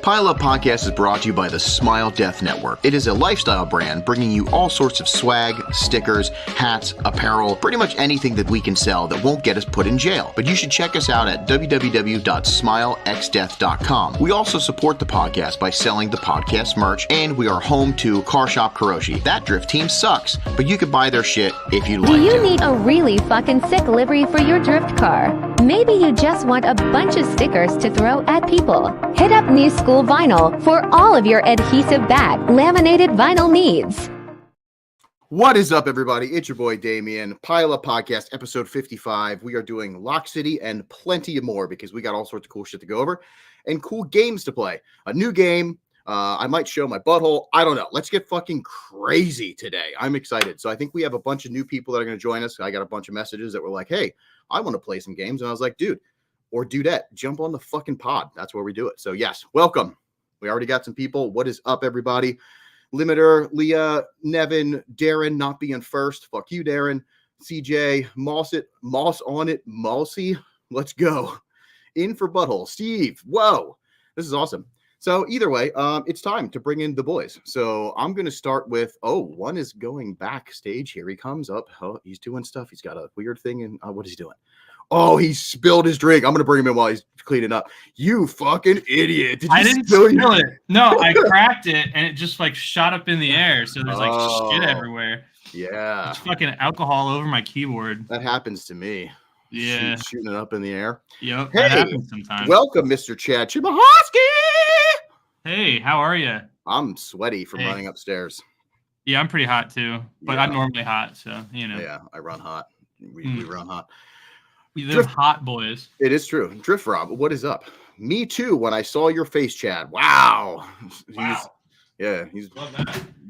Pile Up Podcast is brought to you by the Smile Death Network. It is a lifestyle brand bringing you all sorts of swag, stickers, hats, apparel, pretty much anything that we can sell that won't get us put in jail. But you should check us out at www.smilexdeath.com. We also support the podcast by selling the podcast merch, and we are home to Car Shop Kuroshi. That drift team sucks, but you can buy their shit if you like. Do you need a really fucking sick livery for your drift car? Maybe you just want a bunch of stickers to throw at people. Hit up New School Vinyl for all of your adhesive back laminated vinyl needs. What is up, everybody? It's your boy Damien. Pile Up Podcast, episode 55. We are doing Lock City and plenty more because we got all sorts of cool shit to go over and cool games to play. A new game. I might show my butthole. I don't know. Let's get fucking crazy today. I'm excited. So I think we have a bunch of new people that are going to join us. I got a bunch of messages that were like, hey, I want to play some games. And I was like, dude, or dudette, jump on the fucking pod. That's where we do it. So yes, welcome. We already got some people. What is up, everybody? Limiter, Leah, Nevin, Darren not being first. Fuck you, Darren. CJ, Moss on it, Malsey. Let's go. In for butthole. Steve. Whoa. This is awesome. So either way, it's time to bring in the boys. So I'm going to start with, one is going backstage. Here he comes up. Oh, he's doing stuff. He's got a weird thing. And what is he doing? Oh, he spilled his drink. I'm going to bring him in while he's cleaning up. You fucking idiot. I didn't spill it. No, I cracked it and it just like shot up in the air. So there's like shit everywhere. Yeah. It's fucking alcohol over my keyboard. That happens to me. Yeah. Shooting it up in the air. Yep. Hey, that happens sometimes. Welcome, Mr. Chad Chimahosky. Hey, how are you? I'm sweaty from running upstairs. Yeah, I'm pretty hot too, but I'm normally hot. So, you know. Yeah, I run hot. We run hot. We live hot, boys. It is true. Drift Rob, what is up? Me too. When I saw your face, Chad. Wow. He's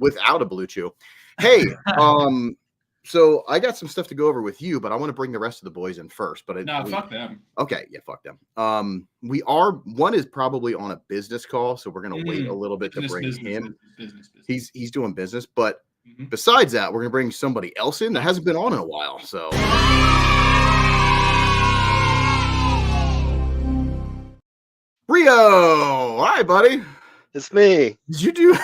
without a blue chew. Hey, so I got some stuff to go over with you, but I want to bring the rest of the boys in first. But fuck them. Okay, yeah, fuck them. One is probably on a business call, so we're gonna wait a little bit to bring him. Business. He's doing business, but besides that, we're gonna bring somebody else in that hasn't been on in a while. So. Rio, hi, buddy. It's me. Did you do?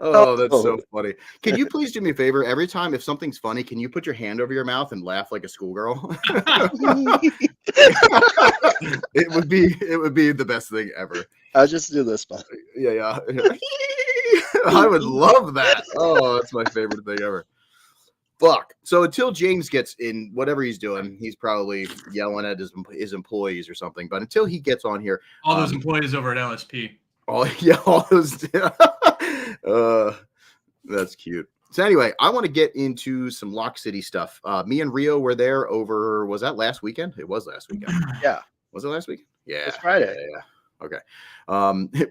Oh, that's so funny. Can you please do me a favor? Every time if something's funny, can you put your hand over your mouth and laugh like a schoolgirl? It would be the best thing ever. I'll just do this, but yeah. I would love that. Oh, that's my favorite thing ever. Fuck. So until James gets in, whatever he's doing, he's probably yelling at his employees or something. But until he gets on here, all those employees over at LSP. All those. That's cute. So anyway, I want to get into some Lock City stuff. Me and Rio were there over. Was that last weekend? It was last weekend. Yeah. Was it last week? Yeah. It's Friday. Yeah. Okay.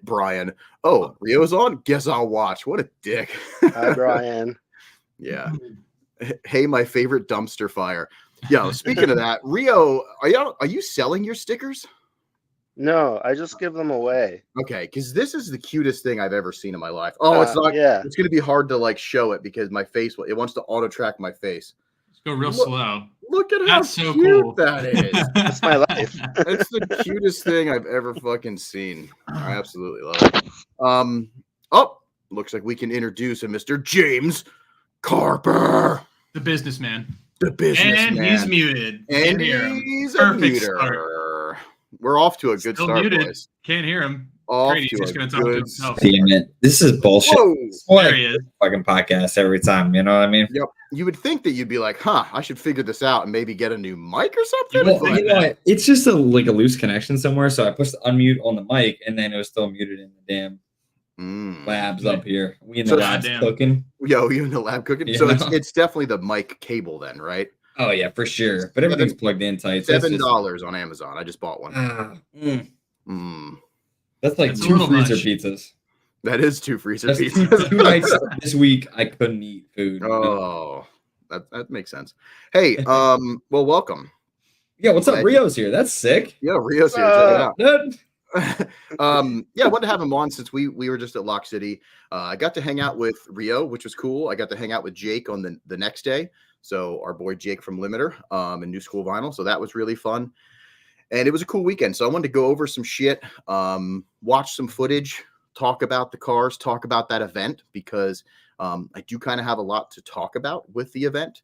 Brian. Oh, Rio's on. Guess I'll watch. What a dick. Hi, Brian. Yeah. Hey, my favorite dumpster fire. Yo, speaking of that, Rio, are you selling your stickers? No, I just give them away. Okay, because this is the cutest thing I've ever seen in my life. Oh, it's not. Yeah, it's gonna be hard to like show it because my face. It wants to auto track my face. Let's go real slow. Look at That's how so cute cool. that is. That's my life. It's the cutest thing I've ever fucking seen. I absolutely love it. Looks like we can introduce a Mr. James Carper. The businessman. The businessman. And he's muted. And he's a muter. We're off to a good start, muted. boys. Can't hear him. Off Great, he's to just a going to talk to good himself. Damn it. This is bullshit. Whoa. There he is. Fucking podcast every time. You know what I mean? Yep. You would think that you'd be like, I should figure this out and maybe get a new mic or something. Well, you know what? It's just a loose connection somewhere. So I pushed the unmute on the mic and then it was still muted in the damn labs up here. We in the labs cooking. Yo, you in the lab cooking? So it's definitely the mic cable then, right? Oh, yeah, for sure. But everything's plugged in tight. $7 on Amazon. I just bought one. That's like 2 freezer pizzas. That is 2 freezer pizzas. 2 nights this week I couldn't eat food. Oh, that makes sense. Hey, well, welcome. Yeah, what's up? Rio's here. That's sick. Yeah, Rio's here. Check it out. Dude. Yeah, I wanted to have him on since we were just at Lock City. I got to hang out with Rio, which was cool. I got to hang out with Jake on the next day. So our boy Jake from Limiter and New School Vinyl. So that was really fun. And it was a cool weekend. So I wanted to go over some shit, watch some footage, talk about the cars, talk about that event, because I do kind of have a lot to talk about with the event.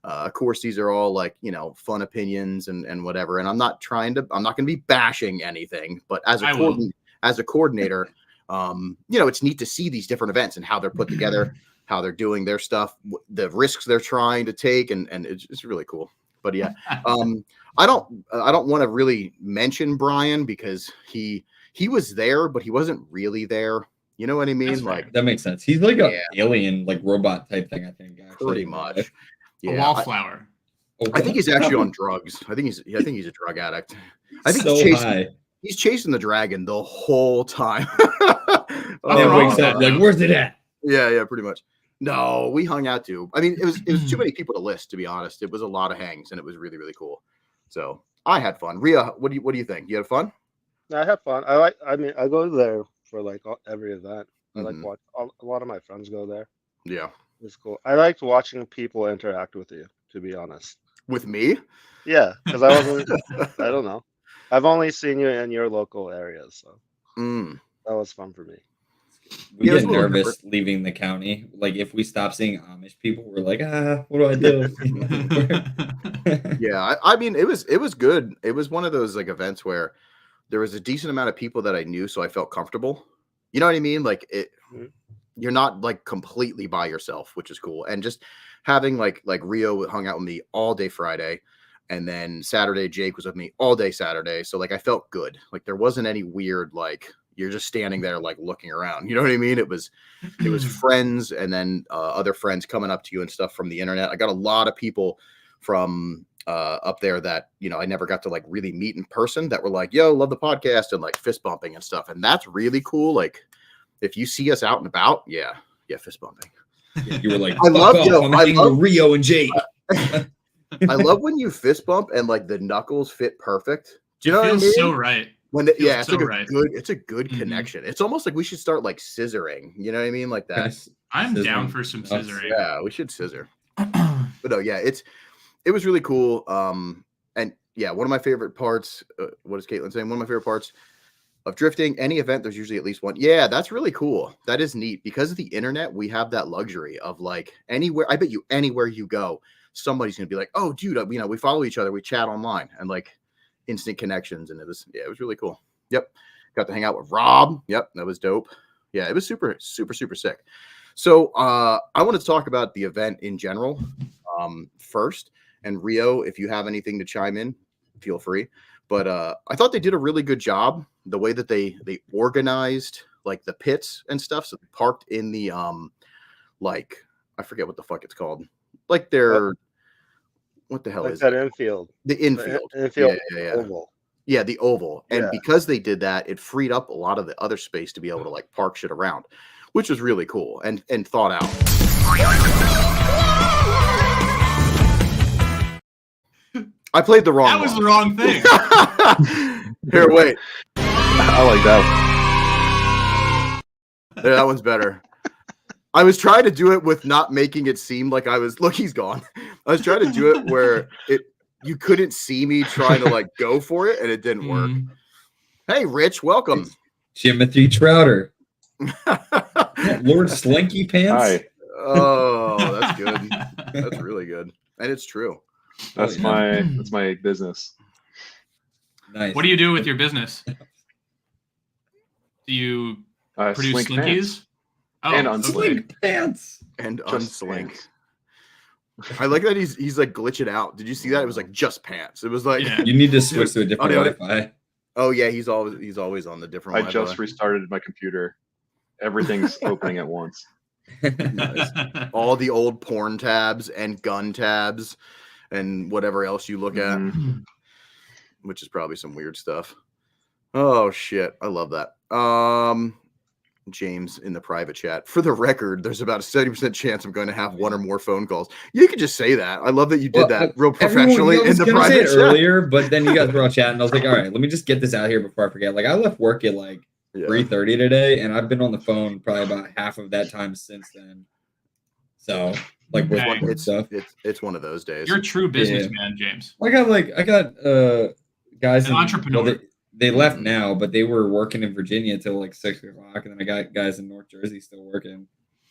Of course, these are all like, fun opinions and whatever. And I'm not going to be bashing anything, but as a coordinator, it's neat to see these different events and how they're put together, how they're doing their stuff, the risks they're trying to take. And it's really cool. But yeah, I don't want to really mention Brian because he was there, but he wasn't really there. You know what I mean? Like that makes sense. He's like a alien, like robot type thing. I think actually. Pretty much. Yeah, a wallflower. I think he's actually on drugs. I think he's a drug addict. I think he's chasing the dragon the whole time. Wakes up like, where's it at? Yeah, pretty much. No, we hung out too. I mean, it was too many people to list, to be honest. It was a lot of hangs, and it was really, really cool. So I had fun. Rhea, what do you think? You had fun? I had fun. I go there for like every event. I like watch a lot of my friends go there. Yeah, it's cool. I liked watching people interact with you, to be honest. With me? Yeah, because I wasn't. I don't know. I've only seen you in your local areas, so that was fun for me. We get nervous leaving the county. Like if we stop seeing Amish people, we're like, what do I do? Yeah, I mean, it was good. It was one of those like events where there was a decent amount of people that I knew, so I felt comfortable. You know what I mean? Like you're not like completely by yourself, which is cool. And just having like Rio hung out with me all day Friday, and then Saturday Jake was with me all day Saturday. So like I felt good. Like there wasn't any weird like you're just standing there like looking around. You know what I mean? It was friends, and then other friends coming up to you and stuff from the internet. I got a lot of people from up there that I never got to like really meet in person that were like, yo, love the podcast, and like fist bumping and stuff. And that's really cool. Like if you see us out and about, yeah, fist bumping. You were like, I love Rio and Jake. I love when you fist bump and like the knuckles fit perfect. Do you know what I mean? So right. It's so like it's a good connection. It's almost like we should start like scissoring. You know what I mean? Like that. I'm down for some scissoring. Yeah, we should scissor. But no, yeah, it was really cool. And yeah, one of my favorite parts. What is Caitlin saying? One of my favorite parts of drifting, any event, there's usually at least one. Yeah, that's really cool. That is neat. Because of the internet, we have that luxury of like anywhere. I bet you anywhere you go, somebody's gonna be like, oh, dude, we follow each other, we chat online, and like instant connections. And it was really cool. Yep. Got to hang out with Rob. Yep, that was dope. Yeah, it was super, super, super sick. So I want to talk about the event in general first. And Rio, if you have anything to chime in, feel free. But I thought they did a really good job the way that they organized like the pits and stuff. So they parked in the like I forget what the fuck it's called. Like what the hell like is that it? Infield? The infield. Infield. Yeah. Oval. Yeah, the oval. And because they did that, it freed up a lot of the other space to be able to like park shit around, which was really cool and thought out. I played the wrong one. That was the wrong thing. Here, wait. I like that. Yeah, that one's better. I was trying to do it with not making it seem like I was. Look, he's gone. I was trying to do it where you couldn't see me trying to like go for it, and it didn't work. Hey, Rich, welcome. It's Timothy Trouter. Lord Slinky Pants. Hi. Oh, that's good. That's really good, and it's true. That's my business. Nice. What do you do with your business? Do you produce slinkies? Pants. And unslink pants. And unslink. I like that he's like glitching out. Did you see that? It was like just pants. It was like you need to switch to a different Wi-Fi. Oh yeah, he's always on the different Wi-Fi. I just restarted my computer. Everything's opening at once. Nice. All the old porn tabs and gun tabs and whatever else you look at, which is probably some weird stuff. Oh shit, I love that. James in the private chat. For the record, there's about a 70% chance I'm going to have one or more phone calls. You could just say that. I love that you did that real professionally in the private chat earlier, but then you guys were all chatting. And I was like, all right, let me just get this out here before I forget. Like I left work at like 3:30 today, and I've been on the phone probably about half of that time since then. So like with it's one of those days. You're a true businessman, James. I got guys, An entrepreneur. Well, they left now, but they were working in Virginia till like 6 o'clock, and then I got guys in North Jersey still working.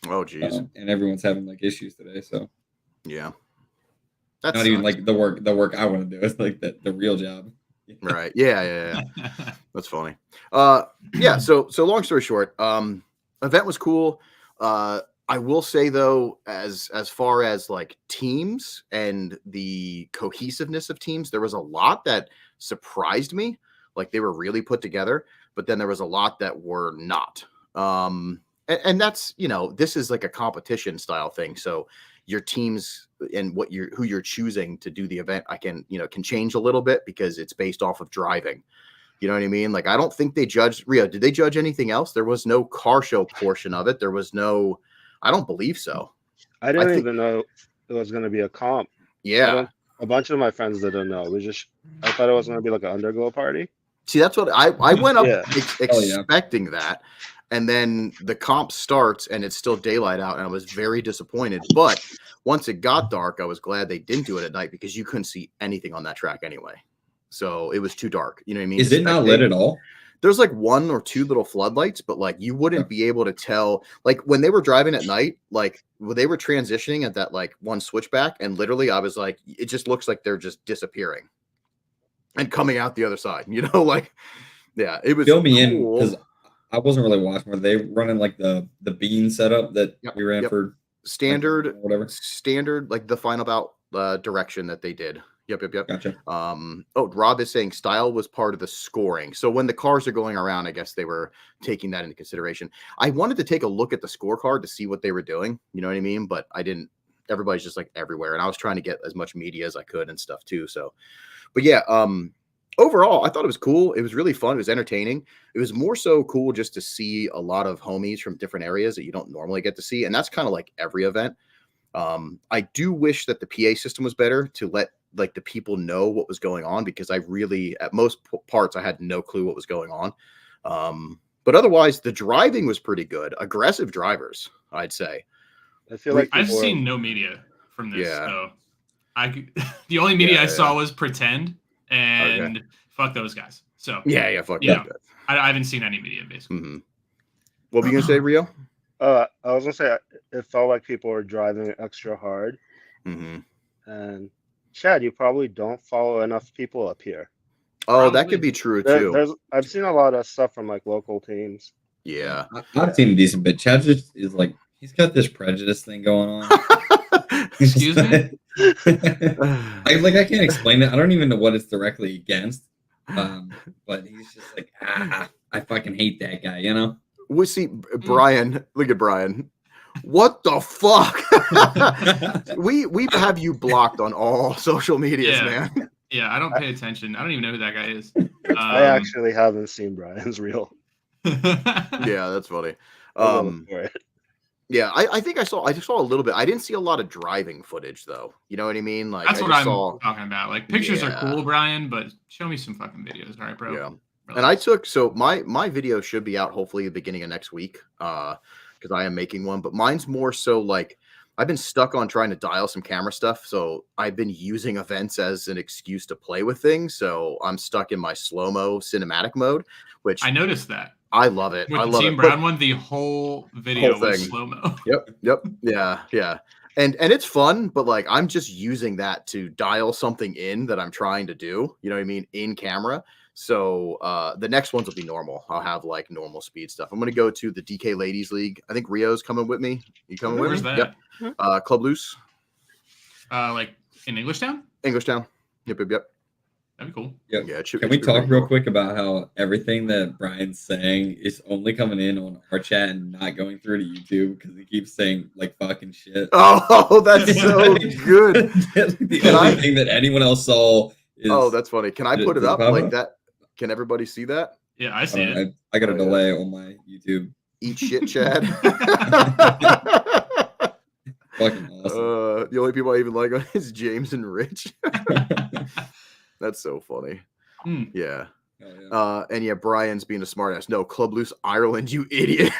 Oh, geez. And everyone's having like issues today. So yeah, that's not even like the work I want to do. It's like the real job. Right. Yeah. That's funny. Yeah. So long story short, event was cool. I will say though, as far as like teams and the cohesiveness of teams, there was a lot that surprised me. Like they were really put together, but then there was a lot that were not. And that's, this is like a competition style thing. So your teams and who you're choosing to do the event, can change a little bit because it's based off of driving. You know what I mean? Like, I don't think they judged Rio. Did they judge anything else? There was no car show portion of it. There was no, I don't believe so. I didn't even know it was going to be a comp. Yeah. A bunch of my friends didn't know. I thought it was going to be like an underglow party. See, that's what I went up expecting that. And then the comp starts and it's still daylight out, and I was very disappointed. But once it got dark, I was glad they didn't do it at night because you couldn't see anything on that track anyway. So it was too dark. You know what I mean? Is it not lit at all? There's like 1 or 2 little floodlights, but like you wouldn't be able to tell. Like when they were driving at night, like when they were transitioning at that like one switchback, and literally I was like, it just looks like they're just disappearing and coming out the other side. Like, yeah, it was. Fill me in because I wasn't really watching. Were they running like the bean setup that we ran for standard, like, whatever? Standard, like the final bout direction that they did. Yep. Gotcha. Rob is saying style was part of the scoring. So when the cars are going around, I guess they were taking that into consideration. I wanted to take a look at the scorecard to see what they were doing. You know what I mean? But I didn't. Everybody's just like everywhere, and I was trying to get as much media as I could and stuff too. So, but yeah, overall, I thought it was cool. It was really fun. It was entertaining. It was more so cool just to see a lot of homies from different areas that you don't normally get to see. And that's kind of like every event. I do wish that the PA system was better to let like the people know what was going on, because I really, at most parts, I had no clue what was going on. But otherwise, the driving was pretty good. Aggressive drivers, I'd say. I feel like I've seen no media from this. Yeah. So the only media I saw was Pretend and fuck those guys. So yeah, fuck that. I haven't seen any media basically. Mm-hmm. What were you gonna say, Rio? I was gonna say it felt like people were driving extra hard. Mm-hmm. And Chad, you probably don't follow enough people up here. Oh, that could be true too. I've seen a lot of stuff from like local teams. Yeah, I've seen a decent bit. Chad just is like, he's got this prejudice thing going on. Excuse me? I can't explain it. I don't even know what it's directly against. But he's just like, I fucking hate that guy, We see Brian. Look at Brian. What the fuck? we have you blocked on all social medias, man. Yeah, I don't pay attention. I don't even know who that guy is. I actually haven't seen Brian's reel. Yeah, that's funny. Yeah, I think I just saw a little bit. I didn't see a lot of driving footage though. You know what I mean? Like that's what I'm talking about. Like pictures are cool, Brian, but show me some fucking videos, all right, bro? Yeah. Relax. And my video should be out hopefully the beginning of next week. Because I am making one, but mine's more so like I've been stuck on trying to dial some camera stuff. So I've been using events as an excuse to play with things. So I'm stuck in my slow-mo cinematic mode, which I noticed that. I love it. With I the love Team it. Brown one, the whole video was slow-mo. Yep. Yeah. And it's fun, but like I'm just using that to dial something in that I'm trying to do, you know what I mean, in camera. So the next ones will be normal. I'll have like normal speed stuff. I'm going to go to the DK Ladies League. I think Rio's coming with me. You coming with me? Where's that? Yep. Club Loose. Like in Englishtown? Englishtown. Yep. That'd be cool. Yep. Yeah. Can we talk real quick about how everything that Brian's saying is only coming in on our chat and not going through to YouTube because he keeps saying like fucking shit? Oh, that's so good. The only thing that anyone else saw is... Oh, that's funny. Can I put it up like that? Can everybody see that? Yeah, I see it. I got a delay on my YouTube. Eat shit, Chad. Fucking awesome. The only people I even like is James and Rich. That's so funny. Yeah. And yeah, Brian's being a smartass. No, Club Loose Ireland, you idiot.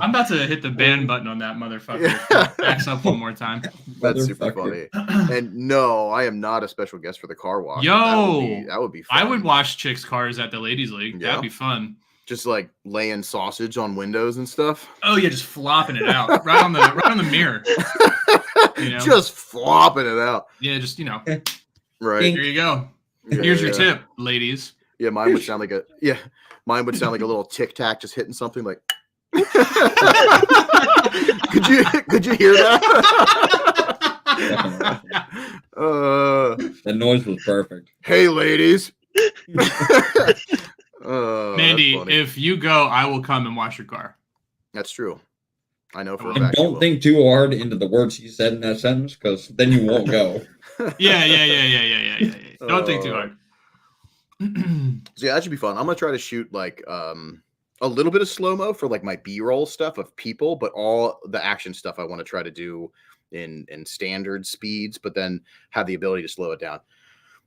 I'm about to hit the ban button on that motherfucker. Yeah. Backs up one more time. That's super funny. And no, I am not a special guest for the car wash. Yo, that would be fun. I would wash chicks' cars at the ladies' league. Yeah. That'd be fun. Just like laying sausage on windows and stuff. Oh yeah, just flopping it out right on the mirror. You know? Just flopping it out. Yeah, just Right. Here you go. Here's your tip, ladies. Yeah, mine would sound like a little tic tac just hitting something like. Could you hear that? The noise was perfect. Hey, ladies. Mandy, if you go, I will come and wash your car. That's true. I know for a And fact. don't think too hard into the words you said in that sentence, because then you won't go. Yeah. Don't think too hard. So yeah, that should be fun. I'm gonna try to shoot like a little bit of slow-mo for like my B-roll stuff of people, but all the action stuff I want to try to do in standard speeds, but then have the ability to slow it down.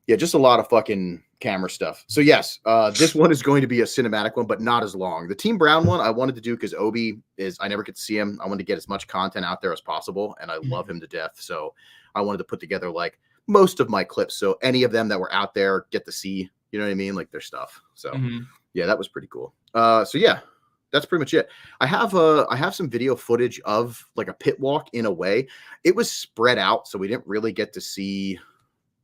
Yeah, just a lot of fucking camera stuff. So yes, this one is going to be a cinematic one, but not as long. The Team Brown one I wanted to do because Obi I never get to see him. I wanted to get as much content out there as possible, and I love him to death. So I wanted to put together like most of my clips, so any of them that were out there get to see, you know what I mean, like their stuff. So yeah, that was pretty cool. So yeah, that's pretty much it. I have some video footage of like a pit walk in a way. It was spread out, so we didn't really get to see.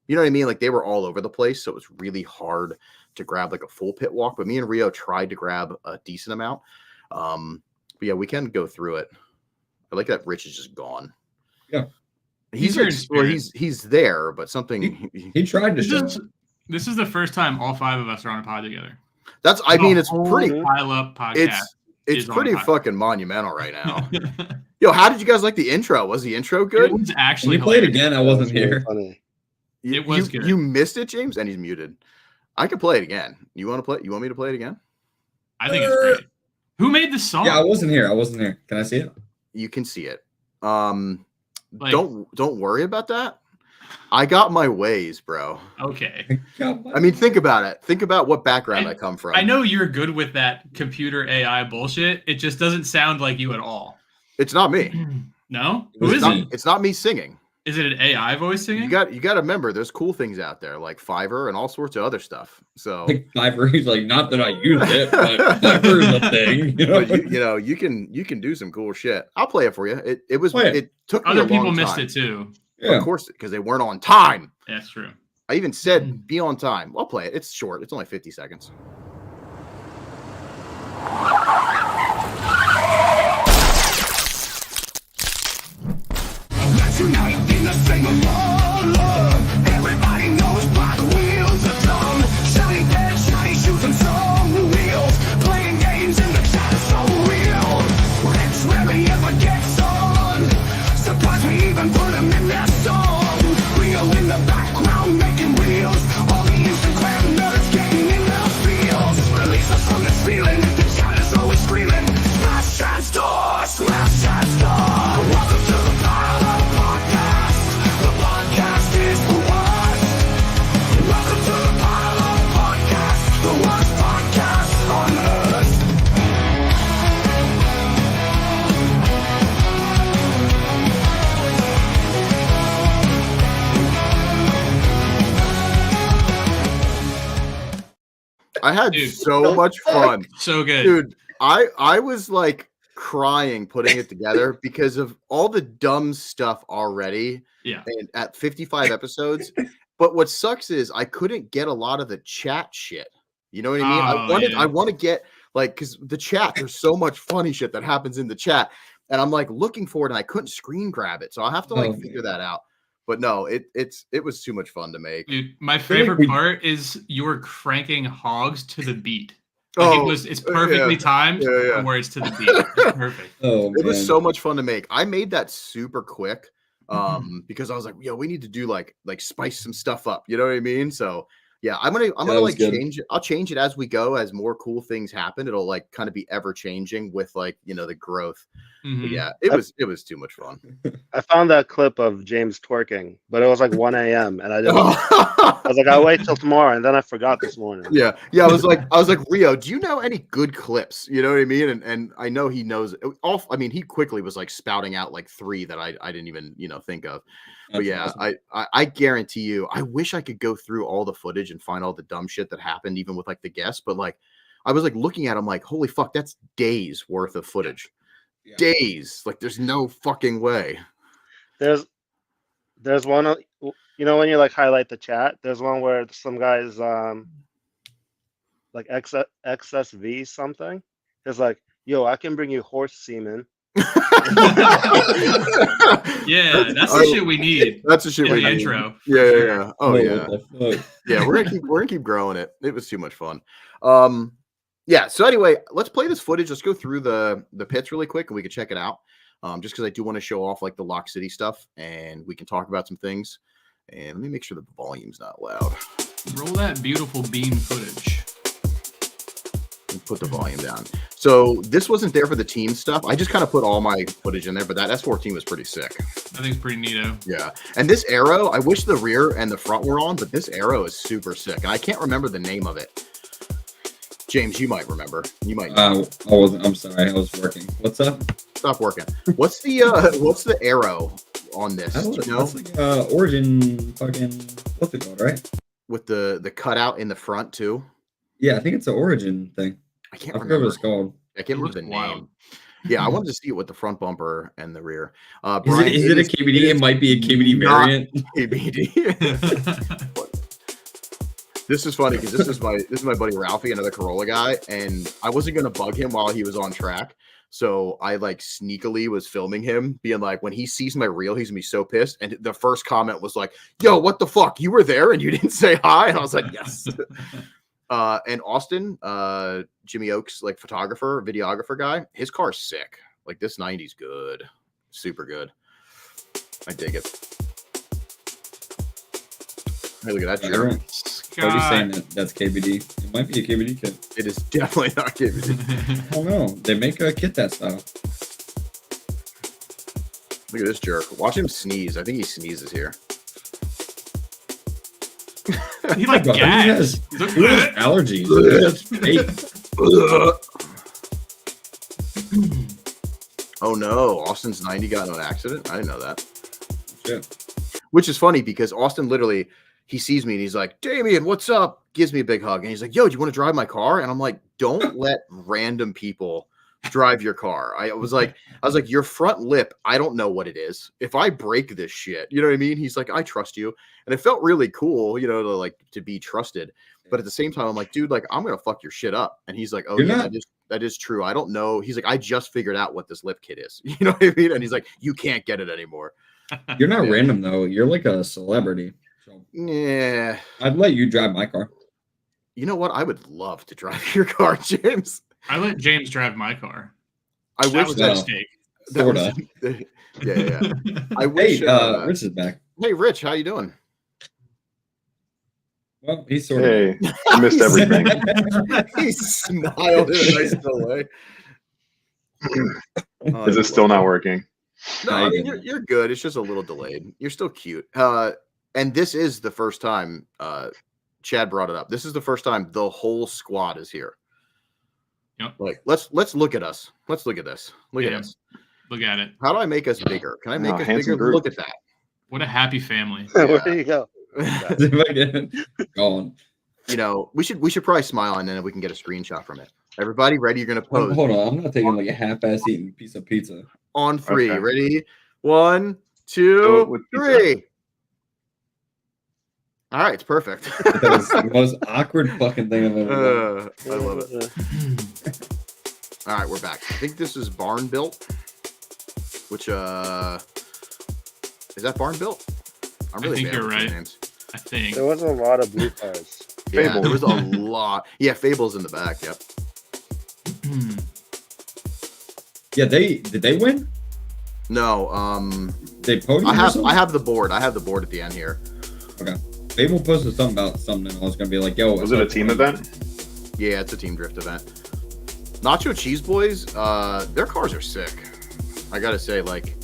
You know what I mean? Like they were all over the place, so it was really hard to grab like a full pit walk. But me and Rio tried to grab a decent amount. But yeah, we can go through it. I like that Rich is just gone. Yeah, he's there, but something he tried to show. This is the first time all 5 of us are on a pod together. It's pretty Pile Up podcast. It's pretty fucking monumental right now. Yo, how did you guys like the intro? Was the intro good? It was actually. When you played again, I wasn't here. Funny. It was good. You missed it, James, and he's muted. I can play it again. You want to play? You want me to play it again? I think it's great. Who made the song? Yeah, I wasn't here. Can I see it? You can see it. Don't worry about that. I got my ways, bro. Okay. I mean, think about it. Think about what background I come from. I know you're good with that computer AI bullshit. It just doesn't sound like you at all. It's not me. No? Who is it? It's not me singing. Is it an AI voice singing? You got to remember, there's cool things out there like Fiverr and all sorts of other stuff. So Fiverr, he's like, not that I use it, but Fiverr is a thing. But you can do some cool shit. I'll play it for you. It took me other a long people missed time. it too. Yeah. Of course, because they weren't on time. That's true. I even said be on time. I'll play it. It's short. It's only 50 seconds. Tonight in the same love. Everybody knows black wheels are dumb. Shiny pants, shiny shoes, and some wheels. Playing games in the chat is so real. Rich rarely ever gets on. Surprised we even put him in their song. Rio in the background making reels. All the Instagram nerds getting in their feels. Release us from this feeling. The chat is always screaming. Smash chat store, smash chat store. Welcome to the pile of podcast. The podcast is the worst. Welcome to the pile of podcast. The worst podcast on earth. I had so much fun. So good. Dude, I was like crying putting it together because of all the dumb stuff already. Yeah. And at 55 episodes. But what sucks is I couldn't get a lot of the chat shit. You know what I mean? I want to get like, because the chat, there's so much funny shit that happens in the chat. And I'm like looking for it and I couldn't screen grab it. So I'll have to figure that out. But no, it was too much fun to make. Dude, my favorite part is you were cranking hogs to the beat. Like it's perfectly timed where it's to the beat. It's perfect. It was so much fun to make. I made that super quick because I was like, yo, we need to do like spice some stuff up. You know what I mean? So Yeah, I'm gonna like good. change it. I'll change it as we go, as more cool things happen. It'll like kind of be ever changing with like, you know, the growth. Mhm. But yeah, it was too much fun. I found that clip of James twerking, but it was like 1 a.m. and I didn't. I was like, I'll wait till tomorrow, and then I forgot this morning. Yeah. I was like, Rio, do you know any good clips? You know what I mean? And I know he knows. I mean, he quickly was like spouting out like 3 that I didn't even, you know, think of. But yeah, awesome. I guarantee you, I wish I could go through all the footage and find all the dumb shit that happened, even with like the guests. But like, I was like looking at him like, holy fuck, that's days worth of footage. Yeah. Days. Like, there's no fucking way. There's one, you know, when you like highlight the chat, there's one where some guys like XSV something is like, yo, I can bring you horse semen. Yeah, that's the shit we need. That's the shit we need. Intro. Yeah. Oh yeah. Yeah, we're gonna keep growing it. It was too much fun. Yeah. So anyway, let's play this footage. Let's go through the pits really quick, and we can check it out. Just because I do want to show off like the Lock City stuff, and we can talk about some things. And let me make sure that the volume's not loud. Roll that beautiful beam footage. Put the volume down. So this wasn't there for the team stuff. I just kind of put all my footage in there, but that S14 was pretty sick. I think it's pretty neato. Yeah. And this arrow, I wish the rear and the front were on, but this arrow is super sick. And I can't remember the name of it. James, you might remember. You might know. I wasn't. I'm sorry. I was working. What's up? Stop working. What's the arrow on this? Do you know? That's like Origin fucking, what's it called, right? With the cutout in the front too. Yeah, I think it's an Origin thing. I can't remember what it's called. I can't remember the name. Yeah, I wanted to see it with the front bumper and the rear. Brian, is it a KBD? It might be a KBD variant. KBD. This is funny because this is my buddy Ralphie, another Corolla guy, and I wasn't gonna bug him while he was on track. So I like sneakily was filming him, being like, when he sees my reel, he's gonna be so pissed. And the first comment was like, "Yo, what the fuck? You were there and you didn't say hi?" And I was like, "Yes." And Austin, Jimmy Oaks, like photographer, videographer guy, his car's sick. Like this 90's good, super good. I dig it. Hey, look at that, Jeremy. Are you saying that's KBD? It might be a KBD kit. It is definitely not KBD. I don't know. They make a kit that style. Look at this jerk. Watch him sneeze. I think he sneezes here. He like gags. He has allergies. That's fake. Oh no, Austin's 90 got in an accident. I didn't know that. Shit. Which is funny because Austin literally, he sees me and he's like, "Damien, what's up?" Gives me a big hug and he's like, "Yo, do you want to drive my car?" And I'm like, "Don't let random people drive your car." I was like, "Your front lip, I don't know what it is. If I break this shit," you know what I mean? He's like, "I trust you." And it felt really cool, you know, to be trusted. But at the same time, I'm like, "Dude, like, I'm going to fuck your shit up." And he's like, "Oh, yeah, that is true. I don't know." He's like, "I just figured out what this lip kit is." You know what I mean? And he's like, "You can't get it anymore." You're not random, though. You're like a celebrity. So yeah. I'd let you drive my car. You know what? I would love to drive your car, James. I let James drive my car. I wish was a mistake. Sorta. Yeah. I wish. Hey, Rich is back. Hey, Rich, how you doing? Well, he's sort of. Hey, I missed everything. He smiled in a nice little way. Is it still not working? No, I mean, you're good. It's just a little delayed. You're still cute. And this is the first time Chad brought it up. This is the first time the whole squad is here. Yep. Like, let's look at us. Let's look at this. Look at us. Look at it. How do I make us bigger? Can I make us bigger? Group. Look at that. What a happy family. Where do you go? Go on. You know, we should probably smile and then we can get a screenshot from it. Everybody ready? You're gonna pose. Hold on, I'm not taking like a half-ass eaten piece of pizza. On 3. Okay. Ready? 1, 2, 3. All right, it's perfect. That was the most awkward fucking thing I've ever done. I love it. All right, we're back. I think this is Barn Built, which is that Barn Built? I'm really I think bad you're with right. names. I think. There was a lot of blue cars. Yeah, Fable. there was a lot. Yeah, Fable's in the back. Yep. Yeah, did they win? No, They podium. I have the board. I have the board at the end here. Okay. Fable posted something about something. I was gonna be like, "Yo, Was it a team event? Yeah, it's a team drift event. Nacho Cheese Boys, their cars are sick. I gotta say, like,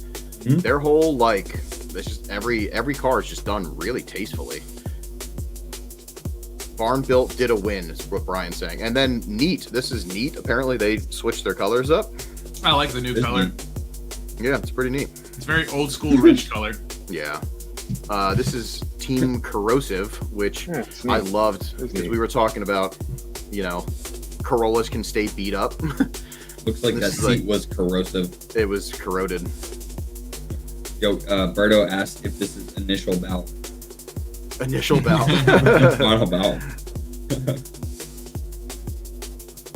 their whole like, it's just every car is just done really tastefully. Barn Built did a win, is what Brian's saying. And then Neat, this is Neat. Apparently they switched their colors up. I like the new color. Yeah, it's pretty neat. It's very old school rich color. Yeah. This is Team Corrosive, which I loved because we were talking about, you know, Corollas can stay beat up. Looks like that seat was corrosive. It was corroded. Yo, Berto asked if this is initial bout. Initial bout. Final bout.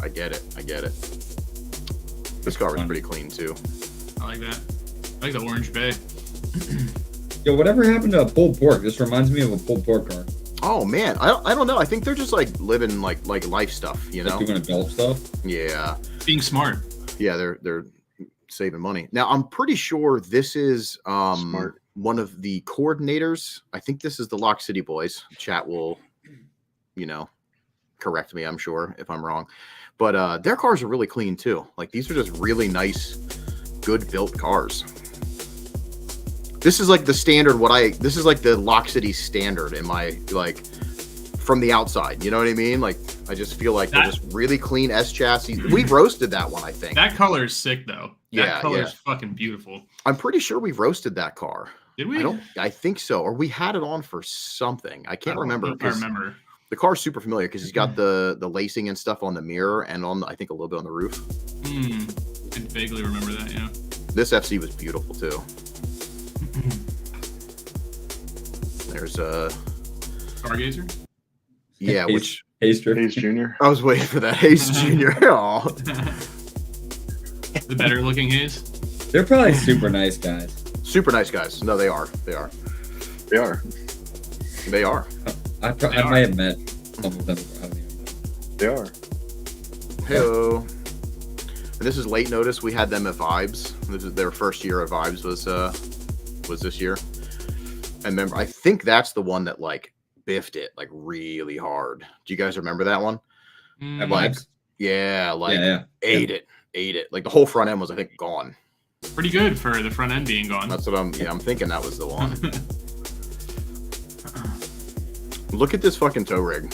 I get it. This car was pretty clean too. I like that. I like the orange bay. Yo, whatever happened to a pulled pork? This reminds me of a pulled pork car. Oh man, I don't know. I think they're just like living like life stuff, you know, like doing adult stuff. Yeah, being smart. Yeah, they're saving money. Now I'm pretty sure this is smart. One of the coordinators. I think this is the Lock City Boys. Chat will, you know, correct me, I'm sure, if I'm wrong. But their cars are really clean too. Like these are just really nice, good built cars. This is like the standard this is like the Lock City standard in my, like, from the outside. You know what I mean? Like I just feel like they're just really clean S chassis. We roasted that one, I think. That color is sick though. That color is fucking beautiful. I'm pretty sure we roasted that car. Did we? I think so. Or we had it on for something. I can't remember. I remember. The car's super familiar because he's got the lacing and stuff on the mirror and on, I think, a little bit on the roof. I vaguely remember that, yeah. This FC was beautiful too. There's Stargazer? Yeah, Hayes Jr. I was waiting for that. Hayes Jr. Oh. The better looking Hayes? They're probably super nice guys. Super nice guys. No, they are. They are. They are. They are. I might have met some of them. I don't even know. They are. Hello. And this is late notice. We had them at Vibes. This is their first year at Vibes was this year. And remember, I think that's the one that like biffed it like really hard. Do you guys remember that one? At Vibes? Yeah, like ate it. Like the whole front end was, I think, gone. Pretty good for the front end being gone. That's what I'm thinking that was the one. Look at this fucking tow rig.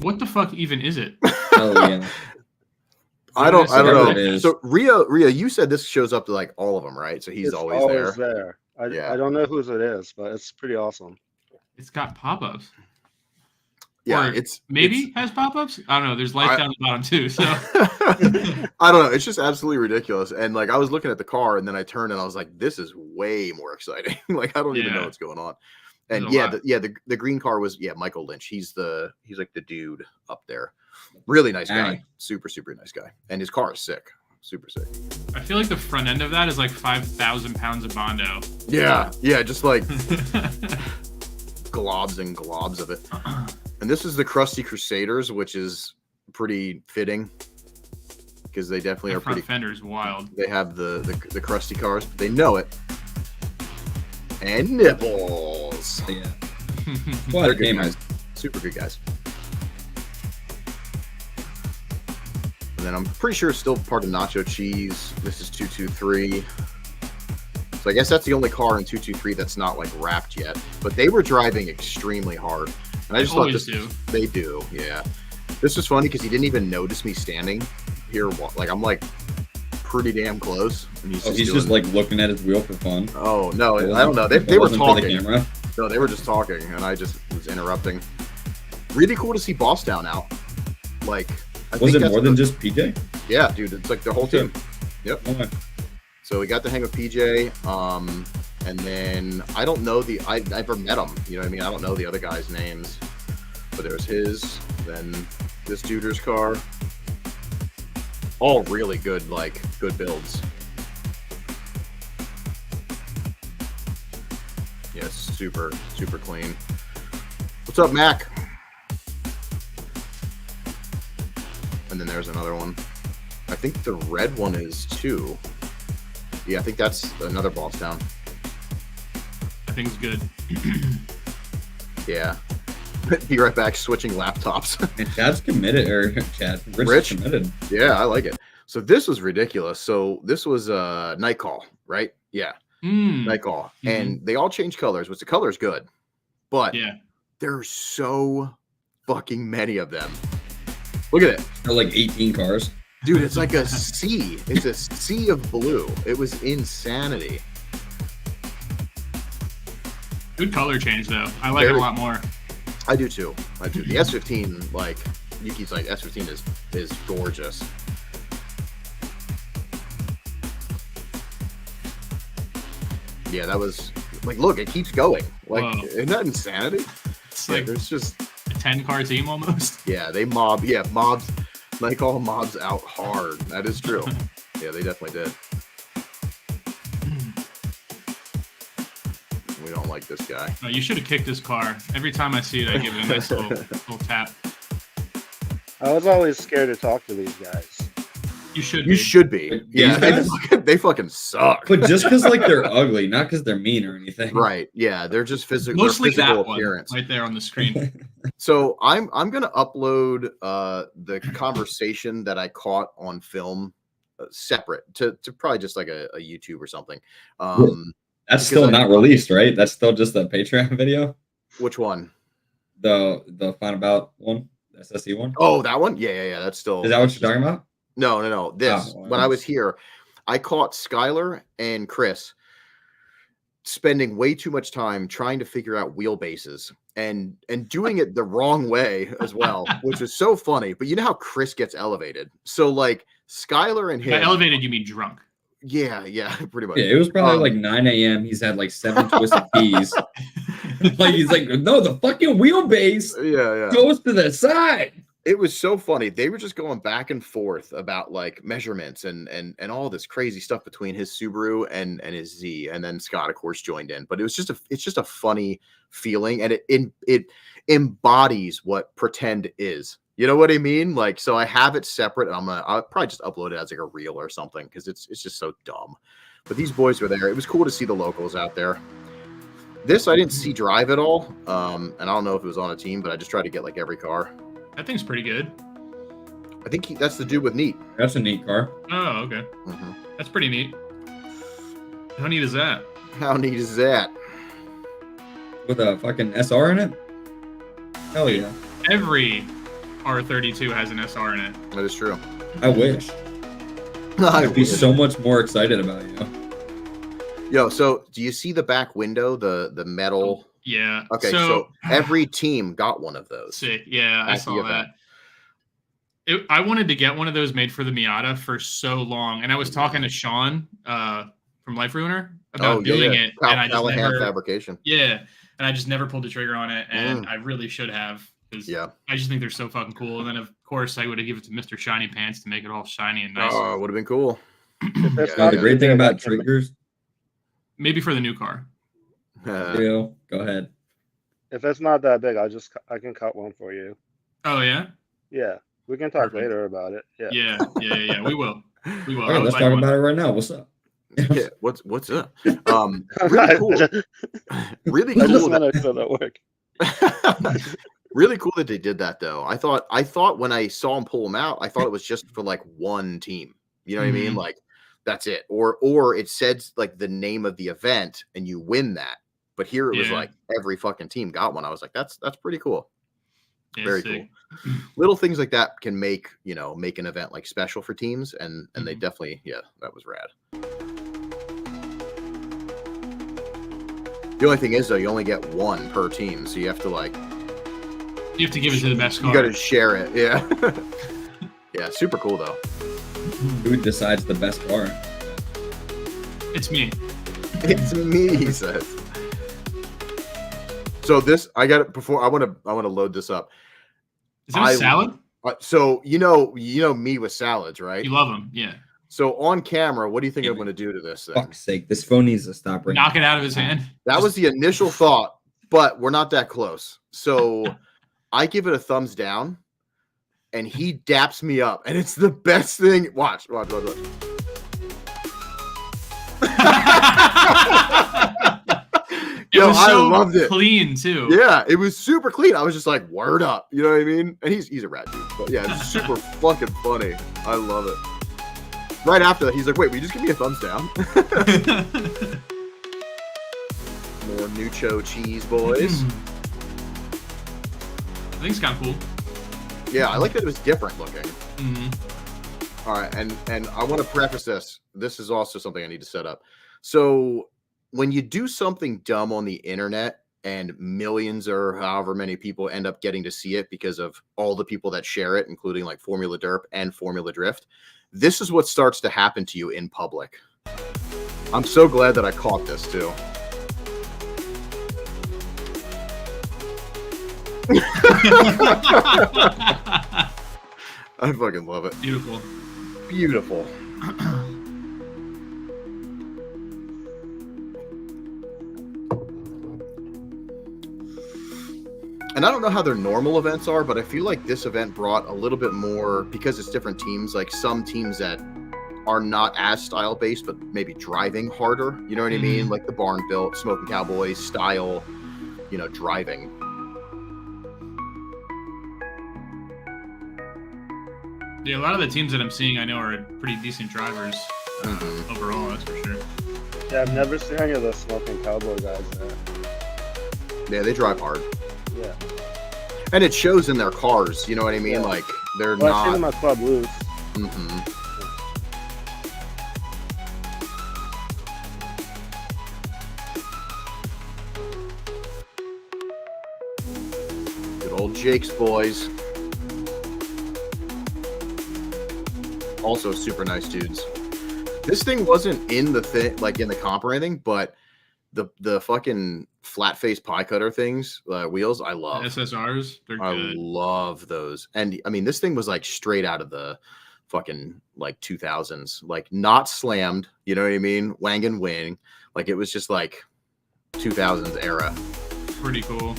What the fuck even is it? Oh yeah. I don't know. So Ria, you said this shows up to like all of them, right? So he's always there. I don't know whose it is, but it's pretty awesome. It's got pop-ups. Yeah, or maybe has pop-ups. I don't know. There's lights down the bottom too. So I don't know. It's just absolutely ridiculous. And like I was looking at the car, and then I turned and I was like, "This is way more exciting." Like I don't even know what's going on. And the green car was Michael Lynch. He's like the dude up there. Really nice guy. Super nice guy. And his car is sick. Super sick. I feel like the front end of that is like 5,000 pounds of Bondo. Yeah, just like globs and globs of it. And this is the Krusty Crusaders, which is pretty fitting because they definitely are pretty. Fender's wild. They have the crusty cars, but they know it. And nipples. Yeah. What a game, guys. Super good guys. And then I'm pretty sure it's still part of Nacho Cheese. This is 223. So I guess that's the only car in 223 that's not like wrapped yet. But they were driving extremely hard. And I just thought they do, yeah. This was funny because he didn't even notice me standing here. Like I'm like pretty damn close. And he's just like looking at his wheel for fun. Oh no, I don't know. They were talking. No, they were just talking, and I just was interrupting. Really cool to see Boss Down out. Like, was it more than just PJ? Yeah, dude, it's like the whole team. Yep. Okay. So we got to hang with PJ, and then I don't know I never met him. You know what I mean? I don't know the other guys' names, but there's his. Then this Juder's car. All really good, like good builds. Yeah, super clean. What's up, Mac? And then there's another one. I think the red one is 2. Yeah, I think that's another Boss Down. That thing's good. Yeah. Be right back switching laptops. And Chad's committed, or Rich is committed. Yeah, I like it. So this was ridiculous. So this was Night Call, right? Yeah. Night Call. And they all change colors, which the color is good. But there's so fucking many of them. Look at it. They're like 18 cars. Dude, it's like a sea. It's a sea of blue. It was insanity. Good color change, though. I like it a lot more. I do, too. I do. The S15, like, Yuki's like, S15 is gorgeous. Yeah, that was, like, look, it keeps going. Like, isn't that insanity? It's like there's just a 10-car team almost. Yeah, mobs. Like all mobs out hard. That is true. Yeah, they definitely did. We don't like this guy. No, you should have kicked this car. Every time I see it, I give it a nice little tap. I was always scared to talk to these guys. You should. You should be. Yeah, they fucking suck. But just because like they're ugly, not because they're mean or anything. Right. Yeah, they're just physical. Mostly physical that appearance. one right there on the screen. So I'm gonna upload the conversation that I caught on film separate to probably just like a YouTube or something. That's still not released, right? That's still just a Patreon video. Which one? The Fine About one, the SSE one. Oh, that one. Yeah. That's still. Is that what you're talking about? No. This when I was here, I caught Skylar and Chris spending way too much time trying to figure out wheelbases and doing it the wrong way as well, which is so funny. But you know how Chris gets elevated. So like Skylar and him. By elevated, you mean drunk? Yeah, pretty much. Yeah, it was probably like 9 a.m. He's had like 7 twisted teas. Like he's like, no, the fucking wheelbase goes to the side. It was so funny. They were just going back and forth about like measurements and all this crazy stuff between his Subaru and his Z, and then Scott, of course, joined in. But it was it's just a funny feeling, and it embodies what pretend is. You know what I mean? Like, so I have it separate. I'll probably just upload it as like a reel or something because it's just so dumb. But these boys were there. It was cool to see the locals out there. This I didn't see drive at all, and I don't know if it was on a team, but I just tried to get like every car. That thing's pretty good. I think that's the dude with neat. That's a neat car. Oh, okay. Mm-hmm. That's pretty neat. How neat is that? How neat is that? With a fucking SR in it? Hell yeah. Every R32 has an SR in it. That is true. I wish. I'd be so much more excited about you. Yo, so do you see the back window, the metal? Yeah. Okay, so every team got one of those. Sick. Yeah, I saw that. I wanted to get one of those made for the Miata for so long, and I was talking to Sean from Life Ruiner about doing it, and I just never fabrication. Yeah, and I just never pulled the trigger on it, and I really should have. I just think they're so fucking cool. And then of course I would have given it to Mr. Shiny Pants to make it all shiny and nice. Oh, it would have been cool. The great thing about triggers, maybe for the new car. Go ahead. If it's not that big, I can cut one for you. Oh yeah. Yeah, we can talk later about it. Yeah. We will. Okay, let's talk about it right now. What's up? Yeah, what's up? Really cool. Really cool. I just want to that work. Really cool that they did that though. I thought when I saw him pull them out, I thought it was just for like one team. You know what I mean? Like that's it. Or it said like the name of the event and you win that. But here it was like every fucking team got one. I was like, that's pretty cool. Yeah, very cool. Little things like that can make an event like special for teams, and they definitely, that was rad. The only thing is though, you only get one per team, so you have to give it to the best car. You got to share it, yeah. Yeah, super cool though. Who decides the best car? It's me. It's me, he says. So this, I got it before. I want to load this up. Is that a salad? So you know me with salads, right? You love them, yeah. So on camera, what do you think I'm going to do to this thing? Fuck's sake, this phone needs to stop ringing. Knock it out of his hand. That was the initial thought, but we're not that close. So I give it a thumbs down, and he daps me up, and it's the best thing. Watch. I loved it. Clean too. Yeah, it was super clean. I was just like, word up. You know what I mean? And he's a rad dude. But yeah, it's super fucking funny. I love it. Right after that, he's like, wait, will you just give me a thumbs down? More Nucho cheese, boys. I think it's kind of cool. Yeah, I like that it was different looking. Mm-hmm. All right, and I want to preface this. This is also something I need to set up. So when you do something dumb on the internet and millions or however many people end up getting to see it because of all the people that share it, including like Formula Derp and Formula Drift, this is what starts to happen to you in public. I'm so glad that I caught this too. I fucking love it. Beautiful. Beautiful. And I don't know how their normal events are, but I feel like this event brought a little bit more, because it's different teams, like some teams that are not as style based, but maybe driving harder. You know what I mean? Like the Barn Built, Smoking Cowboys style, you know, driving. Yeah, a lot of the teams that I'm seeing I know are pretty decent drivers overall, that's for sure. Yeah, I've never seen any of the Smoking Cowboy guys there. Yeah, they drive hard. Yeah. And it shows in their cars, you know what I mean? Yeah. Like, they're Well, not... I've seen them at Club Loose. Good old Jake's boys. Also super nice dudes. This thing wasn't in the thing, like in the comp or anything, but the fucking flat face pie cutter things, wheels, I love. SSRs, they're I good. love those. And I mean, this thing was like straight out of the fucking like 2000s, like not slammed, you know what I mean? Wang and wing. Like it was just like 2000s era. Pretty cool.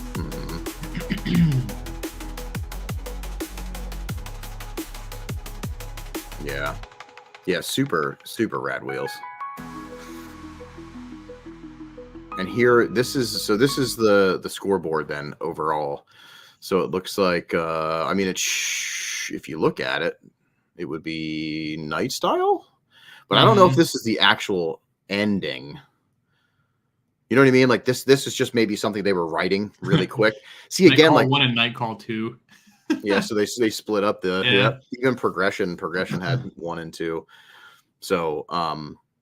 Yeah. Yeah, super rad wheels. And here, this is the scoreboard then overall. So it looks like, I mean, if you look at it, it would be night style, but I don't know if this is the actual ending. You know what I mean? Like this is just maybe something they were writing really quick. See Night again, call like 1 and night call 2. yeah. So they split up the Yeah. even progression had 1 and 2. So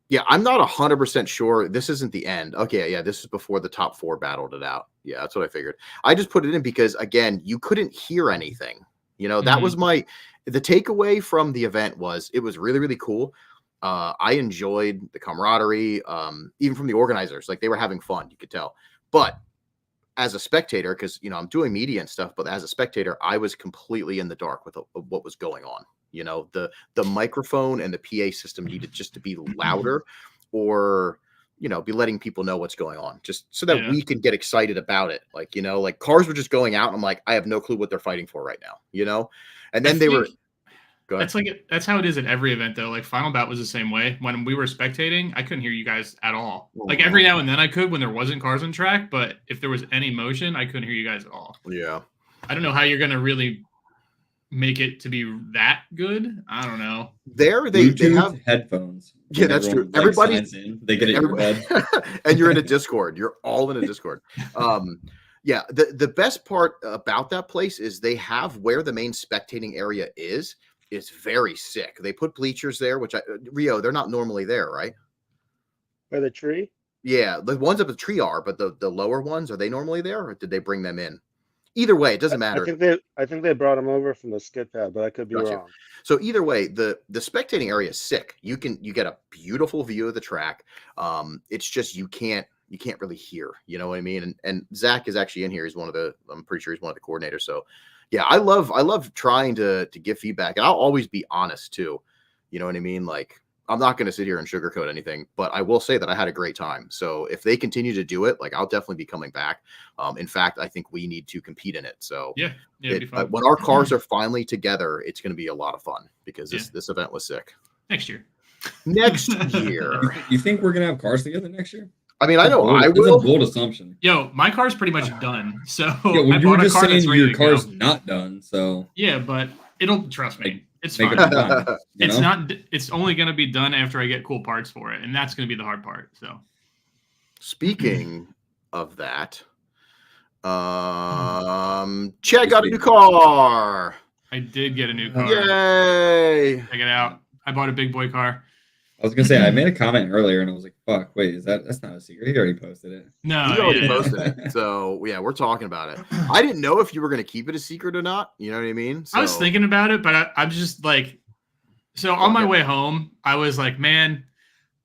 yeah, I'm not 100% sure. This isn't the end. Okay, yeah, this is before the top 4 battled it out. Yeah, that's what I figured. I just put it in because again, you couldn't hear anything. You know, that was the takeaway from the event was it was really, really cool. I enjoyed the camaraderie, even from the organizers. Like they were having fun, you could tell. But as a spectator, because you know I'm doing media and stuff, but as a spectator, I was completely in the dark with what was going on. You know, the microphone and the PA system needed just to be louder, or you know, be letting people know what's going on, just so that we can get excited about it. Like you know, like cars were just going out, and I'm like, I have no clue what they're fighting for right now. You know, and then they were. Go ahead. That's how it is at every event though. Like Final Bout was the same way. When we were spectating, I couldn't hear you guys at all. Like every now and then I could when there wasn't cars on track, but if there was any motion, I couldn't hear you guys at all. Yeah. I don't know how you're gonna really make it to be that good. I don't know. They have headphones. Yeah, that's true. Everybody they get it in your head. And you're in a Discord. You're all in a Discord. Yeah, the best part about that place is they have where the main spectating area is very sick. They put bleachers there, which Rio, they're not normally there, right? By the tree? Yeah, the ones up the tree are, but the lower ones, are they normally there, or did they bring them in? Either way, it doesn't matter. I think they brought them over from the skid pad, but I could be wrong. So either way, the spectating area is sick. You get a beautiful view of the track. It's just you can't really hear. You know what I mean? And Zach is actually in here. I'm pretty sure he's one of the coordinators. So yeah, I love trying to give feedback, and I'll always be honest too. You know what I mean? Like I'm not going to sit here and sugarcoat anything, but I will say that I had a great time. So if they continue to do it, like I'll definitely be coming back. In fact, I think we need to compete in it. So yeah, it'd be fun. When our cars are finally together, it's going to be a lot of fun because this event was sick. Next year. Next year. You think we're going to have cars together next year? I mean, I know I That's will. a bold assumption. Yo, my car's pretty much done. So Yeah, well, I you were bought a just car that's saying ready your to car's go. not done, so Yeah, but it'll trust me. It's make fine. it done. It's not. It's only gonna be done after I get cool parts for it, and that's gonna be the hard part. So, Speaking of that, Chad got a new car. I did get a new car. Yay! Check it out. I bought a big boy car. I was gonna say I made a comment earlier and I was like, "Fuck, wait, that's not a secret." He already posted it. No, You already yeah. posted it, so yeah, we're talking about it. I didn't know if you were going to keep it a secret or not. You know what I mean? So, I was thinking about it, but I'm just like, so on my way home, I was like, man,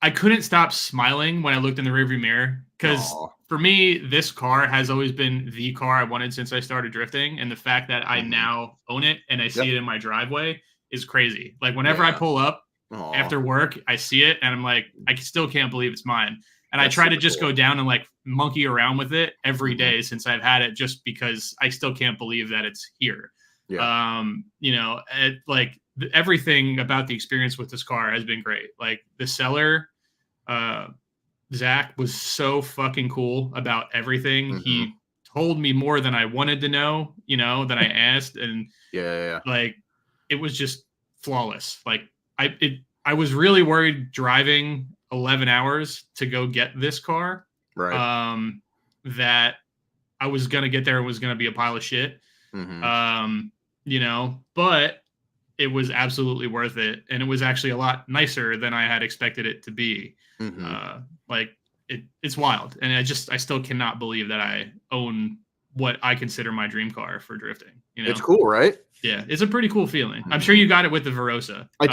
I couldn't stop smiling when I looked in the rearview mirror because for me, this car has always been the car I wanted since I started drifting, and the fact that I now own it and I see it in my driveway is crazy. Like whenever I pull up after work, I see it and I'm like, I still can't believe it's mine. And I try to just go down and like monkey around with it every day since I've had it, just because I still can't believe that it's here. Yeah. You know, everything about the experience with this car has been great. Like the seller, Zach, was so fucking cool about everything. He told me more than I wanted to know, you know, than I asked. And like, it was just flawless. Like I was really worried driving 11 hours to go get this car. Right. That I was going to get there and was going to be a pile of shit. You know, but it was absolutely worth it. And it was actually a lot nicer than I had expected it to be. Like it's wild. And I still cannot believe that I own what I consider my dream car for drifting. You know, it's cool, right? Yeah, it's a pretty cool feeling. I'm sure you got it with the Verosa. I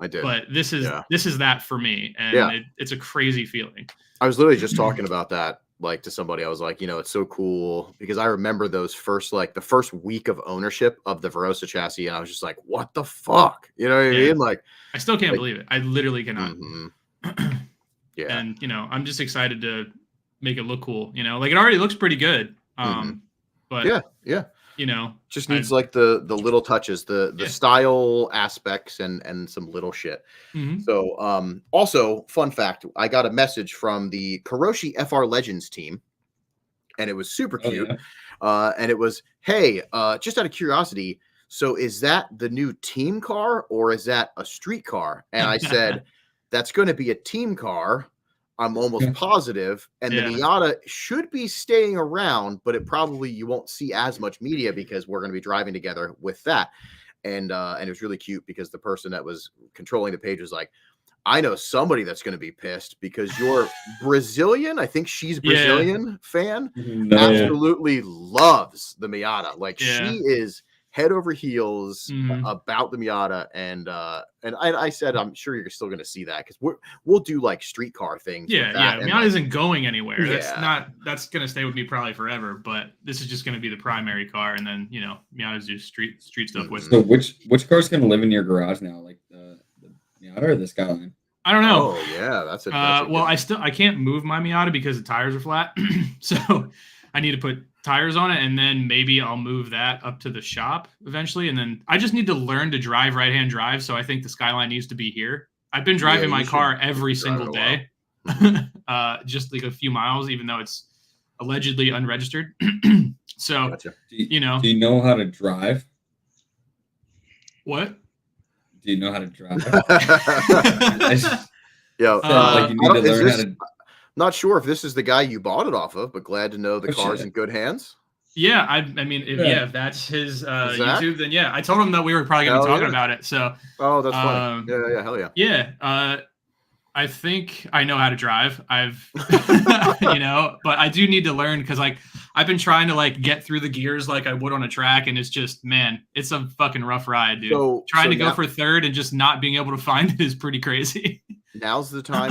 did. But this is that for me, and it's a crazy feeling. I was literally just talking about that, like to somebody. I was like, you know, it's so cool because I remember those the first week of ownership of the Verosa chassis, and I was just like, what the fuck? You know what I mean? Like, I still can't believe it. I literally cannot. Yeah, and you know, I'm just excited to make it look cool. You know, like it already looks pretty good. But yeah. You know, just needs like the little touches, the style aspects and some little shit. So also fun fact, I got a message from the Kuroshi FR Legends team and it was super cute. And it was, hey, just out of curiosity, so is that the new team car or is that a street car? And I said, that's going to be a team car. I'm almost positive, and the Miata should be staying around, but you won't see as much media because we're going to be driving together with that. And it was really cute because the person that was controlling the page was like, I know somebody that's going to be pissed because you're Brazilian. I think she's Brazilian fan. Absolutely loves the Miata. Like she is head over heels about the Miata, and I said I'm sure you're still going to see that because we'll do like street car things. Miata isn't going anywhere. That's going to stay with me probably forever. But this is just going to be the primary car, and then you know Miata's do street stuff with. So which car's going to live in your garage now, like the Miata or the Skyline? I don't know. Oh yeah, that's it. Well, I can't move my Miata because the tires are flat, so I need to put tires on it, and then maybe I'll move that up to the shop eventually. And then I just need to learn to drive right-hand drive. So I think the Skyline needs to be here. I've been driving my car every single day, just like a few miles, even though it's allegedly unregistered. So, you know. Do you know how to drive? What? Do you know how to drive? Yeah. You need to learn how to. Not sure if this is the guy you bought it off of, but glad to know the car's in good hands. Yeah, I mean, if that's his YouTube, then I told him that we were probably going to be talking about it. So, that's funny. Yeah, hell yeah. Yeah, I think I know how to drive. I've, you know, but I do need to learn because like I've been trying to like get through the gears like I would on a track, and it's just it's a fucking rough ride, dude. Trying to go for third and just not being able to find it is pretty crazy. Now's the time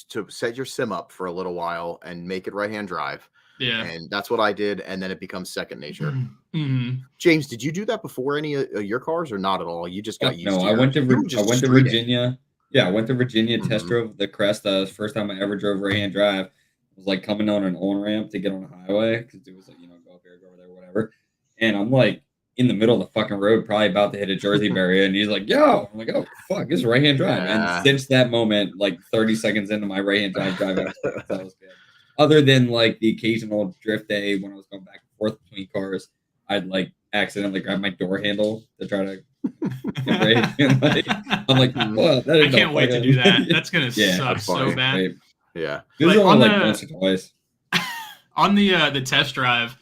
to set your sim up for a little while and make it right-hand drive. Yeah. And that's what I did. And then it becomes second nature. James, did you do that before any of your cars or not at all? You just got used to it. I went to Virginia. Yeah, I went to Virginia, test drove the Cresta. First time I ever drove right-hand drive. It was like coming on an on-ramp to get on a highway because it was like, you know, go up here, go over there, whatever. And I'm like, in the middle of the fucking road, probably about to hit a Jersey barrier, and he's like, yo, I'm like, oh, fuck, this is right-hand drive. And since that moment, like 30 seconds into my right-hand drive, that was good. other than like the occasional drift day when I was going back and forth between cars, I'd like accidentally grab my door handle to try to get brake. And, like, I'm like, well, that I can't wait to do that. That's gonna suck so funny. bad. Right. Yeah. This is Like, only on like the- once or twice. On the test drive,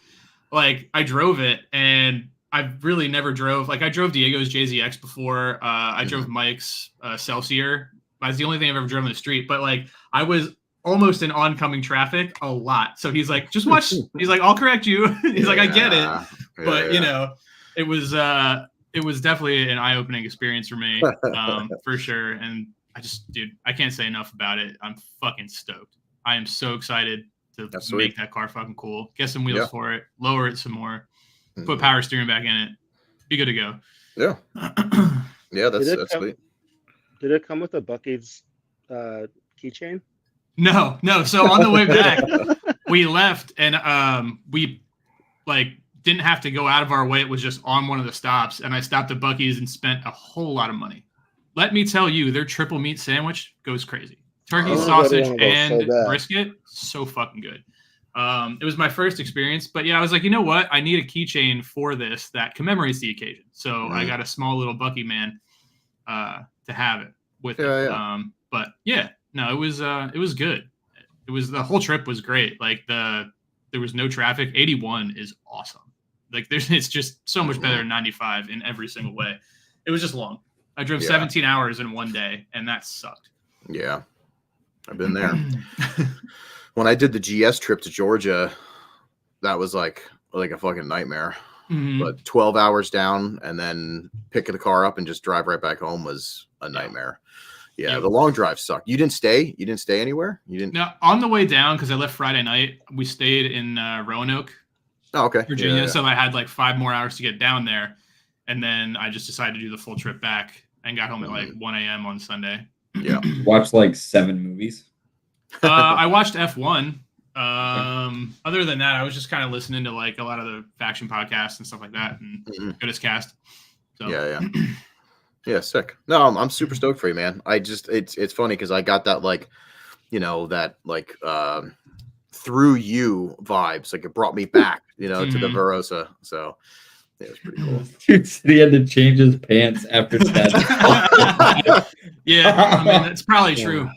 like I drove it and I really never drove. Like I drove Diego's JZX before. I drove Mike's Celsior. That's the only thing I've ever driven on the street. But like I was almost in oncoming traffic a lot. So he's like, just watch. He's like, I'll correct you. He's like, I get it. But you know, it was definitely an eye-opening experience for me, for sure. And dude, I can't say enough about it. I'm fucking stoked. I am so excited to make that car fucking cool. Get some wheels for it, lower it some more, put power steering back in it, be good to go. Yeah. Yeah, that's sweet. Did it come with a Buc-ee's keychain? No. So on the way back, we left and we like didn't have to go out of our way. It was just on one of the stops, and I stopped at Buc-ee's and spent a whole lot of money. Let me tell you, their triple meat sandwich goes crazy. Turkey, sausage, and brisket, so fucking good. It was my first experience, but yeah, I was like, you know what? I need a keychain for this that commemorates the occasion. So I got a small little Buc-ee man to have it with it. Yeah. But yeah, no, it was good. It was the whole trip was great. Like there was no traffic. 81 is awesome. Like it's just so much better than 95 in every single way. It was just long. I drove 17 hours in one day, and that sucked. Yeah. I've been there. When I did the GS trip to Georgia, that was like a fucking nightmare. But 12 hours down and then pick the car up and just drive right back home was a nightmare. Yeah, the long drive sucked. You didn't stay? You didn't stay anywhere? You didn't? No, on the way down, because I left Friday night, we stayed in Roanoke, Virginia. So I had like 5 more hours to get down there. And then I just decided to do the full trip back and got home at like 1 a.m. on Sunday. Yeah. Watched like 7 movies. I watched F1. Other than that, I was just kind of listening to like a lot of the faction podcasts and stuff like that, and good as cast. So. Yeah, sick. No, I'm super stoked for you, man. I just it's funny because I got that like, you know, that like through you vibes. Like it brought me back, you know, to the Verosa. So yeah, it was pretty cool. Dude said he had to change his pants after that. Yeah, I mean that's probably true.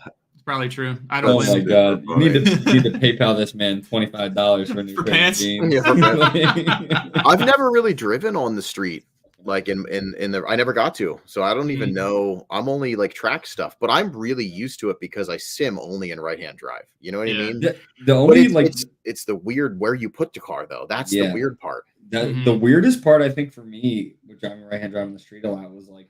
Probably true. I don't. Oh my god! You need to PayPal this man $25 for new pants. Yeah, for pants. I've never really driven on the street, like in the. I never got to, so I don't even know. I'm only like track stuff, but I'm really used to it because I sim only in right-hand drive. You know what I mean? The only it's the weird where you put the car though. That's the weird part. The weirdest part I think for me, with driving right-hand drive on the street a lot, was like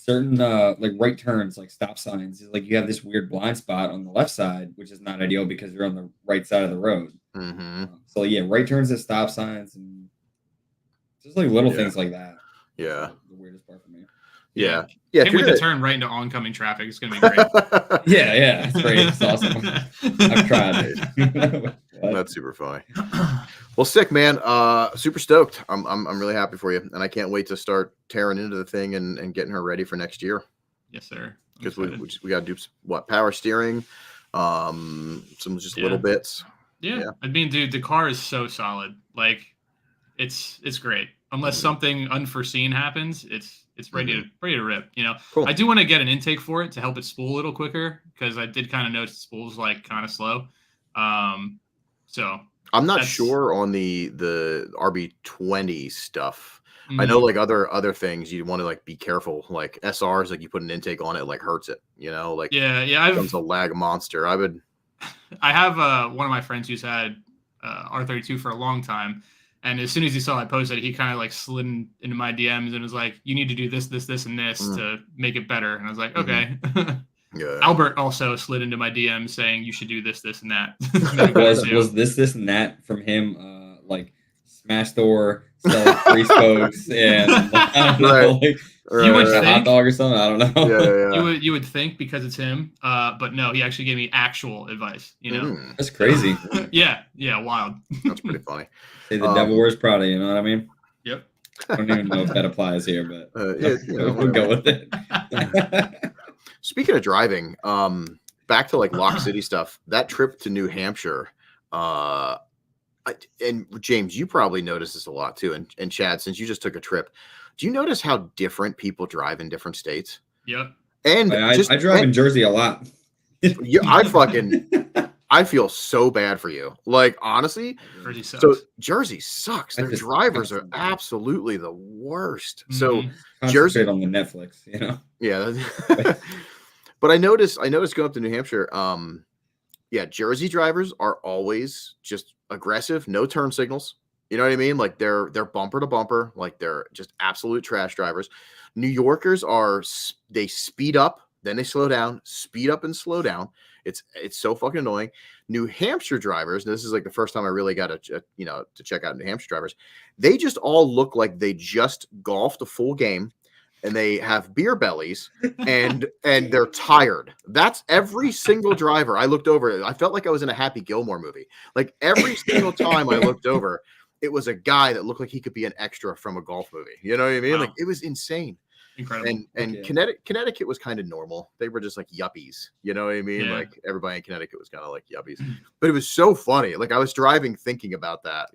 certain like right turns, like stop signs. Like you have this weird blind spot on the left side, which is not ideal because you're on the right side of the road. So yeah, right turns at stop signs and just like little things like that. Yeah, the weirdest part for me. Yeah. Can't wait to turn right into oncoming traffic. It's gonna be great. yeah, it's great. It's awesome. I've tried it. That's super funny. Well, sick, man. Super stoked. I'm really happy for you, and I can't wait to start tearing into the thing and getting her ready for next year. Yes, sir. Because we got to do power steering, some just little bits. Yeah, I mean, dude, the car is so solid. Like, it's great. Unless something unforeseen happens, it's ready to rip. You know, cool. I do want to get an intake for it to help it spool a little quicker because I did kind of notice the spool's like kind of slow. So I'm not sure on the RB20 stuff. I know like other things you want to like be careful. Like SRs, like you put an intake on it, like hurts it. You know, like it becomes a lag monster. I have one of my friends who's had R32 for a long time. And as soon as he saw I posted, he kind of like slid into my DMs and was like, you need to do this, this, this, and this to make it better. And I was like, okay. Yeah. Albert also slid into my DMs saying you should do this, this, and that. was this, and that from him, like smash door, sell free spokes, and like, I don't know, like you would think, a hot dog or something. I don't know. Yeah. You would think because it's him, but no, he actually gave me actual advice. You know, that's crazy. yeah, wild. That's pretty funny. Say the devil wears Prada. You know what I mean? Yep. I don't even know if that applies here, but we'll go with it. Speaking of driving, back to like Lock City stuff. That trip to New Hampshire, and James, you probably notice this a lot too. And Chad, since you just took a trip, do you notice how different people drive in different states? Yep. And I drive in Jersey a lot. Yeah, I feel so bad for you. Like, honestly, Jersey sucks. so Jersey sucks. Their drivers are absolutely the worst. So Jersey on the Netflix, you know. Yeah. But I noticed going up to New Hampshire, yeah, Jersey drivers are always just aggressive, no turn signals. You know what I mean? Like they're bumper to bumper, like they're just absolute trash drivers. New Yorkers they speed up, then they slow down, speed up and slow down. It's so fucking annoying. New Hampshire drivers, and this is like the first time I really got to check out New Hampshire drivers. They just all look like they just golfed a full game, and they have beer bellies, and they're tired. That's every single driver I looked over. I felt like I was in a Happy Gilmore movie. Like every single time I looked over, it was a guy that looked like he could be an extra from a golf movie. You know what I mean? Wow. Like it was insane. Incredible. And Connecticut was kind of normal. They were just like yuppies. You know what I mean? Yeah. Like everybody in Connecticut was kind of like yuppies. But it was so funny. Like I was driving thinking about that,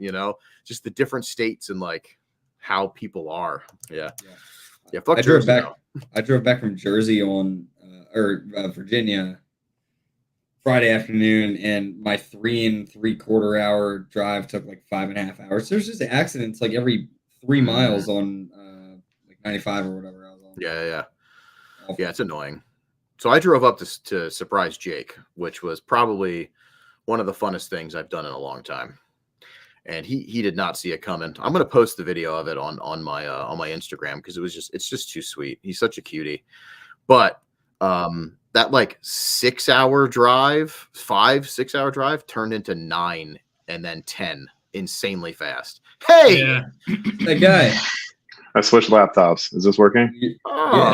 just the different states and like how people are. Yeah. Fuck Jersey. I drove back from Jersey on Virginia Friday afternoon, and my 3 3/4 hour drive took like 5.5 hours. There's just accidents like every 3 miles on 95 or whatever I was on. Yeah, it's annoying. So I drove up to surprise Jake, which was probably one of the funnest things I've done in a long time. And he did not see it coming. I'm gonna post the video of it on my Instagram because it's just too sweet. He's such a cutie. But that like 6 hour drive, 6 hour drive turned into 9 and then 10 insanely fast. Hey, that guy. I switched laptops. Is this working? Yeah,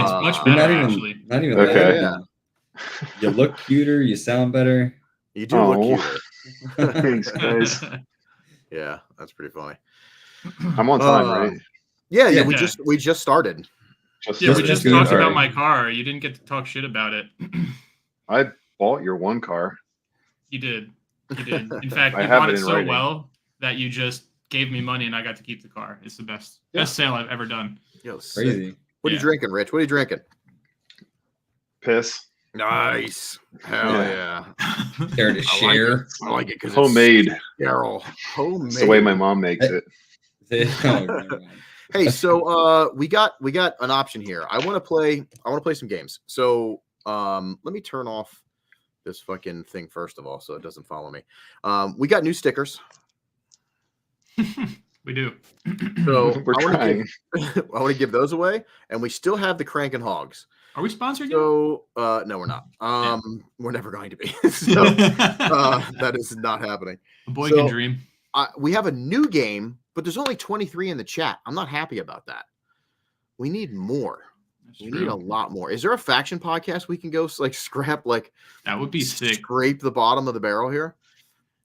it's much better actually. Not even okay. Yeah. You look cuter. You sound better. You do look cuter. Thanks, guys. Yeah, that's pretty funny. I'm on time, right? Yeah. We just started. We just talked about my car. You didn't get to talk shit about it. I bought your one car. You did. In fact, you bought it so well that you just gave me money and I got to keep the car. It's the best sale I've ever done. Yo, crazy. What are you drinking, Rich? What are you drinking? Piss. Nice. Hell yeah. Care to share? I like it because homemade. It's sterile. Homemade. It's the way my mom makes it. Hey, so we got an option here. I want to play some games. So let me turn off this fucking thing first of all so it doesn't follow me. We got new stickers. We do. So we're trying. I want to give those away, and we still have the Crankin' Hogs. Are we sponsored yet? So no, we're not. We're never going to be. So that is not happening. A boy can dream. We have a new game, but there's only 23 in the chat. I'm not happy about that. We need more. We need a lot more. Is there a faction podcast we can go like scrap like that would be sick. Scrape the bottom of the barrel here.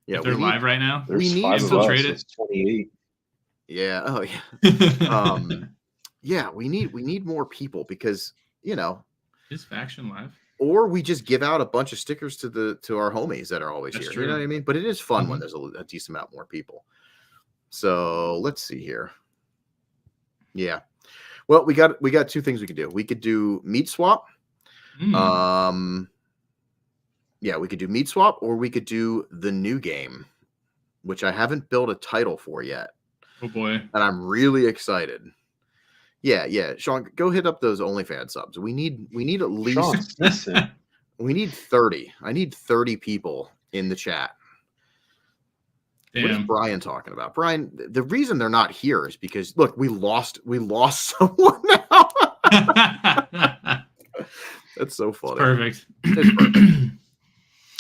Yeah, if they're live right now. We need to trade it. 28. Yeah. Oh yeah. Yeah, we need more people because is faction live? Or we just give out a bunch of stickers to our homies that are always here. True. You know what I mean? But it is fun when there's a decent amount more people. So let's see here. Yeah. Well, we got two things we could do. We could do meat swap. Yeah, we could do meat swap, or we could do the new game, which I haven't built a title for yet. Oh boy. And I'm really excited. Yeah. Sean, go hit up those OnlyFans subs. We need at least we need 30. I need 30 people in the chat. Damn. What is Brian talking about? Brian, the reason they're not here is because look, we lost someone now. That's so funny. Perfect. It's perfect.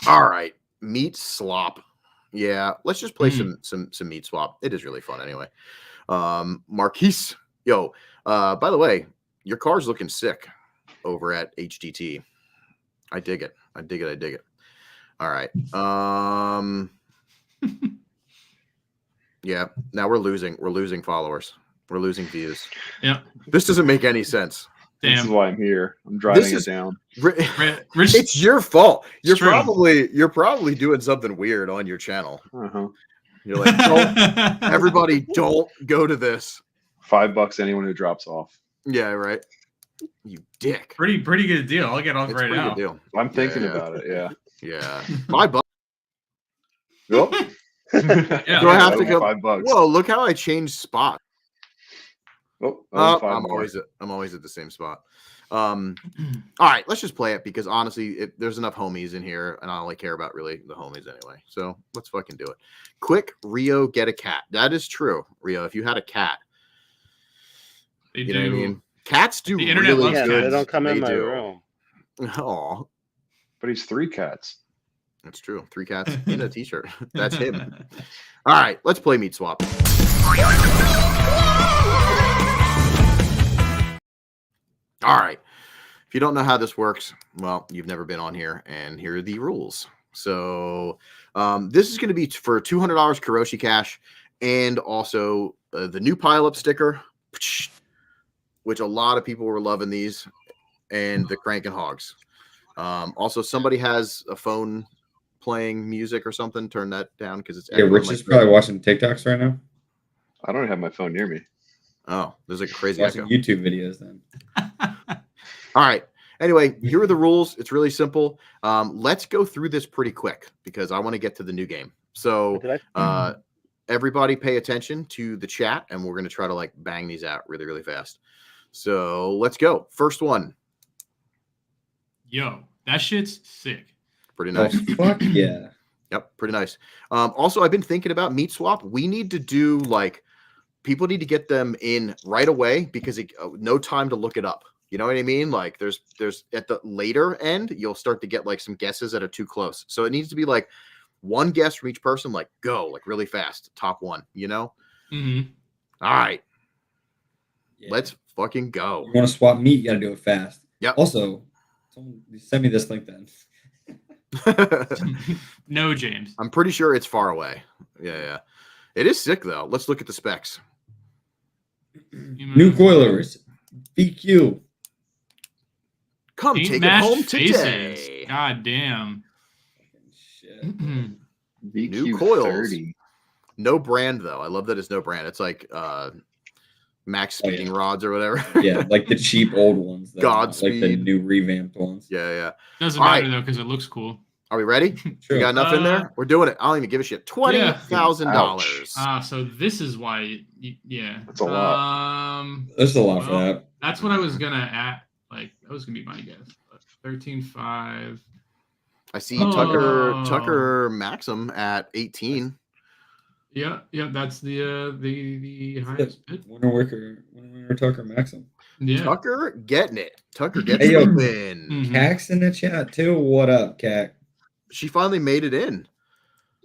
All right. Meat slop. Yeah, let's just play some meat swap. It is really fun anyway. Marquise, yo, by the way, your car's looking sick over at HDT. I dig it. All right. Yeah, now we're losing followers. We're losing views. Yeah. This doesn't make any sense. Damn. This is why I'm here. I'm driving it down. Rich, It's your fault. You're true. probably doing something weird on your channel. Uh-huh. You're like, everybody, don't go to this. $5 anyone who drops off. Yeah, right. You dick. Pretty good deal. I'll get off It's right pretty now. good deal. I'm thinking about it. Yeah. Yeah. $5. Nope. Yeah. Do I have to go? $5. Whoa! Look how I changed spot. Oh, I'm always at the same spot. All right, let's just play it because honestly, there's enough homies in here, and I only care about really the homies anyway. So let's fucking do it. Quick, Rio, get a cat. That is true, Rio. If you had a cat, They know what I mean. Cats do The internet really loves good. They don't come in my do. room. Oh, But he's 3 cats. that's true. 3 cats in a t-shirt. That's him. All right, let's play meat swap. All right. If you don't know how this works, well, you've never been on here, and here are the rules. So this is going to be for $200 Karoshi Cash, and also the new pile-up sticker, which a lot of people were loving these, and the Crankin' Hogs. Also, somebody has a phone playing music or something. Turn that down because it's Rich is probably watching TikToks right now. I don't have my phone near me. Oh, there's like a crazy Watching echo. YouTube videos then. All right. Anyway, here are the rules. It's really simple. Let's go through this pretty quick because I want to get to the new game. So everybody pay attention to the chat, and we're going to try to like bang these out really, really fast. So let's go. First one. Yo, that shit's sick. Pretty nice. Oh, fuck yeah. Yep, pretty nice. Also, I've been thinking about meat swap. We need to do like people need to get them in right away because no time to look it up. You know what I mean? Like there's at the later end, you'll start to get like some guesses that are too close. So it needs to be like one guess from each person, like go like really fast, top one, you know? Mm-hmm. All right. Yeah. Let's fucking go. You want to swap meat, you got to do it fast. Yep. Also, send me this link then. No, James. I'm pretty sure it's far away. Yeah. It is sick though. Let's look at the specs. New coilers. BQ. Come Paint take it match home faces. today. God damn. Shit. New coils. VQ30. No brand though. I love that it's no brand. It's like max speeding rods or whatever. Yeah, like the cheap old ones. Though, Godspeed. like the new revamped ones. Yeah. Doesn't All matter right. though because it looks cool. Are we ready? Sure. We got enough in there? We're doing it. I don't even give a shit. $20,000. So this is why. Yeah. That's a lot. There's a lot for that. That's what I was gonna at. Like that was gonna be my guess. But 13.5. I see Tucker Maxim at 18. Yeah. That's the highest bid. Winter Tucker Maxim. Yeah. Tucker getting it. Tucker gets Hey, yo. the win. Mhm. Cac's in the chat too. What up, Cac? She finally made it in.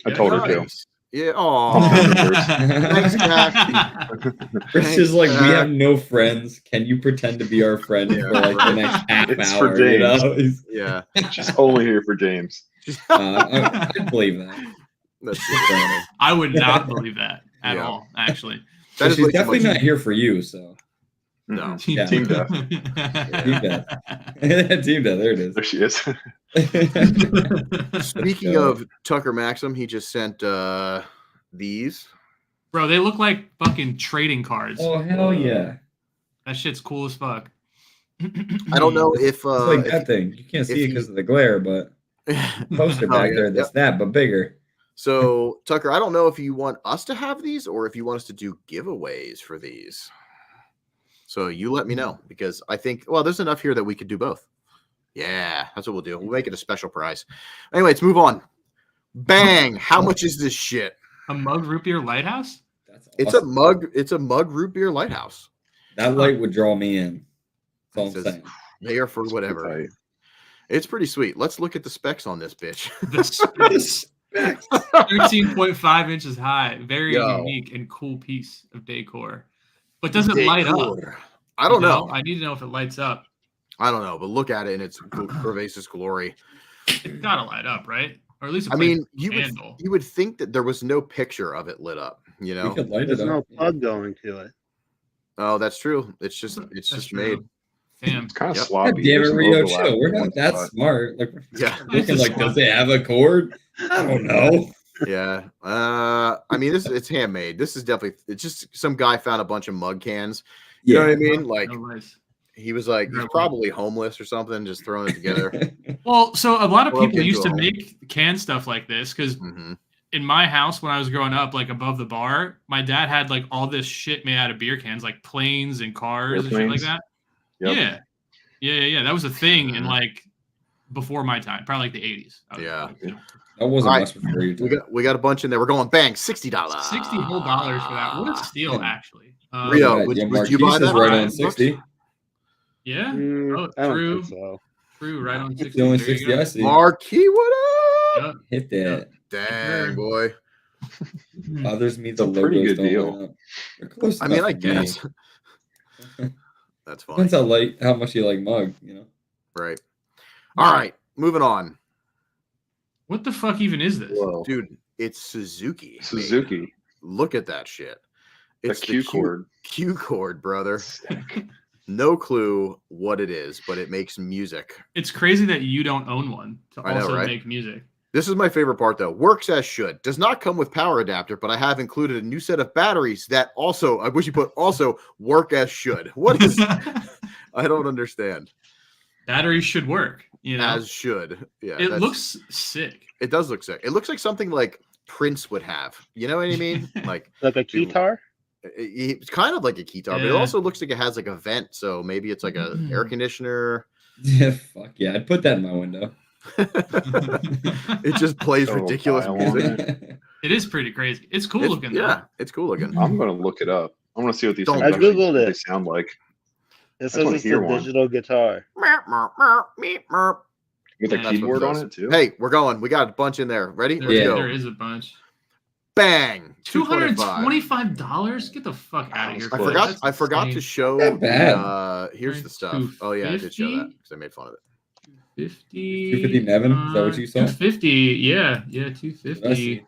I told her to. Nice. Yeah. Oh, thanks, Cac. Chris is like, we have no friends. Can you pretend to be our friend for like the next half It's hour? for You know? James. Yeah. She's only here for James. I believe that. That's I would not believe that at Yeah. all. Actually. that is She's way too definitely much. not here for you. So No. Yeah. Team death. Team death. Team death. There it is. There she is. Speaking go. of Tucker Maxim, he just sent these. Bro, they look like fucking trading cards. Oh hell yeah! That shit's cool as fuck. I don't know if It's like that thing. You can't see it because of the glare, but poster back there that's that, but bigger. So Tucker, I don't know if you want us to have these or if you want us to do giveaways for these. So you let me know because I think there's enough here that we could do both. Yeah, that's what we'll do. We'll make it a special prize. Anyway, let's move on. Bang! How much is this shit? A mug root beer lighthouse? That's It's a mug. It's a mug root beer lighthouse. That light would draw me in. That's all I'm Says saying. There for whatever. Tight. It's pretty sweet. Let's look at the specs on this bitch. The specs. 13.5 inches high. Very Yo. unique and cool piece of decor. But does it light up? I don't know. I need to know if it lights up. I don't know, but look at it in its pervasive glory. It's gotta light up, right? Or at least I mean, you candle. would think that there was no picture of it lit up. You We know? could light There's it no up. plug going to it. Oh, that's true. It's just That's just true. made. Damn. It's kind of Yep. sloppy. God damn it, There's some Rio, overlap chill. in We're one not that spot. smart. Like, Yeah. looking like, does it have a cord? I don't know. Yeah. I mean, it's handmade. This is definitely, it's just some guy found a bunch of mug cans. You know what I mean? Like, No worries. he was like, he's probably homeless or something, just throwing it together. Well, so a lot of Broke people into used to a home. make canned stuff like this because hmm in my house when I was growing up, like above the bar, my dad had like all this shit made out of beer cans, like planes and cars and shit like Airplanes. that. Yep. Yeah. That was a thing in Mhm. like before my time, probably like the 80s. Yeah. That wasn't All much before you. We got a bunch in there. We're going bang, $60. $60 whole dollars for that. What a steal, actually. Rio, Yeah, would you Marquise buy is that? right Right. on 60. Yeah. Oh, I don't true. think so. True. Right on 60. It's the only There you 60 go. I see. Marquis, what up? Yep. Hit that. Dang, boy. Bothers me the a pretty logos good don't deal. line up. They're close I mean, enough I for me. guess. That's funny. Depends how much you like mug, you know. Right. All right. Moving on. What the fuck even is this? Whoa. Dude, it's Suzuki. Suzuki. made. Look at that shit. The It's Q cord. Q cord, brother. No clue what it is, but it makes music. It's crazy that you don't own one to I know, also right? make music. This is my favorite part, though. Works as should. Does not come with power adapter, but I have included a new set of batteries that also, I wish you put also work as should. What is, I don't understand. Batteries should work, you know. As should. Yeah. It looks sick. It does look sick. It looks like something like Prince would have. You know what I mean? Like a guitar? It's kind of like a guitar, but it Yeah. also looks like it has like a vent. So maybe it's like a air conditioner. Yeah, fuck yeah. I'd put that in my window. It just plays Throw a ridiculous file on music. it. It is pretty crazy. It's cool looking though. Yeah, it's cool looking. I'm gonna look it up. I want to see what these Don't- things I actually Googled they it. sound like. It just wanna says it's hear a one. digital guitar. With a That's what keyboard it on does. it too. Hey, we're going. We got a bunch in there. Ready? There, Let's Yeah. go. there is a bunch. Bang. $225? Get the fuck out of here. I Close. forgot. That's I forgot to insane. show. Not bad. Here's the stuff. Oh yeah, I did show that 250? because I made fun of it. 50. 250 Nevin? Is that what you saw? 250. Yeah, Let's 250 see.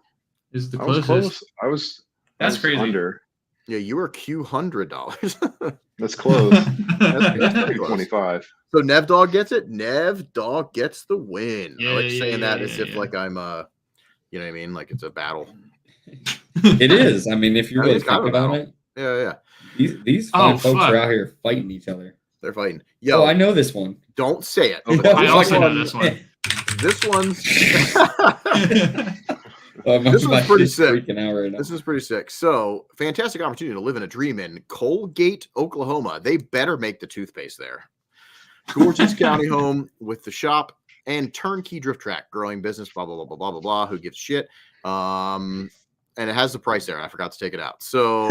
is the I was closest. close. I was. That's I was crazy. Under. Yeah, you were $100. That's close. That's Pretty pretty close. 25. So Nev Dog gets it. Nev Dog gets the win. I Yeah, like yeah, saying that yeah, as yeah, if yeah. like I'm you know what I mean? Like it's a battle. It is. I mean, if you I really think it's kind think of a about battle. it, Yeah. these Oh, fine folks fuck. are out here fighting each other. They're fighting. Yo, Oh, I know this one. don't say it. Oh, But I this also know one- this one. This one's Oh, This one's pretty shit's sick. freaking out right now. this is pretty sick. So fantastic opportunity to live in a dream in Colgate, Oklahoma. They better make the toothpaste there. Gorgeous county home with the shop and turnkey drift track, growing business, blah, blah, blah, blah, blah, blah, blah. Who gives a shit? And it has the price there. I forgot to take it out. So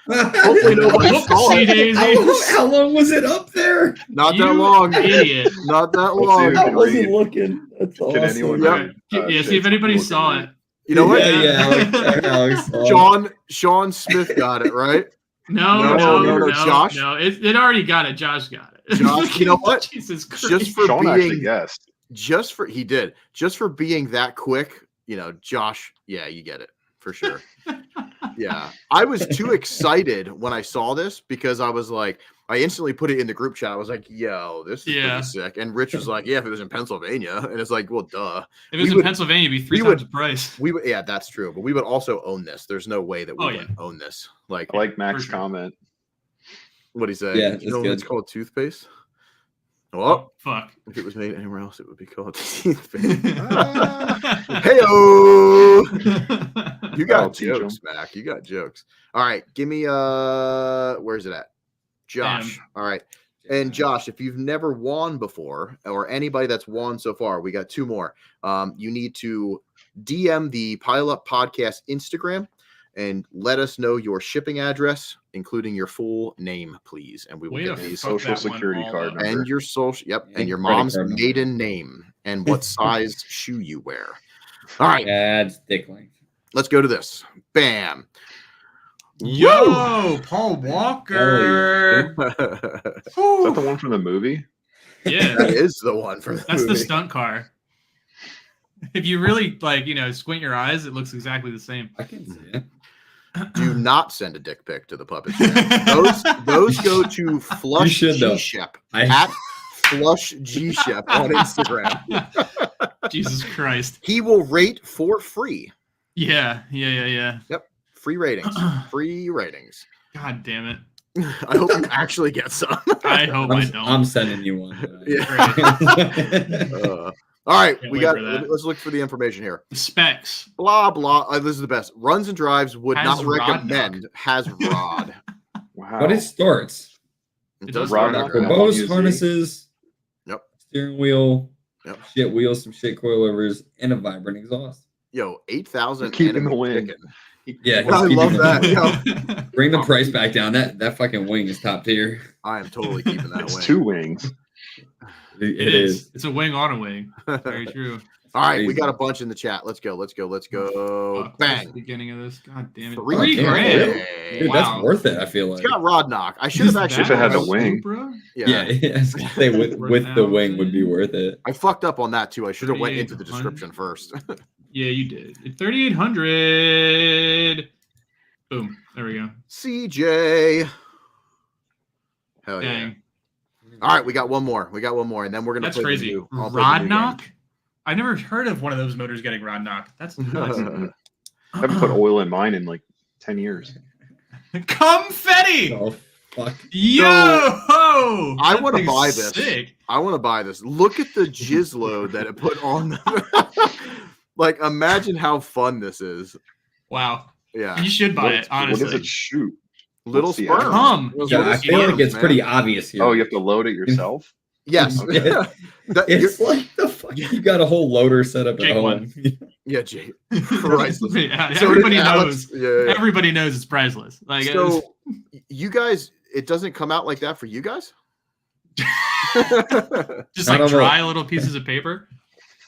hopefully nobody saw Whoopsie it. daisy. How long was it up there? Not You that long. Idiot. Not that Let's see long. who I can wasn't read. looking. That's Can awesome. anyone Yep. read? Yeah, see if Shakespeare anybody can saw read. it. You know what? Yeah, Alex saw it. Sean Smith got it, right? No, No, Josh? No, it already got it. Josh got it. Josh, you know what? Jesus Christ. Just for Sean actually being guessed. he did. Just for being that quick, you know, Josh, yeah, you get it for sure. Yeah. I was too excited when I saw this because I was like, I instantly put it in the group chat. I was like, yo, this is Yeah. pretty sick. And Rich was like, yeah, if it was in Pennsylvania. And it's like, well, duh. If it was we in would- Pennsylvania, it'd be three we times would- the price. We would, yeah, that's true. But we would also own this. There's no way that we Oh, wouldn't own this. Like, I like Mac's for sure. comment. what he say? Yeah, You it's know, it's good. called toothpaste. Well, Fuck. if it was made anywhere else, it would be called toothpaste. Ah. Hey-o! You I'll got teach jokes, Mac. You got jokes. All right, give me where's it at? Josh. All right. And Josh, if you've never won before, or anybody that's won so far, we got two more. You need to DM the Pile Up Podcast Instagram and let us know your shipping address, including your full name, please. And we will Way get to these. fuck Social that one security all card up. number. And your social, yep, and And your credit mom's card number. maiden name and what size shoe you wear. All right, Bad stick length. let's go to this. Bam. Yo, Paul Walker. Is that the one from the movie? Yeah, That is the one for the that's the movie. stunt car. If you really squint your eyes, it looks exactly the same. I can see it. do not send a dick pic to the puppet show. Those go to Flush G-Shep at Flush G-Shep on Instagram. Jesus Christ. He will rate for free. Yeah. Yep. Free ratings. Free ratings. God damn it. I hope you actually get some. I hope I don't. I'm sending you one. Yeah. All right, Can't let's look for the information here. Specs. Blah blah. This is the best. Runs and drives would Has not rod recommend. knock. Has rod. Wow. But it starts. It does Rod start. knock. Bose harnesses. Yep. Steering wheel. Yep. Shit wheels, some shit coilovers, and a vibrant exhaust. Yo, 8,000. Keeping the wing. Yeah, I he's love keeping that. it. Yo, Bring the price back down. That fucking wing is top tier. I am totally keeping that It's wing. 2 wings. It is. It's a wing on a wing. Very true. All right, we Crazy. got a bunch in the chat. Let's go. Fuck, what's Bang. the beginning of this. God damn it. Three Three grand. grand. Dude, Wow. that's worth it. I feel like. It's got rod knock. I should have actually. If it had the That wing. Supra? Yeah, say with the wing would be worth it. I fucked up on that too. I should have went into the 3,800. description first. Yeah, you did. 3,800. Boom. There we go. CJ. Hell yeah. Dang. All right, we got one more. And then we're gonna That's play crazy. I'll play the Rod new knock? I never heard of one of those motors getting rod knock. That's nuts. I haven't put oil in mine in like 10 years. Confetti! Oh fuck! Yo! I That want to thing's buy this. Sick. I want to buy this. Look at the jizz load that it put on. Like, imagine how fun this is. Wow. Yeah, You should buy it, What honestly. does it shoot? little What's the sperm. Come. Little Yeah, I feel like sperms, it's man. pretty obvious here. Oh, you have to load it yourself? Yes. Yeah. It's like the fuck. You got a whole loader set up at Jake home. won. Yeah, Jay. Priceless. Yeah, So everybody did Alex. knows. Yeah. Everybody knows it's priceless. Like, So you guys, it doesn't come out like that for you guys? just I like don't know. dry little pieces of paper.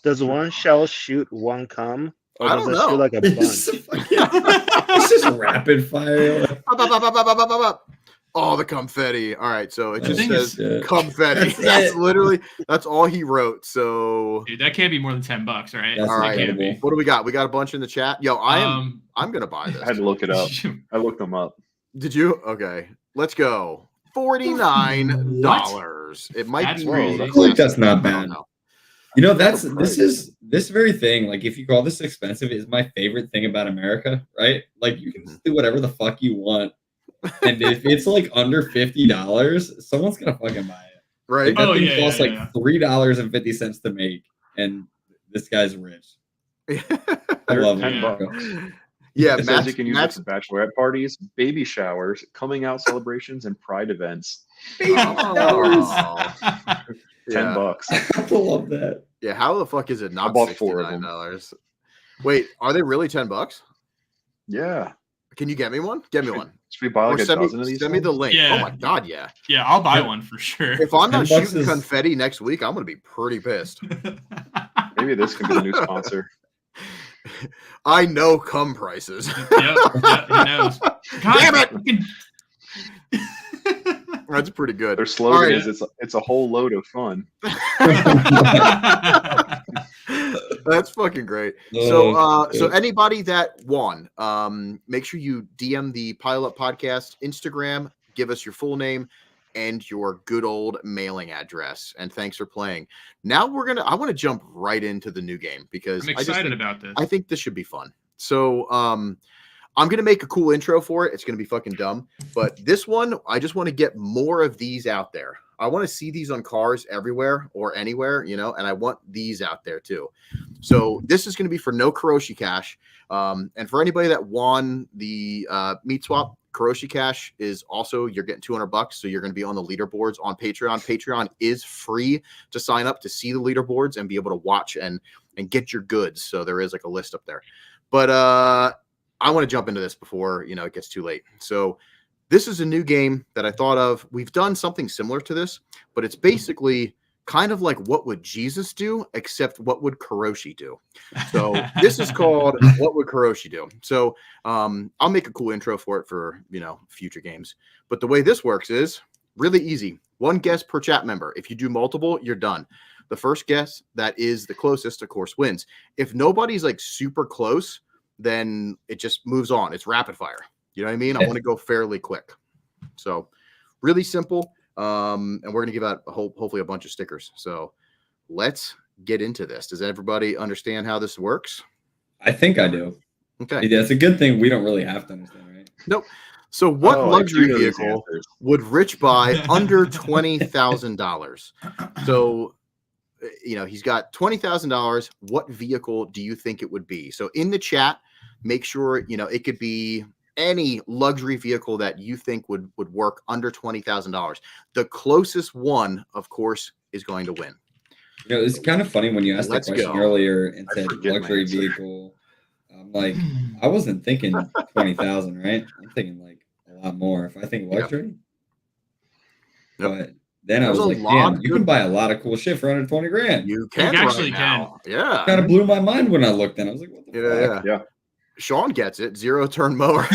Does one shell shoot one cum? Or I does don't it know. shoot like a It's, bunch? it's just rapid fire. Up, up, up, up, up, up, up, up. Oh, the confetti. All right, so it The just thing is- says confetti. That's That's it. literally that's all he wrote. So Dude, that can't be more than $10, right? That's all right. That can't be. What do we got? We got a bunch in the chat. Yo, I'm gonna buy this. I had to look it up. I looked them up. Did you? Okay, let's go. $49. It might That's be. crazy. I feel like that's not I don't bad. know. You know, this very thing. Like, if you call this expensive, is my favorite thing about America, right? Like, you can just do whatever the fuck you want, and if it's like under $50, someone's gonna fucking buy it. Right? Like, that Oh, thing yeah, costs yeah, like yeah. $3.50 to make, and this guy's rich. I They're love 10 America. bucks. Yeah, It says Matt's, you can use it for bachelorette parties, baby showers, coming out celebrations, and pride events. Oh. 10 bucks. I love that. Yeah, how the fuck is it not bought 4 of them. $69? Wait, are they really $10? Yeah. Can you get me one? Get me one. Should we buy like Or a dozen of these? send me the things? link. Yeah. Oh my god, yeah. Yeah, I'll buy one for sure. If I'm not 10 bucks shooting is- confetti next week, I'm gonna be pretty pissed. Maybe this can be the new sponsor. I know cum prices. Yep, he knows. God, Damn it! fucking- That's pretty good. Their slogan All right. is it's a whole load of fun. That's fucking great. Oh, So anybody that won, make sure you DM the Pile Up Podcast Instagram, give us your full name and your good old mailing address. And thanks for playing. Now I want to jump right into the new game because I'm excited about this. I think this should be fun. So I'm going to make a cool intro for it. It's going to be fucking dumb. But this one, I just want to get more of these out there. I want to see these on cars everywhere or anywhere, and I want these out there too. So this is going to be for no Kuroshi Cash. And for anybody that won the meat swap, Kuroshi Cash is also, you're getting $200. So you're going to be on the leaderboards on Patreon. Patreon is free to sign up to see the leaderboards and be able to watch and get your goods. So there is like a list up there. But I want to jump into this before, it gets too late. So this is a new game that I thought of. We've done something similar to this, but it's basically kind of like what would Jesus do, except what would Kuroshi do? So this is called What Would Kuroshi Do? So I'll make a cool intro for it for, future games. But the way this works is really easy. One guess per chat member. If you do multiple, you're done. The first guess that is the closest, of course, wins. If nobody's like super close, then it just moves on. It's rapid fire. You know what I mean? I want to go fairly quick. So really simple. And we're going to give out hopefully a bunch of stickers. So let's get into this. Does everybody understand how this works? I think I do. Okay. Yeah, it's a good thing we don't really have to understand, right? Nope. So what Oh, I luxury do know these vehicle answers. would Rich buy under $20,000? So, he's got $20,000. What vehicle do you think it would be? So in the chat, make sure, it could be any luxury vehicle that you think would work under $20,000. The closest one, of course, is going to win. It's kind of funny when you asked Let's that question go. earlier and I said forget my luxury answer. vehicle. I'm like, I wasn't thinking 20,000, right? I'm thinking like a lot more. If I think luxury, but then I There's was a like, lot damn, of you good- can buy a lot of cool shit for under 20 grand. You can You actually right now. Yeah. Kind of blew my mind when I looked in. I was like, what the fuck? Yeah. Sean gets it. 0-turn mower.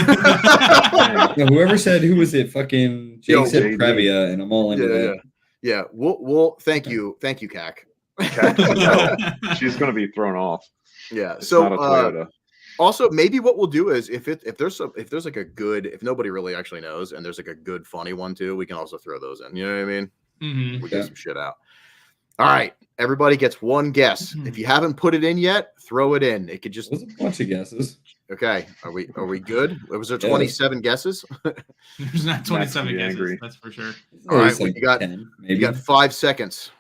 Yeah, whoever said who was it? Fucking Jake Yo, said JD. Previa, and I'm all into that. Yeah. We'll thank you, CAC. She's going to be thrown off. Yeah. It's So not a Toyota. also maybe what we'll do is if there's like a good, if nobody really actually knows and there's like a good funny one too, we can also throw those in. You know what I mean? Mhm. We get some shit out. All right. Everybody gets one guess. If you haven't put it in yet, throw it in. It could just There's a bunch of guesses. okay. Are we good? Was there Yes. 27 guesses? There's not 27 be guesses. angry. That's for sure. All right, There's well, you got- 10, maybe. You got 5 seconds.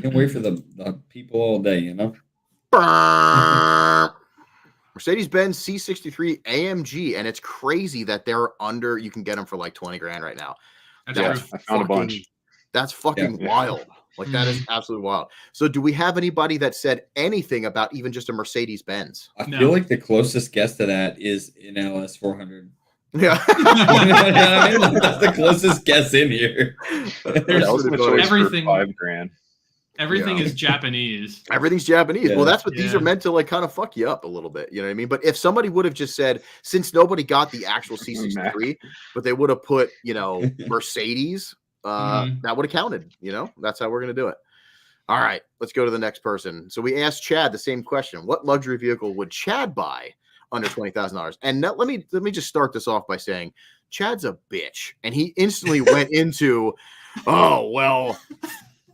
Can't wait for the people all day, Mercedes-Benz C63 AMG, and it's crazy that they're under. You can get them for like 20 grand right now. That's Yeah, true. I found a bunch. That's fucking Yeah. wild. Like that is absolutely wild. So, do we have anybody that said anything about even just a Mercedes-Benz? I No. feel like the closest guess to that is an LS 400. Yeah, You know what I mean? That's the closest guess in here. There's Ultimate funny. choice everything- for $5,000. Everything Yeah. is Japanese. everything's Japanese. Yeah. Well, that's what these Yeah. are meant to like kind of fuck you up a little bit. You know what I mean? But if somebody would have just said, since nobody got the actual C63, but they would have put, Mercedes, that would have counted. That's how we're gonna do it. All right, let's go to the next person. So we asked Chad the same question: what luxury vehicle would Chad buy under $20,000? And now, let me just start this off by saying Chad's a bitch, and he instantly went into, oh well.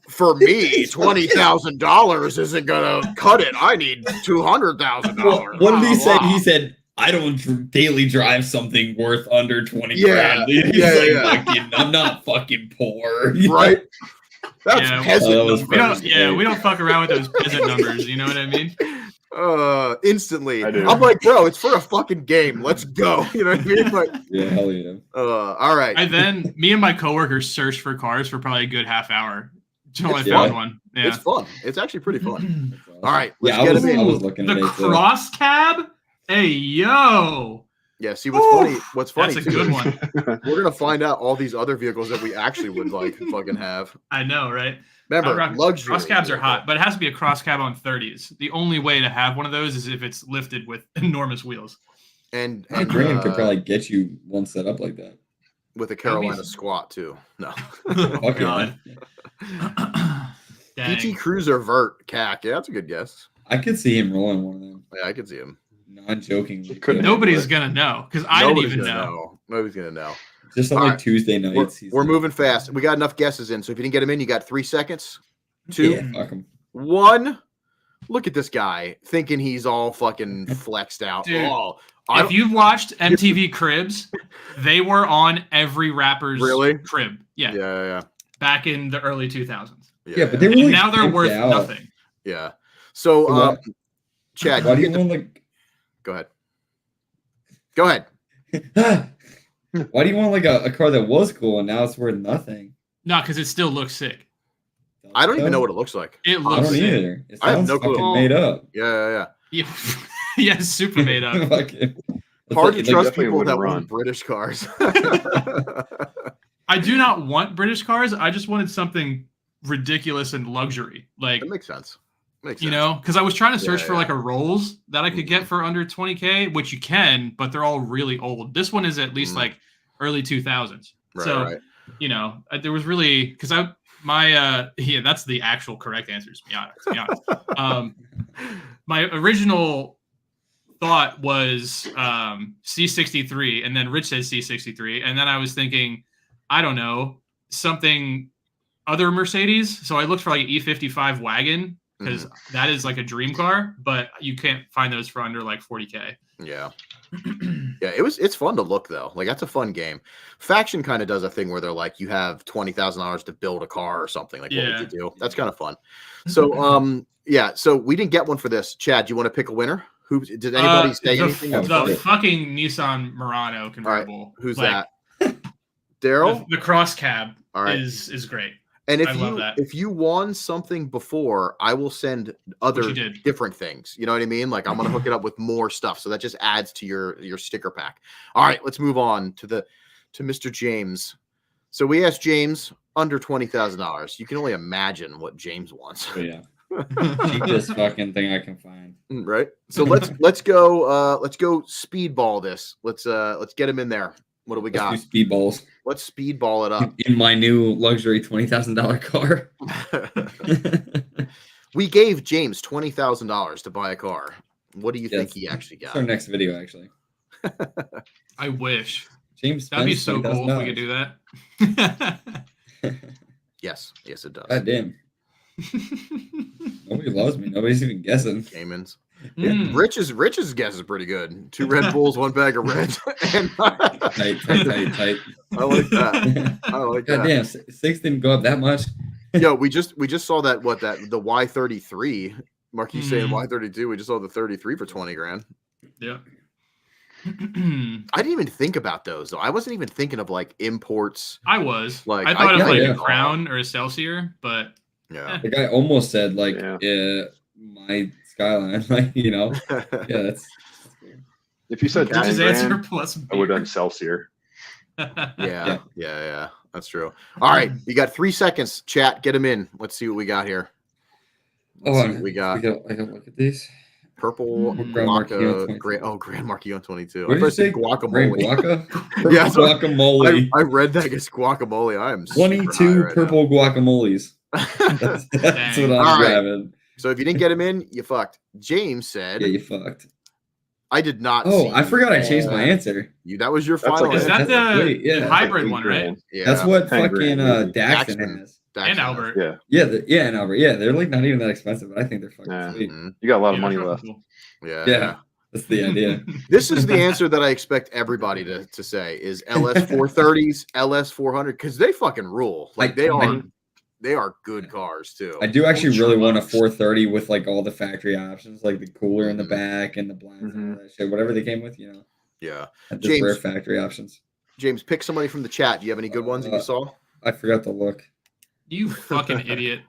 For me, $20,000 isn't gonna cut it. I need $200,000. What did he say? He said, I don't daily drive something worth under 20 Yeah. grand. He's Yeah, like, yeah. fucking, I'm not fucking poor. Right? That's Yeah. peasant Oh, that was numbers. We don't fuck around with those peasant numbers. You know what I mean? Instantly. I do. I'm like, bro, it's for a fucking game. Let's go. You know what I mean? Like, Yeah, hell yeah. all right. Me and my coworkers searched for cars for probably a good half hour until I It's found fun. one. Yeah. It's fun. It's actually pretty fun. That's awesome. All right, let's Yeah, get I him in. was looking at The it. too. cross cab? Hey, yo. Yeah, see what's funny. What's funny? That's a too, good is one. We're gonna find out all these other vehicles that we actually would like fucking have. I know, right? Remember, luxury. Cross cabs are hot, but it has to be a cross cab on 30s. The only way to have one of those is if it's lifted with enormous wheels. And A grand could probably get you one set up like that. with a Carolina squat too. No. Oh, Fuck God. yeah. Dang. PT Cruiser Vert CAC. Yeah, that's a good guess. I could see him rolling one of them. Yeah, I could see him. Non-jokingly. Couldn't too. Nobody's going to know because I didn't Nobody's even gonna know. Nobody's gonna know. Just on All like right. Tuesday nights. We're moving fast. We got enough guesses in, so if you didn't get them in, you got 3 seconds. 2, Yeah, fuck 'em. 1. Look at this guy thinking he's all fucking flexed out. Dude, Oh, If you've watched MTV Cribs, they were on every rapper's Really? crib. Yeah, yeah. Back in the early 2000s. Yeah, but they were And like now they're pimped worth out. nothing. yeah. So, So what- Chad, Why do you you get the, want like? go ahead. Go ahead. Why do you want like a car that was cool and now it's worth nothing? No, because it still looks sick. I don't even know what it looks like. It I looks don't sick. either. It I have sounds no clue. fucking made up. Yeah. Yeah, yeah, it's super made up. Fucking- Hard to like- trust definitely people that wouldn't want run. British cars. I do not want British cars. I just wanted something ridiculous and luxury. Like, That makes sense. Makes you sense. know, because I was trying to search Yeah, for yeah. like a Rolls that I could get for under 20K, which you can, but they're all really old. This one is at least Mm. like early 2000s. Right, so, right. you know, there was really, because that's the actual correct answer, to be honest. My original thought was C63, and then Rich says C63, and then I was thinking, I don't know, something other Mercedes. So I looked for like an E55 wagon because that is like a dream car, but you can't find those for under like 40K. Yeah. Yeah, it's fun to look though. Like that's a fun game. Faction kind of does a thing where they're like, you have $20,000 to build a car or something. Like, what would you do? That's kind of fun. So, yeah. So we didn't get one for this. Chad, do you want to pick a winner? Who did anybody say anything? The fucking Nissan Murano convertible. All right. Who's that? Daryl. The cross cab. All right. is great. And if you won something before, I will send other different things. You know what I mean? Like I'm gonna hook it up with more stuff. So that just adds to your sticker pack. All right, let's move on to Mr. James. So we asked James under $20,000. You can only imagine what James wants. Oh, yeah. Cheapest fucking thing I can find. Right. So let's go speedball this. Let's get him in there. What do we got? Let's do speedballs. Let's speedball it up. In my new luxury $20,000 car. We gave James $20,000 to buy a car. What do you think he actually got? That's our next video, actually. I wish. James, that'd be so cool if we could do that. Yes, it does. God damn. Nobody loves me. Nobody's even guessing. Caymans. Yeah, Rich's guess is pretty good. 2 Red Bulls, 1 bag of Reds. Tight. I like that. God damn, 6 didn't go up that much. Yo, we just saw the Y33. Marquis saying Y32. We just saw the 33 for 20 grand. Yeah. I didn't even think about those though. I wasn't even thinking of like imports. I was. Like I thought of a Crown or a Celsior, but yeah. The guy almost said like my Skyline, like that's cool. If you said 10 grand, plus I would have done Celsior. Yeah, that's true. All right, you got 3 seconds. Chat, get them in. Let's see what we got here. Let's see what we got. I gotta look at these. Purple Grand Marquis. Grand Marquis on 22. What did you say? Guacamole. Yeah, guacamole. I read that as guacamole. I am 22 purple guacamoles. That's what I'm grabbing. So if you didn't get him in, you fucked. James said, "Yeah, you fucked." I did not. Oh, I forgot. I changed my answer. That was your final. Is that the hybrid one, right? Yeah, that's what fucking Daxton has. And Albert. Yeah, and Albert. Yeah, they're like not even that expensive, but I think they're fucking sweet. You got a lot of money left. Yeah. That's the idea. This is the answer that I expect everybody to say is LS 430s, LS 400 because they fucking rule. Like they are good cars too. I do actually really want a 430 with like all the factory options, like the cooler in the back and the blinds and all that shit, whatever they came with, Yeah. James, rare factory options. James, pick somebody from the chat. Do you have any good ones that you saw? I forgot to look. You fucking idiot.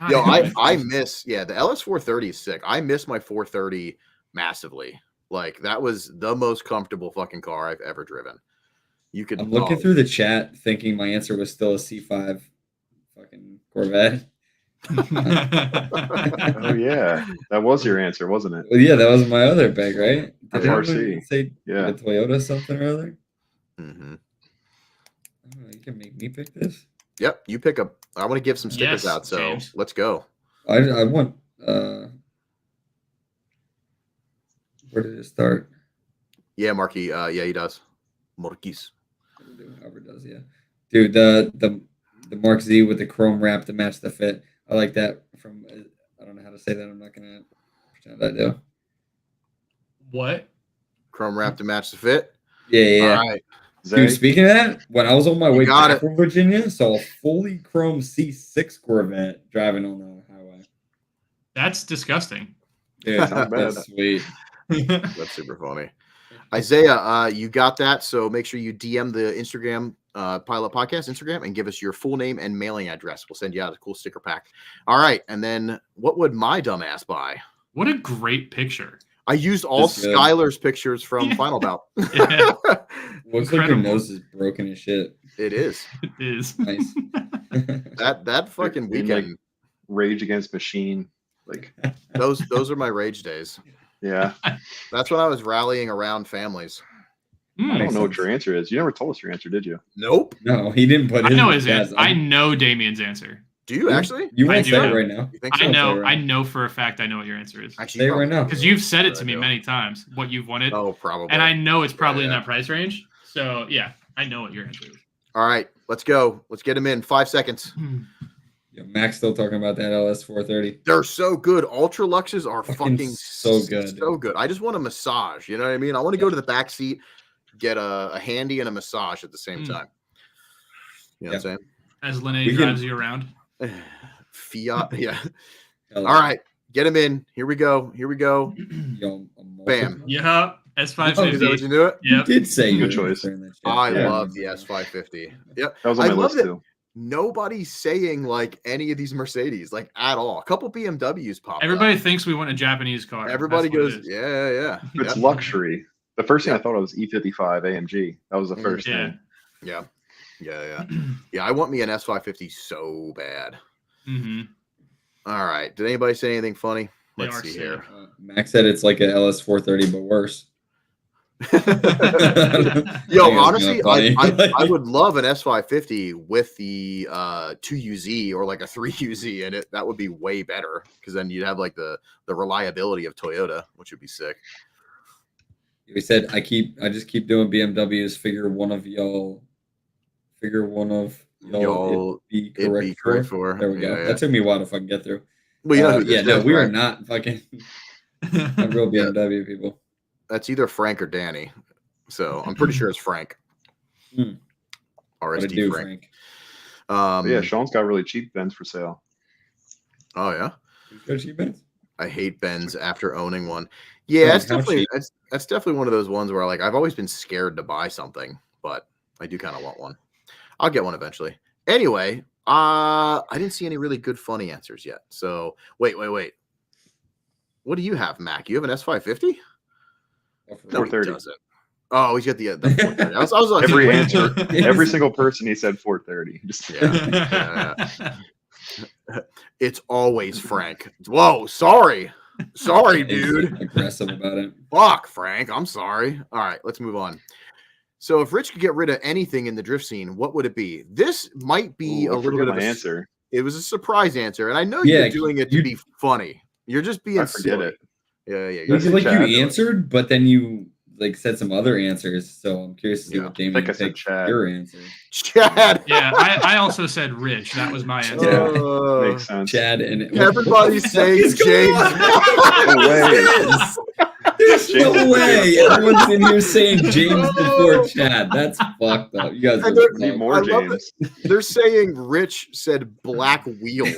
Yo, I miss the LS 430 is sick. I miss my 430 massively. Like that was the most comfortable fucking car I've ever driven. I'm looking through the chat thinking my answer was still a C5 fucking Corvette. Oh yeah, that was your answer, wasn't it? Well, yeah, that was my other pick, right? Did RC say a Toyota something or other? Mm-hmm. Oh, you can make me pick this. Yep, you pick up. I want to give some stickers out, so James. Let's go. I want. Where did it start? Yeah, Marquis. Yeah, he does. Marquis. Albert does, yeah. Dude, the Mark Z with the chrome wrap to match the fit. I like that. I don't know how to say that. I'm not gonna pretend I do. What? Chrome wrap to match the fit. Yeah. All right. Dude, speaking of that, when I was on my way back from Virginia, saw a fully chrome C6 Corvette driving on the highway. That's disgusting. Yeah, that's sweet. That's super funny. Isaiah, you got that. So make sure you DM the Instagram Pilot Podcast Instagram and give us your full name and mailing address. We'll send you out a cool sticker pack. All right. And then what would my dumbass buy? What a great picture. I used all Skylar's pictures from Final Bout. Yeah. Looks like your nose is broken as shit. It is. It is. Nice. that fucking weekend. Like, Rage Against Machine. Like those are my rage days. Yeah. That's when I was rallying around families. I don't know what your answer is. You never told us your answer, did you? Nope. No, he didn't put. I know his answer. I know Damien's answer. Do you actually? You I won't do. say it right now. You think I so? know. Say it right I know for a fact. I know what your answer is. Actually, Say it you right probably now. Because do. you've said it I to me do. many times. What you've wanted, Oh, probably. and I know it's probably in Yeah. that price range. So yeah, I know what your answer is. All right, let's go. Let's get him in 5 seconds. Yo, Mac's still talking about that LS 430. They're so good. Ultra Luxes are fucking so good. So good. I just want a massage. You know what I mean? I want to go to the back seat, get a handy and a massage at the same time. You know what I'm As Lene We drives can- you around. saying? Fiat. Yeah. Hell All right. Get him in. Here we go. Here we go. Yo, Bam. Yeah, Oh, is that what you S550. do it? You Yep. did say you Good were choice. answering that shit. I Yeah. love the S550. Yep. That was on I my love list that too. nobody's saying like any of these Mercedes, like at all. A couple BMWs pop Everybody up. thinks we want a Japanese car. Everybody That's what it goes, is. yeah. It's Yep. luxury. The first thing I thought of was E55 AMG. That was the first Yeah. thing. Yeah. Yeah, I want me an S550 so bad. hmm All right. Did anybody say anything funny? They Let's are see sick. here. Max said it's like a LS 430, but worse. Yo, I think it's honestly, kinda funny. I would love an S550 with the 2UZ or like a 3UZ in it. That would be way better because then you'd have like the reliability of Toyota, which would be sick. He said, I just keep doing BMWs. Figure one of y'all. Y'all, it'd it'd be correct for. There we go. Yeah. That took me a while to fucking get through. Well, you know who this yeah, no, is, we are right? not fucking not real BMW people. That's either Frank or Danny. So I'm pretty sure it's Frank. Hmm. What to RSD do, Frank. Frank? Yeah, Sean's got really cheap Benz for sale. Oh yeah. Go cheap Benz? I hate Benz after owning one. Yeah, Like, that's how definitely cheap? that's definitely one of those ones where like I've always been scared to buy something, but I do kind of want one. I'll get one eventually. Anyway, I didn't see any really good funny answers yet. So wait. What do you have, Mac? You have an S550? Oh, for No, he 430. doesn't. Oh, he's got the 430. I was like, Every wait. answer, every single person he said 430. Just Yeah. It's always Frank. Whoa, sorry, He's dude. aggressive about it. Fuck, Frank. I'm sorry. All right, let's move on. So, if Rich could get rid of anything in the drift scene, what would it be? This might be Ooh, a I little forget bit of my a answer. It was a surprise answer, and I know Yeah, you're doing it to you- be funny. You're just being I forget silly. it. Yeah. You That's like Chad. you answered, but then you like said some other answers. So I'm curious to see Yeah. what Damien I think I said takes Chad. your answer. Chad. Yeah, I also said Rich. That was my answer. Yeah. Makes sense. Chad and Everybody's What saying is going James. on? No way. There's no James way. before. Everyone's in here saying James before Chad. That's fucked up. You guys And are Need I more love James. They're saying Rich said black wheels.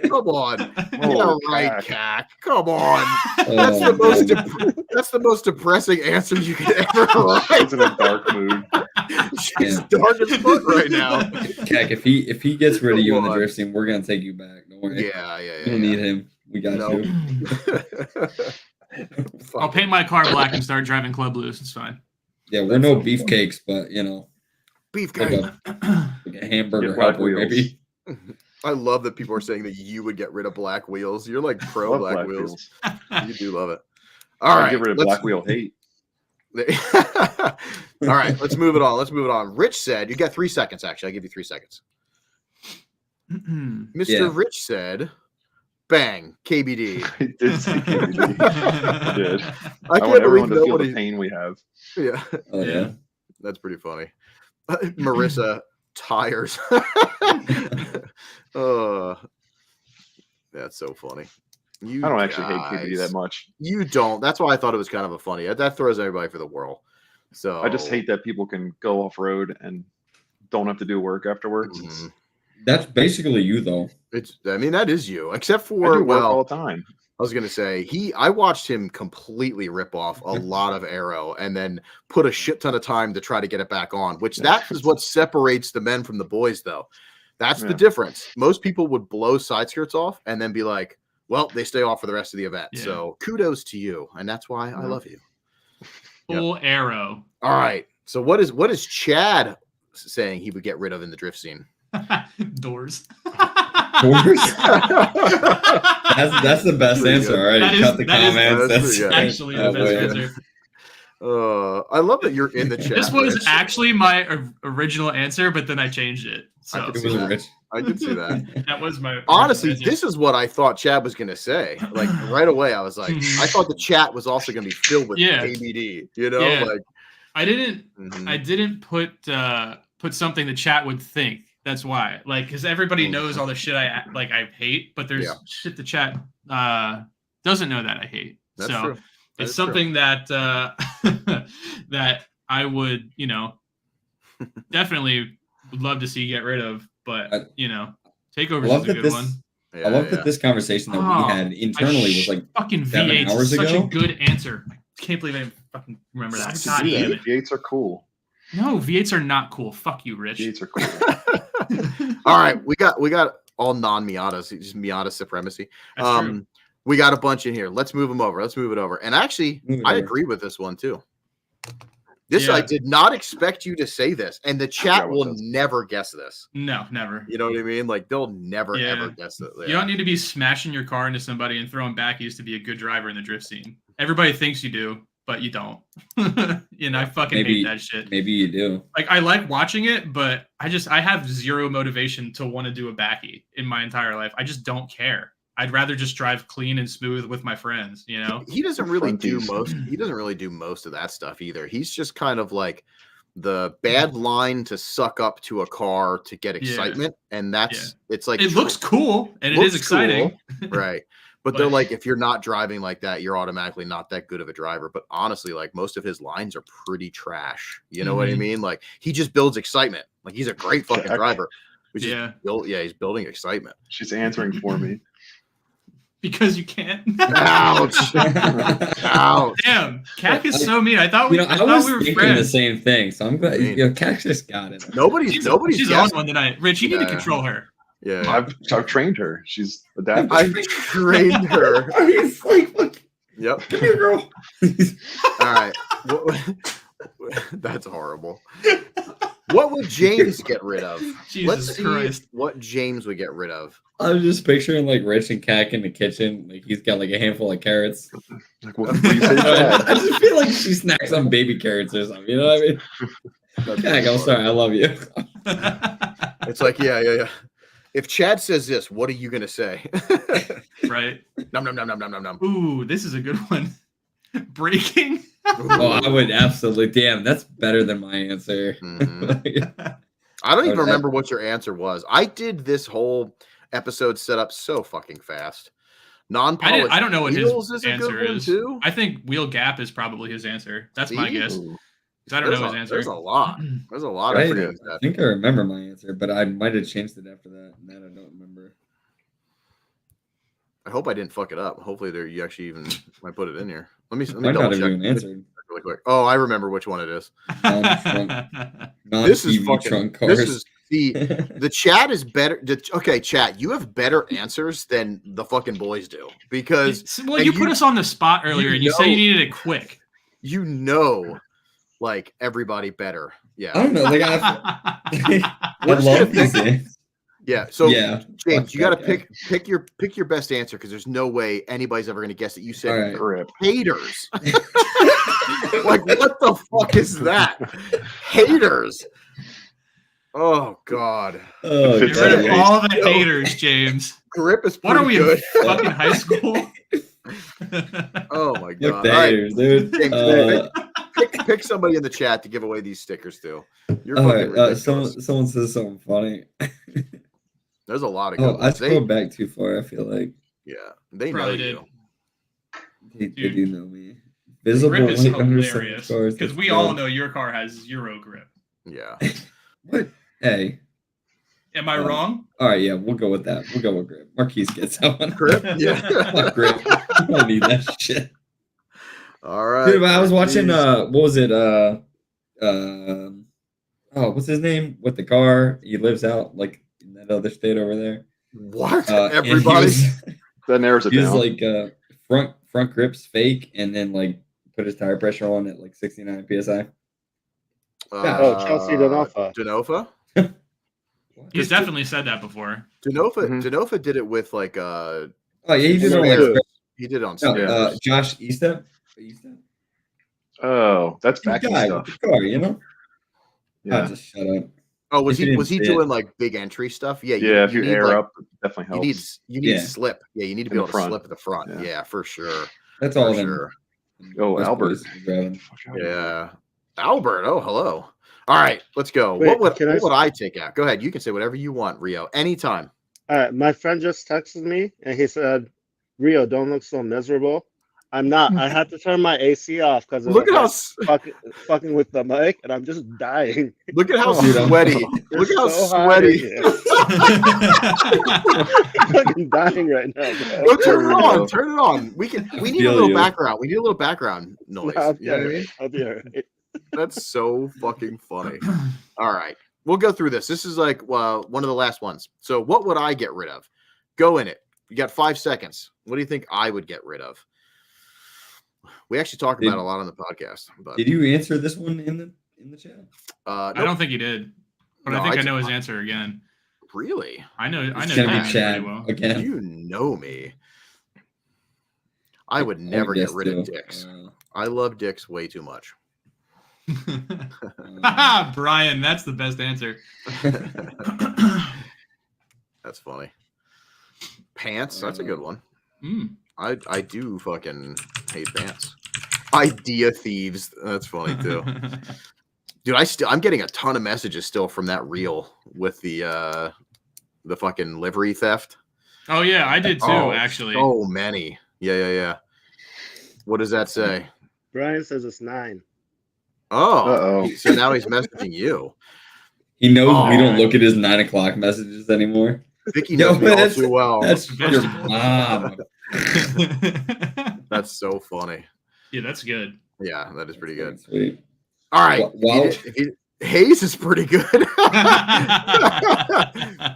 Come on. Oh, Yeah, right, cack. Cack. Come on. Oh, That's the most depressing answer you could ever write. He's in a dark mood. She's Yeah. dark as fuck right now. Kak, if he gets rid of you in the Come on. drift scene, we're gonna take you back. Don't worry. Yeah. You don't need him. We got No. you. I'll paint my car black and start driving Club Blues. It's fine. Yeah, we're no beefcakes, but you know, like Beefcake. a hamburger Get black helper, wheels. maybe. I love that people are saying that you would get rid of black wheels. You're like pro Love black, black wheels. wheels. You do love it. All I'd right. get rid of let's- black wheel hate. All right, let's move it on. Rich said, you got 3 seconds, actually. I'll give you 3 seconds. Mr. Yeah. Rich said, bang, KBD. I did say KBD. I did. I I can't want believe everyone to feel the nobody. pain we have. Yeah, Oh yeah. that's pretty funny. Marissa, tires. That's so funny. You I don't actually hate guys. KBD that much. You don't. That's why I thought it was kind of a funny. That throws everybody for the whirl. So I just hate that people can go off road and don't have to do work afterwards. Mhm. That's basically you though. I mean, that is you, except I for do work all well. the time. I was gonna say I watched him completely rip off a lot of aero and then put a shit ton of time to try to get it back on. Which that is what separates the men from the boys, though. That's the Yeah. difference. Most people would blow side skirts off and then be like, "Well, they stay off for the rest of the event." Yeah. So kudos to you, and that's why I Yeah. love you. Full arrow. All right. So what is Chad saying he would get rid of in the drift scene? Doors. Doors? That's the best Pretty answer. good. All right, That you is- cut the that is- comments. that's That's pretty good. Actually, the Oh, best boy. answer. I love that you're in the chat. This was Rich. actually my original answer, but then I changed it. I So could It see was that. rich. I did see that. That was my Honestly, this is what I thought Chad was gonna say. Like right away, I was like, I thought the chat was also gonna be filled with ABD. You know, like I didn't put something the chat would think. That's why, like, because everybody knows all the shit I hate, but there's shit the chat doesn't know that I hate. That's so true. It's something that that I would, definitely would love to see get rid of. But takeovers is a good one. I love that this conversation that we had internally was like fucking 7 V8 hours is such ago. a good answer. I can't believe I didn't fucking remember that. God damn it. V8s are cool. No, V8s are not cool. Fuck you, Rich. V8s are cool. All right, we got all non-Miatas, just Miata supremacy. That's true. We got a bunch in here. Let's move them over. Let's move it over. And actually, I agree with this one too. This I did not expect you to say this, and the chat will never guess this. No, never. You know what I mean? Like they'll never ever guess it. You don't need to be smashing your car into somebody and throwing backies to be a good driver in the drift scene. Everybody thinks you do, but you don't. I fucking hate that shit. Maybe you do. Like I like watching it, but I have zero motivation to want to do a backy in my entire life. I just don't care. I'd rather just drive clean and smooth with my friends, He doesn't really do most. He doesn't really do most of that stuff either. He's just kind of like the bad line to suck up to a car to get excitement, and that's it's like it looks cool and it is exciting, cool, right? But they're like, if you're not driving like that, you're automatically not that good of a driver. But honestly, like most of his lines are pretty trash. You know what I mean? Like he just builds excitement. Like he's a great fucking driver. He's building excitement. She's answering for me. Because you can't. Ouch! Ouch! Damn, Cac is so mean. I thought we. I was we were thinking friends. the same thing. So I'm glad. Cac just got it. Nobody's She's on one tonight. Rich, you need to control her. Yeah, I've trained her. She's adapted. I've trained her. He's like, look. Yep. Come here, girl. All right. That's horrible. What would James get rid of? Jesus Christ. What James would get rid of. I'm just picturing like Rich and Cac in the kitchen. Like he's got like a handful of carrots. Like, what do you say to that? I just feel like she snacks on baby carrots or something. You know what I mean? Cac, I'm sorry. I love you. It's like, yeah. If Chad says this, what are you going to say? Right. Nom, nom, nom, nom, nom, nom, nom. Ooh, this is a good one. Braking. Oh, I would absolutely. Damn, that's better than my answer. Mm-hmm. I don't even remember what your answer was. I did this whole episode set up so fucking fast. Non-polished. I don't know what wheels his is a good answer one is. Too. I think wheel gap is probably his answer. That's my guess. Because I don't know his answer. There's a lot. There's a lot I of things. I think I remember my answer, but I might have changed it after that. And that I don't remember. I hope I didn't fuck it up. Hopefully, you actually even might put it in here. Let me Might double not have check even answered. really quick. Oh, I remember which one it is. This is fucking. trunk cars. This is the chat is better. Okay, chat, you have better answers than the fucking boys do because. Well, you put us on the spot earlier, and you say you needed it quick. Like everybody better. Yeah. I don't know. Like I love these. Yeah. So James, you got to okay. pick your best answer because there's no way anybody's ever going to guess that you said Right. haters. Like what the fuck is that? Haters. Oh God. Oh, get rid of all the haters, James. Grip is what are we good. in fucking high school? Oh my God. Look, the haters, dude. James, pick somebody in the chat to give away these stickers to. You're someone says something funny. There's a lot of good I scrolled back too far, I feel like. Yeah, they probably know you. They do know me. Visible grip is light under hilarious some cars. because we all know your car has zero grip. Yeah. What? Hey. Am I wrong? All right, yeah, we'll go with that. We'll go with grip. Marquise gets that one. Grip? Yeah. Fuck grip. I don't need that shit. All right. Dude, I was watching what was it? What's his name? With the car. He lives out like in that other state over there. What? Everybody? That narrows it he was down. like front grip's fake and then like put his tire pressure on at like 69 PSI. Chelsea Denofa. Denofa? He's definitely said that before. Denofa did it with like Oh yeah, he did it on he did it on Josh Eastep. Oh, that's back guy stuff. with the car, you know? Yeah. Just shut up. Oh, was If it he didn't doing fit. like big entry stuff? Yeah, Yeah, if you need, air like, up, it definitely helps. you need Yeah. slip. Yeah, you need to be In able the to front. slip at the front. Yeah. Yeah, for sure. That's For all sure. Oh, those Albert. boys are grabbing. Fuck out of here. Yeah. Albert. Oh, hello. All right, let's go. Wait, what can I would I take out? Go ahead. You can say whatever you want, Rio. Anytime. All right, my friend just texted me and he said, "Rio, don't look so miserable." I'm not. I had to turn my AC off because Look at how fucking with the mic, and I'm just dying. look at how Dude, I'm- sweaty. Look It's at how so hot in sweaty. here. I'm fucking dying right now, bro. Go turn it Rio. on. Turn it on. We need a feel little you. background. We need a little background noise. I'll You know what I mean? I'll be all right. That's so fucking funny. All right. We'll go through this. This is like one of the last ones. So what would I get rid of? Go in it. You got 5 seconds. What do you think I would get rid of? We actually talk about it a lot on the podcast. But Did you answer this one in the chat? I don't think he did, but No, I think I I know his answer again. Really? I know. I It's know gonna Damiens be pretty Chad well. again. You know me. I would I never get guess rid of too. dicks. I love dicks way too much. Brian, that's the best answer. That's funny. Pants. That's a good one. Mm. I do fucking hate pants. Idea thieves. That's funny too. Dude, I'm getting a ton of messages still from that reel with the fucking livery theft. Oh yeah, I did too. Actually, So many. Yeah. What does that say? Brian says it's 9. Oh, Uh-oh. so now he's messaging you. He knows we don't Oh. look at his 9 o'clock messages anymore. Vicky knows me all that's- too well. That's your Vegetable. mom. That's so funny. yeah, that's good. Yeah, that is pretty good. Sweet. All right. Well- Hayes is pretty good.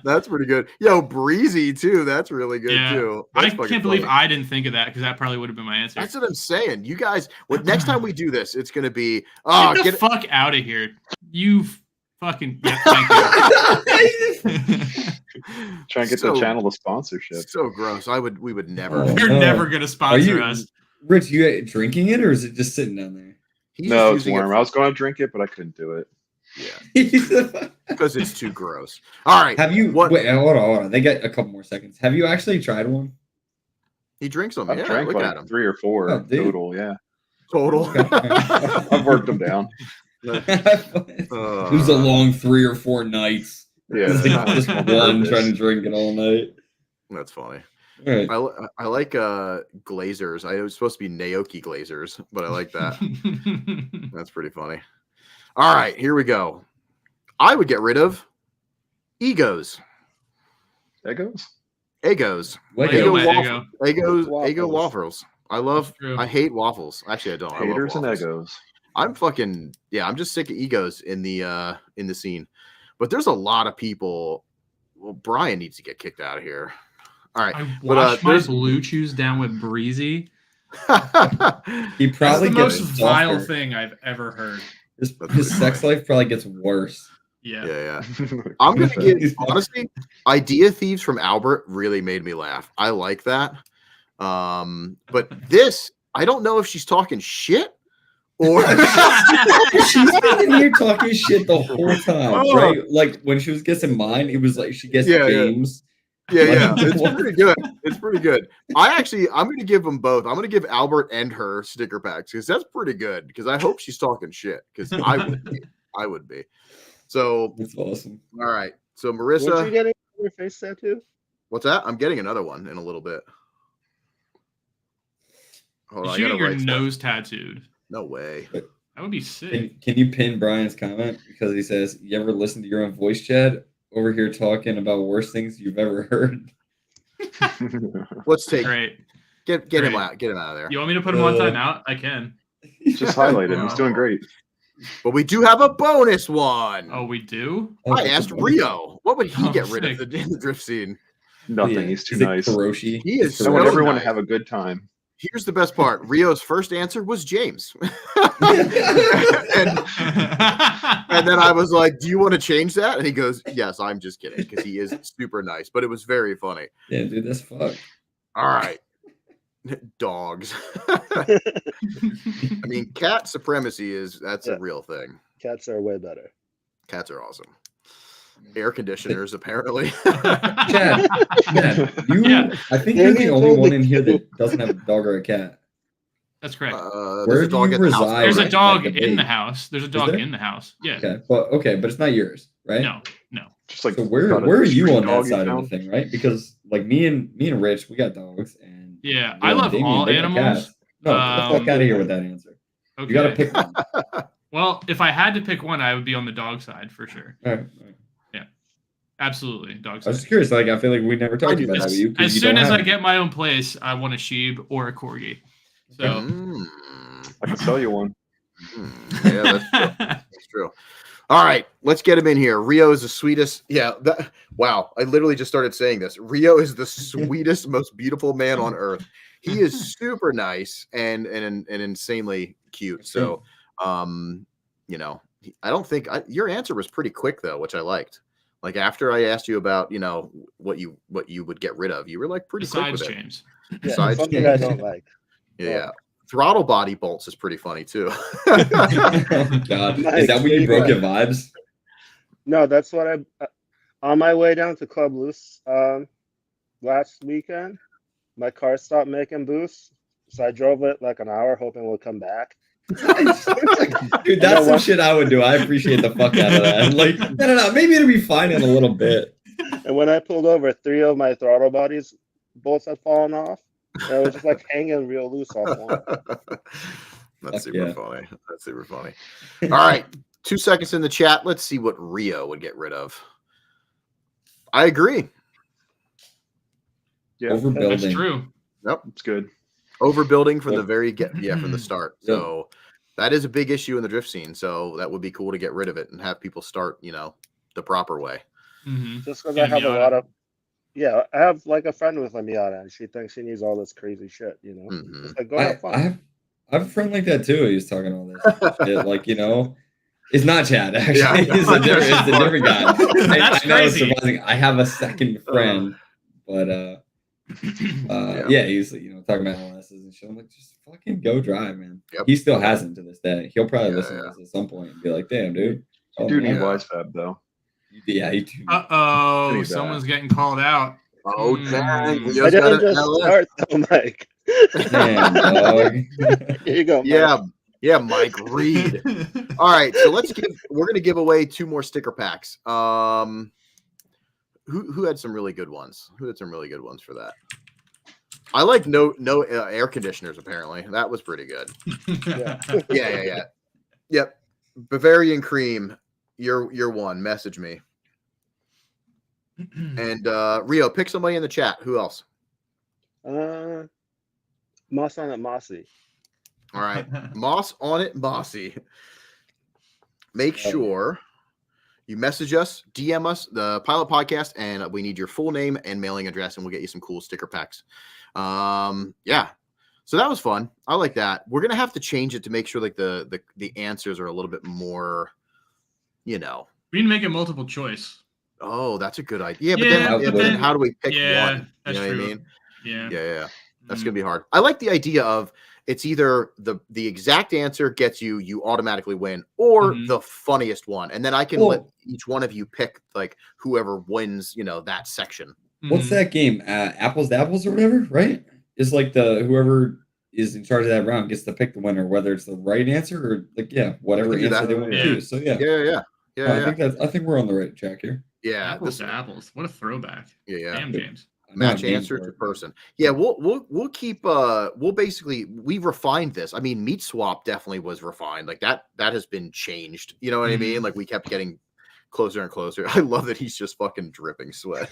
That's pretty good. Yo, Breezy too. That's really good Yeah. too. I That's fucking can't believe funny. I didn't think of that because that probably would have been my answer. That's what I'm saying. You guys, next time we do this, it's gonna be Get the get fuck out of here. You fucking thank you. Try and get So- the channel to sponsorship. so gross. We would never. Oh. You're never gonna sponsor us. Rich, you drinking it or is it just sitting down there? He's No, just it's using warm. it I was going to drink it, but I couldn't do it. because it's too gross. All right. Have you? What? Wait, hold on. They got a couple more seconds. Have you actually tried one? He drinks them. I've Yeah, drank look like at him. 3 or 4 Oh, dude. total. Yeah, Total. I've worked them down. It was a long 3 or 4 nights. Yeah, Just one trying to drink it all night. That's funny. All right. I like glazers. I was supposed to be Naoki glazers, but I like that. That's pretty funny. All right, here we go. I would get rid of egos. Egos. Egos. What Lego else? my waffle- ego. Eggo waffles. I True. hate waffles. Actually, I don't. I love Haters and waffles. egos. I'm fucking I'm just sick of egos in the scene. But there's a lot of people. Well, Brian needs to get kicked out of here. All right. I But, washed my there's- blue chews down with Breezy. He That's probably the gets most vile softer. thing I've ever heard. His sex life probably gets worse. Yeah. yeah. I'm gonna get honestly, idea thieves from Albert really made me laugh. I like that. But this, I don't know if she's talking shit or She's been in here talking shit the whole time, Oh. right? Like when she was guessing mine, it was like she guessed Yeah, yeah. James. yeah. It's pretty good. It's pretty good. I'm gonna give them both. I'm gonna give Albert and her sticker packs because that's pretty good. Because I hope she's talking shit. Because I would be. So That's awesome. all right. So Weren't you Marissa, getting your face tattoo? what's that? I'm getting another one in a little bit. Hold You on, I should get gotta your write stuff. nose tattooed. No way. That would be sick. Can you pin Brian's comment because he says, "You ever listen to your own voice, Chad? Over here talking about worst things you've ever heard." Let's take Great. get him Great. out. Get him out of there. You want me to put him on timeout? I can. Just highlight him. He's doing great. But we do have a bonus one. Oh, we do? I asked Rio, what would he Oh, get rid of sick. in the drift scene? Nothing. He's too Is it nice. Kuroshi? He is I so want everyone nice. to have a good time. Here's the best part. Rio's first answer was James. and then I was like, do you want to change that? And he goes, yes, I'm just kidding because he is super nice. But it was very funny. Yeah, dude, that's fuck. All right. Dogs. I mean, cat supremacy that's Yeah. a real thing. Cats are way better. Cats are awesome. air conditioners, apparently. Chad, I think you're the only one in here that doesn't have a dog or a cat. That's correct. Where do you reside? There's a Like, dog like in the house. There's a dog in the house. Yeah. Okay, but it's not yours, right? No. Just like So where are you on that side of the thing, right? Because like me and Rich, we got dogs, and I love Damian, all they got animals. cats. No, get the fuck out of here with that answer. Okay. You got to pick one. Well, if I had to pick one, I would be on the dog side for sure. All right. Yeah, absolutely, dog side. I was just curious. Like, I feel like we never talked about that with you. As soon as I get my own place, I want a sheep or a corgi. So I can sell you one. Yeah, that's true. All right, let's get him in here. Rio is the sweetest. Yeah. Wow. I literally just started saying this. Rio is the sweetest, most beautiful man on earth. He is super nice and insanely cute. So, you know, I don't think your answer was pretty quick though, which I liked. Like after I asked you about, you know, what you would get rid of, you were like pretty quick with it. James. Yeah, something I don't like. Yeah. Throttle body bolts is pretty funny too. Oh God, is that what you broke your vibes? No, that's what I. On my way down to Club Loose last weekend, my car stopped making boosts, so I drove it like an hour, hoping it would come back. Dude, that's some shit I would do. I appreciate the fuck out of that. Like, no, maybe it'll be fine in a little bit. And when I pulled over, 3 of my throttle bodies bolts had fallen off. And it was just like hanging real loose off one. That's super funny. That's super funny. All right, 2 seconds in the chat. Let's see what Rio would get rid of. I agree. Yeah, overbuilding. That's true. Yep, it's good. Overbuilding from the from the start. So that is a big issue in the drift scene. So that would be cool to get rid of it and have people start, you know, the proper way. Just because I have a lot of. Yeah, I have like a friend with a Miata, and she thinks she needs all this crazy shit, you know. It's like, go have fun. I have a friend like that too. He's talking all this shit, like, you know, it's not Chad actually. Yeah. It's a different guy. That's I know it's crazy. surprising. I have a second friend, but yeah, he's, you know, talking about LSs and shit. I'm like, just fucking go drive, man. Yep. He still hasn't to this day. He'll probably listen to this at some point and be like, damn, dude. You do need wise fab though. Yeah, he do. Uh-oh, someone's getting called out. Oh, dang. I didn't just start though, Mike. Damn, dog. Here you go, Mike. Yeah, Mike Reed. All right, so we're gonna give away 2 more sticker packs. Who had some really good ones? Who had some really good ones for that? I like no air conditioners. Apparently, that was pretty good. Yeah. Yep. Bavarian Cream, you're one. Message me. And Rio, pick somebody in the chat. Who else? Moss on it, Mossy. All right, Moss on it, Mossy. Make sure you message us, DM us, the Pilot Podcast, and we need your full name and mailing address, and we'll get you some cool sticker packs. Yeah. So that was fun. I like that. We're gonna have to change it to make sure like the answers are a little bit more, you know. We need to make it multiple choice. Oh, that's a good idea. Yeah, but then how do we pick one? You know what I mean? Yeah. That's gonna be hard. I like the idea of it's either the exact answer gets you automatically win, or the funniest one, and then I can let each one of you pick like whoever wins, you know, that section. What's that game? Apples to Apples or whatever, right? It's like whoever is in charge of that round gets to pick the winner, whether it's the right answer or like whatever answer they want to choose. So yeah. I think we're on the right track here. Yeah, apples to apples. What a throwback. Yeah. Damn, James. Match answer to person. Yeah, we'll keep we've refined this. I mean, Meat Swap definitely was refined. Like that has been changed. You know what I mean? Like we kept getting closer and closer. I love that he's just fucking dripping sweat.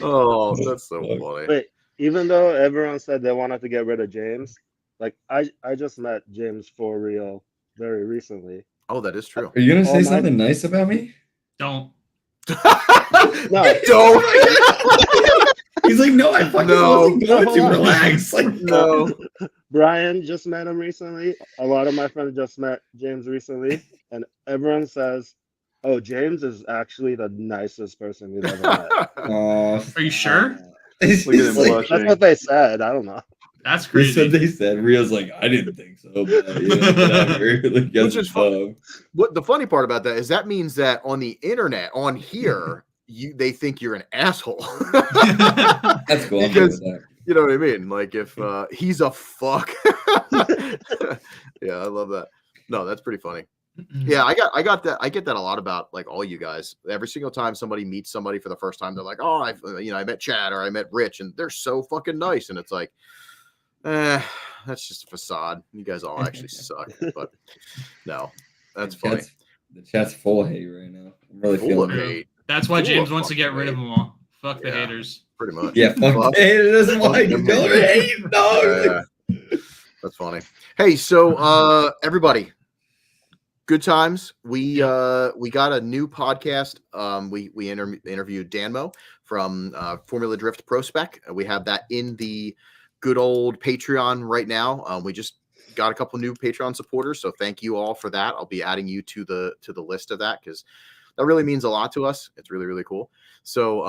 Oh, that's so funny. Wait, even though everyone said they wanted to get rid of James, like I just met James for real very recently. Oh, that is true. Are you gonna say something nice about me? Don't. No, don't. He's like, no, I fucking wasn't going to relax. Like, no. Brian just met him recently. A lot of my friends just met James recently, and everyone says, "Oh, James is actually the nicest person we've ever met." Are you sure? Look at him blushing. That's what they said. I don't know. That's That's crazy. what they said. Rio's like, I didn't think so, but whatever. Like, Which is fun. What the funny part about that is that means that on the internet, on here, they think you're an asshole. That's cool. I'm good with that. You know what I mean? Like if he's a fuck. Yeah, I love that. No, that's pretty funny. Yeah, I got that. I get that a lot about like all you guys. Every single time somebody meets somebody for the first time, they're like, "Oh, I met Chad or I met Rich, and they're so fucking nice." And it's like, that's just a facade. You guys all actually suck. But no, that's funny. The chat's full of hate right now. I'm really Full feeling of it. hate. That's why Full James of wants to get fucking rid of hate. them all. Fuck the Yeah. haters. Pretty much. Yeah, fuck the haters. That's why you don't hate. No. That's funny. Hey, so everybody, good times. We got a new podcast. We interviewed Danmo from Formula Drift Pro Spec. We have that in the good old Patreon right now. We just got a couple new Patreon supporters, so thank you all for that. I'll be adding you to the list of that because that really means a lot to us. It's really, really cool. So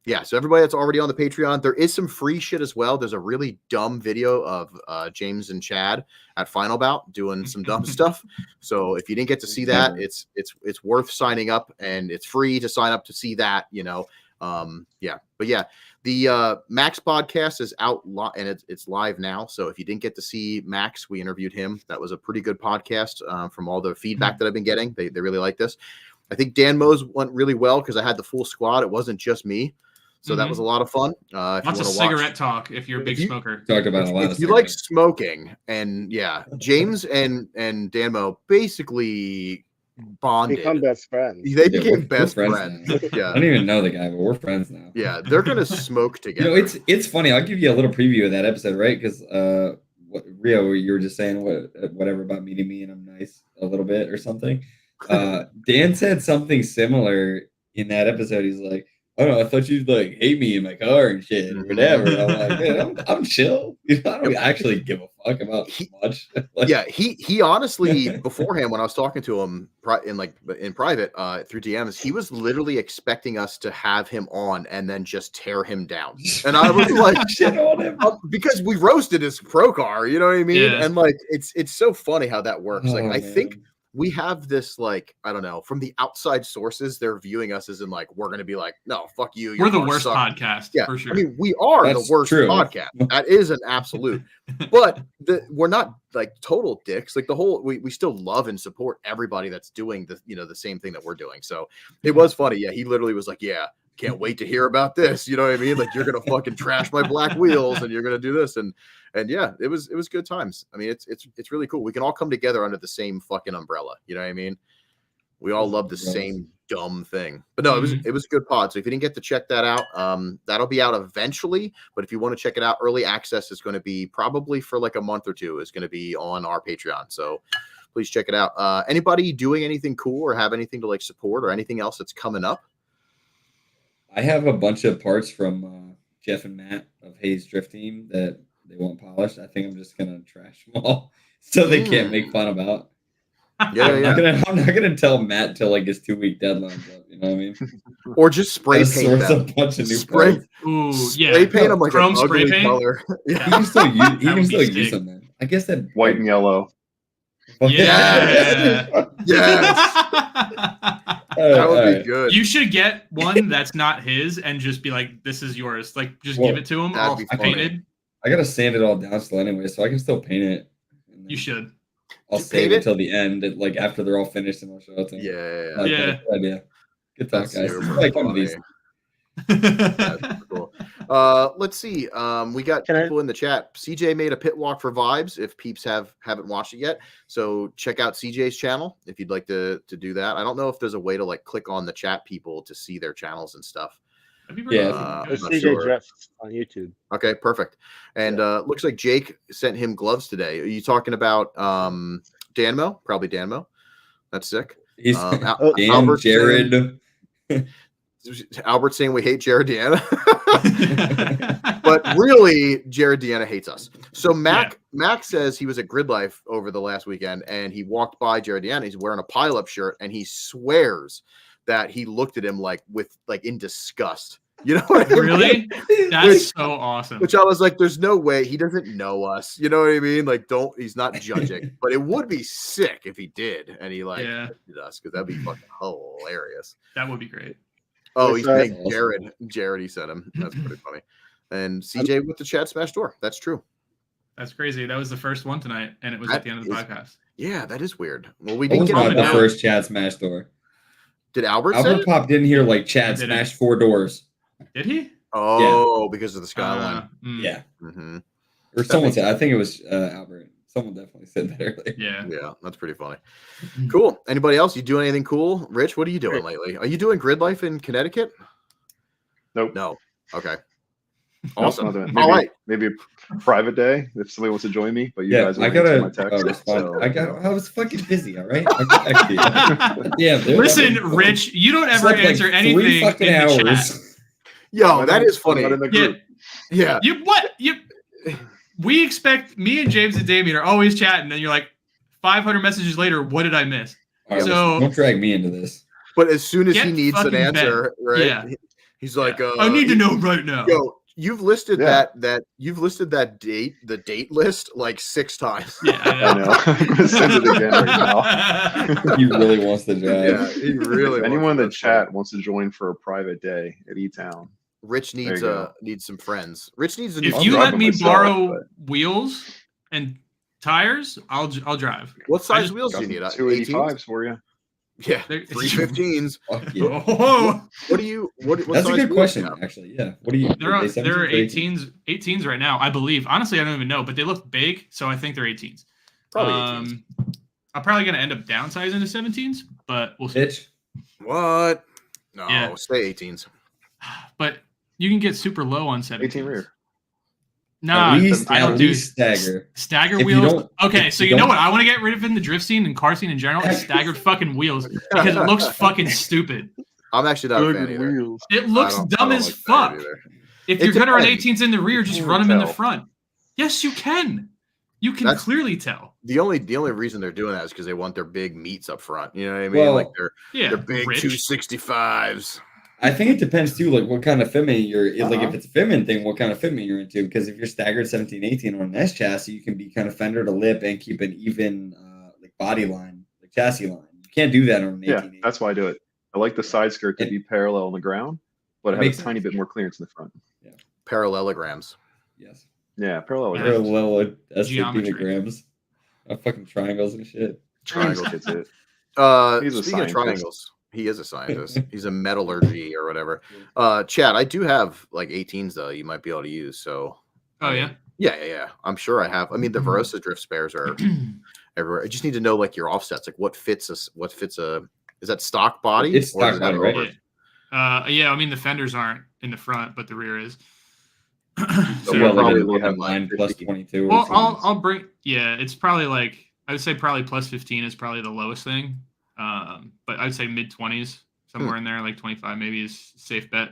yeah, so everybody that's already on the Patreon, there is some free shit as well. There's a really dumb video of James and Chad at Final Bout doing some dumb stuff. So if you didn't get to see that, it's worth signing up, and it's free to sign up to see that, you know. Yeah, but yeah, the Max podcast is out and it's live now. So if you didn't get to see Max, we interviewed him. That was a pretty good podcast from all the feedback that I've been getting. They really like this. I think Dan Mo's went really well because I had the full squad. It wasn't just me. So that was a lot of fun. Lots of cigarette talk if you're a big smoker. Talked about a lot of if you like smoking, and yeah, James and Danmo basically bonded. Become best friends. They became best friends. Yeah. I don't even know the guy, but we're friends now. Yeah, they're gonna smoke together. You know, it's funny. I'll give you a little preview of that episode, right? Because Rio, you were just saying whatever about meeting me and I'm nice a little bit or something. Dan said something similar in that episode. He's like, "Oh no, I thought you'd like hate me in my car and shit or whatever." And I'm like, "Man, I'm chill. You know, I don't actually give a fuck about much." Like, yeah, he honestly beforehand when I was talking to him in private through DMs, he was literally expecting us to have him on and then just tear him down. And I was like, shit on him. Because we roasted his pro car, you know what I mean? Yeah. And like it's so funny how that works. Oh, like I man. think we have this, like, I don't know, from the outside sources, they're viewing us as in like, we're going to be like, no, fuck you. We're the worst podcast, yeah, for sure. I mean, we are That's the worst true. podcast. That is an absolute. But we're not like total dicks. Like we still love and support everybody that's doing the same thing that we're doing. So it was funny. Yeah, he literally was like, yeah, can't wait to hear about this. You know what I mean? Like, you're going to fucking trash my black wheels and you're going to do this. And yeah, it was good times. I mean, it's really cool. We can all come together under the same fucking umbrella. You know what I mean? We all love the same dumb thing. But no, it was a good pod. So if you didn't get to check that out, that'll be out eventually. But if you want to check it out, early access is going to be probably for like a month or two. Is going to be on our Patreon. So please check it out. Anybody doing anything cool or have anything to like support or anything else that's coming up? I have a bunch of parts from Jeff and Matt of Hayes Drift Team that they won't polish. I think I'm just gonna trash them all so they can't make fun about. Yeah, I'm not gonna tell Matt till like his 2-week deadline's up. You know what I mean? Or just spray paint them. them. A bunch of new Spray, parts. Ooh, yeah. spray paint them like Chrome an spray ugly paint? color. You Yeah. can still use, That would be use sick. them then. I guess that White and yellow. Yeah. Yes. That would be good. You should get one that's not his and just be like, this is yours. Like, just Well, give it to him that'd all be funny. painted. I gotta sand it all down still anyway, so I can still paint it. And then You should. I'll Just save paint it it? until the end, like after they're all finished, and I'll show it to them. Yeah. Like, Yeah. Good idea. Good talk, That's guys. super Like one of these. funny. That's super cool. Let's see. We got Can I- people in the chat. CJ made a pit walk for vibes. If peeps haven't watched it yet, so check out CJ's channel if you'd like to do that. I don't know if there's a way to like click on the chat people to see their channels and stuff. That'd be pretty Yeah, good. I'm There's not CJ sure. Drift on YouTube. Okay, perfect. And looks like Jake sent him gloves today. Are you talking about Danmo? Probably Danmo. That's sick. He's Albert Albert Jared. Albert saying we hate Jared Deanna. But really, Jared Deanna hates us. So Mac says he was at Grid Life over the last weekend and he walked by Jared Deanna. He's wearing a pileup shirt and he swears that he looked at him like in disgust. You know what I mean? Really? That's so awesome. Which I was like, there's no way he doesn't know us. You know what I mean? Like, he's not judging. But it would be sick if he did, and he did us, because that'd be fucking hilarious. That would be great. Oh, he's That's saying Jared. Jared, he said him. That's pretty funny. And CJ with the chat smash door. That's true. That's crazy. That was the first one tonight, and it was at the end of the podcast. Yeah, that is weird. Well, we That didn't was get not on the the first Chad smash door. Did Albert say Albert it? Pop didn't hear like Chad He didn't. smashed 4 doors. Did he? Oh, because of the skyline. Yeah. Mm-hmm. Or someone said, I think it was Albert. Someone definitely said that earlier. Yeah. Yeah, that's pretty funny. Cool. Anybody else? You doing anything cool? Rich, what are you doing lately? Are you doing grid life in Connecticut? Nope. No. Okay. Nope, Awesome. not doing it. All right. Maybe a private day if somebody wants to join me. But you guys I won't answer my gotta text. respond. so- I was fucking busy. All right. I'll get back to you. Yeah. Listen, Rich, you don't ever Slept like answer 3 anything fucking in the hours. chat. Yo, that is funny. Not in the group. Yeah. We expect me and James and Damien are always chatting, and you're like 500 messages later. What did I miss? All right, So- listen, don't drag me into this. But as soon as he Get needs an fucking answer, right? Yeah. He's like, I need to know right now. Yo, you've listed Yeah. that the date list like 6 times. Yeah, I know. I'm gonna send it again right now. He really wants to drag. Yeah, he really. If anyone in the wants to- chat wants to join for a private day at E-Town, Rich There needs you go. needs some friends. Rich needs a new. If I'll you drive let it me myself, borrow but- wheels and tires, I'll drive. What size just wheels do got you need? some 285s for you. Yeah, They're- 315s. Fuck yeah. Oh, What do you? What That's a size good wheels question, do you have? actually. Yeah. What do you? there are 17s or 18s right now, I believe. Honestly, I don't even know, but they look big, so I think they're 18s. Probably 18s. I'm probably gonna end up downsizing to 17s, but we'll see. Bitch. What? No, Yeah. stay 18s. But you can get super low on 17s. 18 rear. Nah, At least, I don't at do least stagger. stagger If you wheels. don't- Okay, if so you you know don't- what I want to get rid of in the drift scene and car scene in general is staggered fucking wheels because it looks fucking stupid. I'm actually not a fan either. wheels. It looks I don't dumb like as that fuck. either. If It you're gonna run depends. 18s in the rear, just You run can them in the tell. front. Yes, you can. You can That's- clearly tell. The only reason they're doing that is because they want their big meats up front. You know what I mean? Well, like Yeah, they're big Rich. 265s. I think it depends too, like what kind of fitment you're like. Uh-huh. If it's a fitment thing, what kind of fitment you're into? Because if you're staggered 17, 18 on an S chassis, you can be kind of fender to lip and keep an even like body line, like chassis line. You can't do that on an 18. Yeah, that's why I do it. I like the side skirt to be parallel on the ground, but it has Makes a tiny sense. bit more clearance in the front. Parallelograms. Yes. Yeah, parallel. Yeah. Parallel Geometry. SCP fucking triangles and shit. Triangle gets it. He's a Speaking of scientist. triangles, he is a scientist. He's a metallurgy or whatever. Chad, I do have like 18s though. You might be able to use. So Oh yeah. yeah. I'm sure I have. I mean, the Verosa drift spares are everywhere. I just need to know like your offsets, like what fits a. Is that stock body? It's or is stock that body, right? over- Yeah, I mean the fenders aren't in the front, but the rear is. So So- we're Well, probably they looking have like 9 plus 50. 22. or Well, something. I'll bring. Yeah, it's probably like I would say probably plus 15 is probably the lowest thing. But I'd say mid 20s somewhere in there, like 25 maybe is safe bet.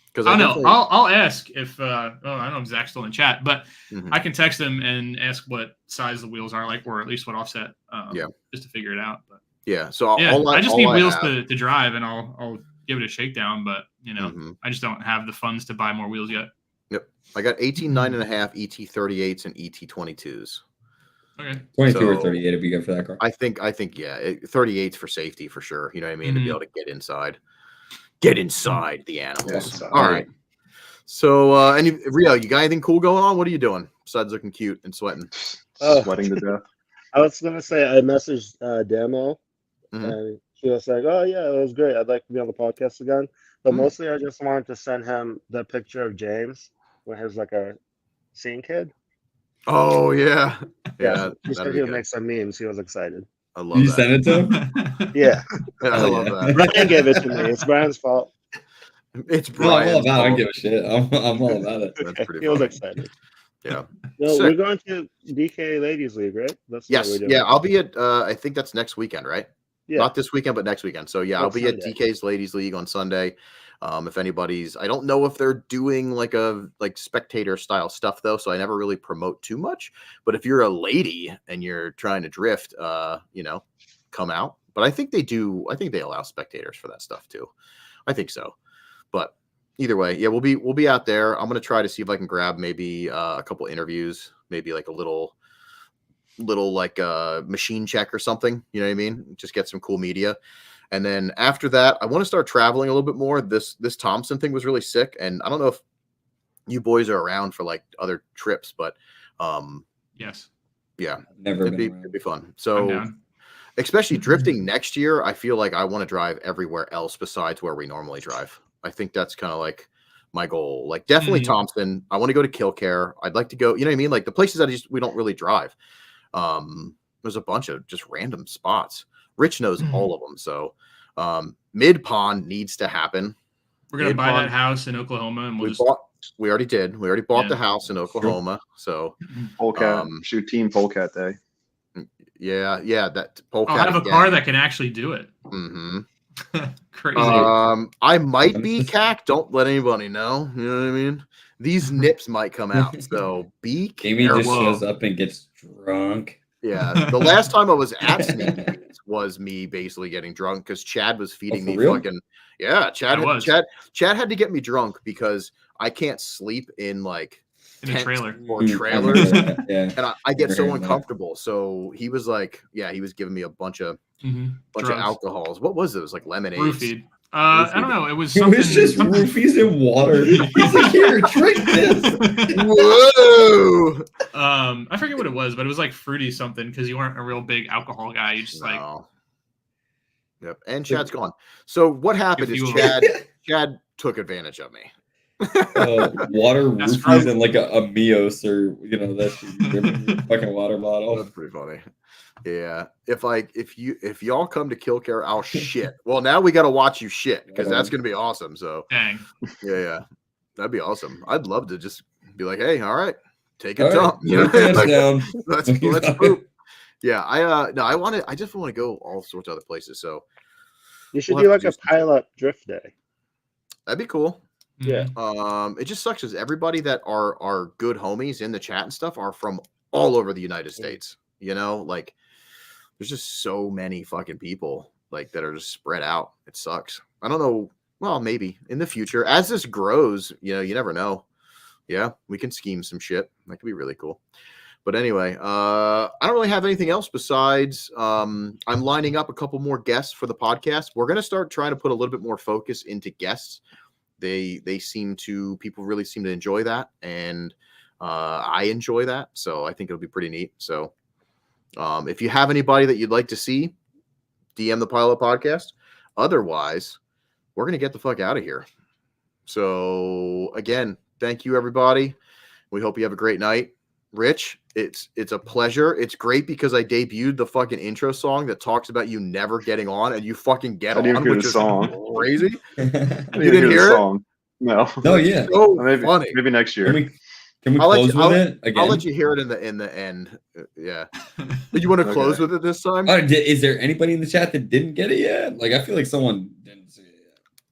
Because I don't know. I'll ask if I don't know if Zach's still in chat, but Mhm. I can text him and ask what size the wheels are like, or at least what offset. Yeah. just to figure it out. But Yeah. So yeah, all I just all need I wheels have- to drive, and I'll give it a shakedown. But you know, Mhm. I just don't have the funds to buy more wheels yet. I got 18 9.5 ET38s and ET22s. Okay. 22 or So- 38 would be good for that car. I think 38s for safety for sure. You know what I mean? To be Mhm. able to get inside the animals. inside. All right. So, Rio, you got anything cool going on? What are you doing besides looking cute and sweating? Oh. Sweating to death. I was gonna say I messaged Demo, Mhm. and she was like, "Oh yeah, it was great. I'd like to be on the podcast again." But Mm. mostly, I just wanted to send him the picture of James when he was like a scene kid. Oh yeah, yeah. he said that'd he be would good. make some memes. He was excited. I love Did you that. send it to him? Yeah, I Hell love yeah. that. Brian gave it to me. It's Brian's fault. It's No, I'm all Brian's about it. I don't fault. give a shit. I'm all about it. That's pretty He was funny. excited. Yeah. No, Sick. we're going to DK Ladies League, right? That's what Yes. we're doing. Yeah. I'll be at. I think that's next weekend, right? Yeah. Not this weekend, but next weekend. So yeah, I'll Next be Sunday. at DK's Ladies League on Sunday. If anybody's, I don't know if they're doing like spectator style stuff though, so I never really promote too much. But if you're a lady and you're trying to drift, come out. But I think they do. I think they allow spectators for that stuff too. I think so. But either way, yeah, we'll be out there. I'm gonna try to see if I can grab maybe a couple interviews, maybe like a little like machine check or something. You know what I mean? Just get some cool media. And then after that, I want to start traveling a little bit more. This Thompson thing was really sick, and I don't know if you boys are around for like other trips, but yes, yeah, Never it'd been be fun. I'm So down. especially drifting next year, I feel like I want to drive everywhere else besides where we normally drive. I think that's kind of like my goal. Like definitely Thompson. I want to go to Killcare. I'd like to go, you know what I mean? Like the places that we don't really drive. There's a bunch of just random spots. Rich knows all of them. So Mid Pond needs to happen. We're gonna buy that house in Oklahoma, and we already did. We already bought Yeah. the house in Oklahoma. So Polecat, shoot Team Polecat Day. yeah, that Polecat. I'll have a again. car that can actually do it. Mm-hmm. Crazy. I might be CAC. Don't let anybody know. You know what I mean? These nips might come out. So be Damien just careful. shows up and gets drunk. Yeah. The last time I was at Sneaky Pete's was me basically getting drunk because Chad was feeding me real? fucking. Yeah, Chad had to get me drunk because I can't sleep in like In a tents trailer. or trailers. Yeah. And I get Never so heard that. uncomfortable. So he was like, yeah, he was giving me a bunch of Drugs. alcohols. What was it? It was like lemonade. Roofied. I don't know. It was It something. was just roofies in water. He's like, here, drink this. Whoa! I forget what it was, but it was like fruity something because you weren't a real big alcohol guy. You just like No. Yep. And Chad's gone. So what happened is you- Chad took advantage of me. Water That's roofies right. and like a Mios or that fucking water bottle. That's pretty funny. Yeah. If y'all come to Killcare, I'll shit. Well, now we got to watch you shit because that's gonna be awesome. So dang. yeah, that'd be awesome. I'd love to just be like, hey, all right, take a All right, dump. You know? put your pants Like, down. let's poop. Yeah, I just want to go all sorts of other places. So You should We'll do have like to a pile up drift day. that'd be cool. Yeah. It just sucks because everybody that are good homies in the chat and stuff are from all over the United States. You know, like there's just so many fucking people like that are just spread out. It sucks. I don't know. Well, maybe in the future as this grows, you know, you never know. Yeah, we can scheme some shit. That could be really cool. But anyway, I don't really have anything else besides I'm lining up a couple more guests for the podcast. We're gonna start trying to put a little bit more focus into guests. People really seem to enjoy that, and I enjoy that, so I think it'll be pretty neat. So if you have anybody that you'd like to see, DM the Pilot Podcast. Otherwise, we're gonna get the fuck out of here. So again, thank you everybody. We hope you have a great night. Rich, it's a pleasure. It's great because I debuted the fucking intro song that talks about you never getting on, and you fucking get I on, didn't hear which the is song. crazy. I You didn't didn't hear the it? song. No. Oh yeah. So maybe funny. maybe next year. Can we I'll let close you- with it again? I'll let you hear it in the end. Yeah. But you want to Okay. close with it this time? Is there anybody in the chat that didn't get it yet? Like I feel like someone didn't see it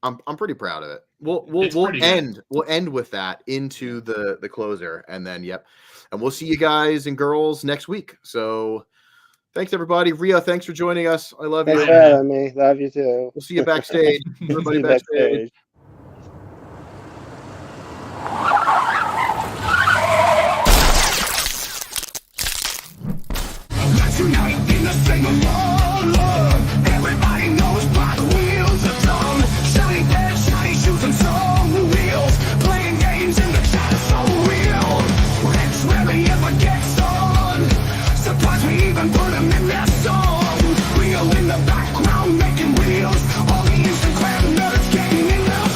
yet. I'm pretty proud of it. We'll It's pretty good. end with that into the closer, and then and we'll see you guys and girls next week. So thanks everybody. Ria, thanks for joining us. I love Thanks you. for having me. Love you too. We'll see you backstage. Everybody See you backstage. Let's unite in the same love. Everybody knows by the wheels of drum. Shiny dead, shiny shoes and song wheels. Playing games in the chat is so real. It's rarely ever gets on. Sometimes we even put them in their song. Real in the background making reels. All the Instagram nerds getting in their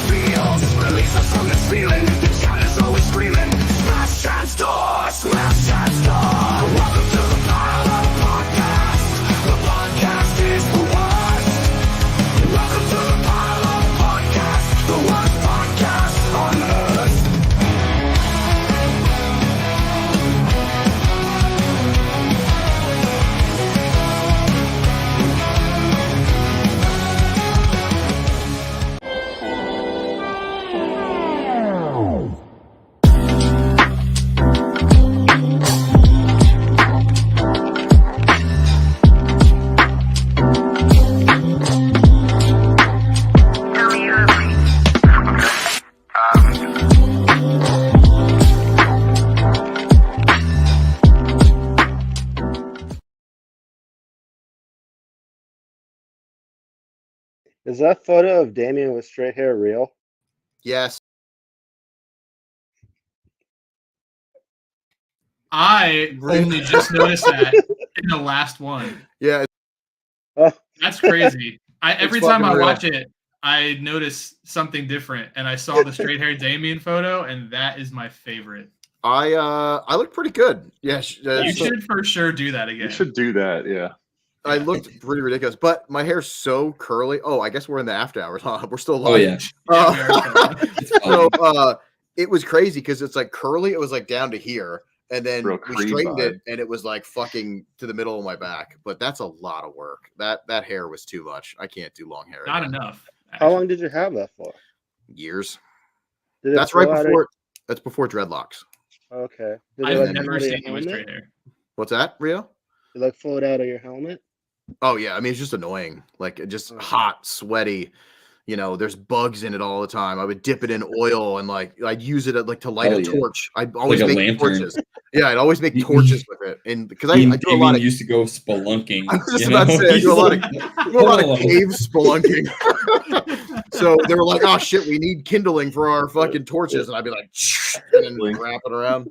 Is that photo of Damien with straight hair real? Yes. I only just noticed that in the last one. Yeah. Oh, That's crazy. Every time fucking I real. watch it, I notice something different, and I saw the straight hair Damien photo, and that is my favorite. I look pretty good. Yeah. You should for sure do that again. You should do that. Yeah. I looked pretty ridiculous, but my hair's so curly. Oh, I guess we're in the after hours, huh? We're still live. Oh yeah. Yeah, we are still. It's So fine. it was crazy because it's like curly. It was like down to here, and then Real we Creed straightened vibe. it, and it was like fucking to the middle of my back. But that's a lot of work. That hair was too much. I can't do long hair. Not again. enough. how long did you have that for? Years. Did it That's right flow out of- before. That's before dreadlocks. Okay. Did it I've like come never out of your seen you with helmet? straight hair. What's that, Rio? Did it like float out of your helmet? Oh yeah, I mean it's just annoying. Like it just Oh. hot, sweaty. You know, there's bugs in it all the time. I would dip it in oil and like I'd use it like to light Oh, a yeah. torch. I'd always a make lantern. torches. Yeah, I'd always make Me- torches with it, and because I do a Damien lot of used to go spelunking. I was just you about to know? say, I He's do a lot of- like, do a lot of "Oh." cave spelunking. So they were like, "Oh shit, we need kindling for our fucking torches," and I'd be like, and then wrap it around.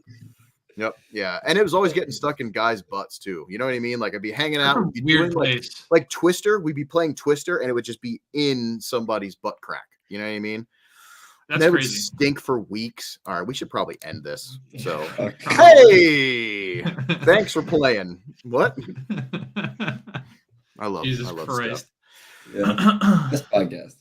Yep, yeah, and it was always getting stuck in guys' butts too. You know what I mean? Like I'd be hanging out, we'd be Weird doing, place. like Twister. We'd be playing Twister, and it would just be in somebody's butt crack. You know what I mean? That's and that would crazy. stink for weeks. All right, we should probably end this. So, Fuck. hey, thanks for playing. What? I love Jesus I love Christ. stuff. Yeah. This podcast.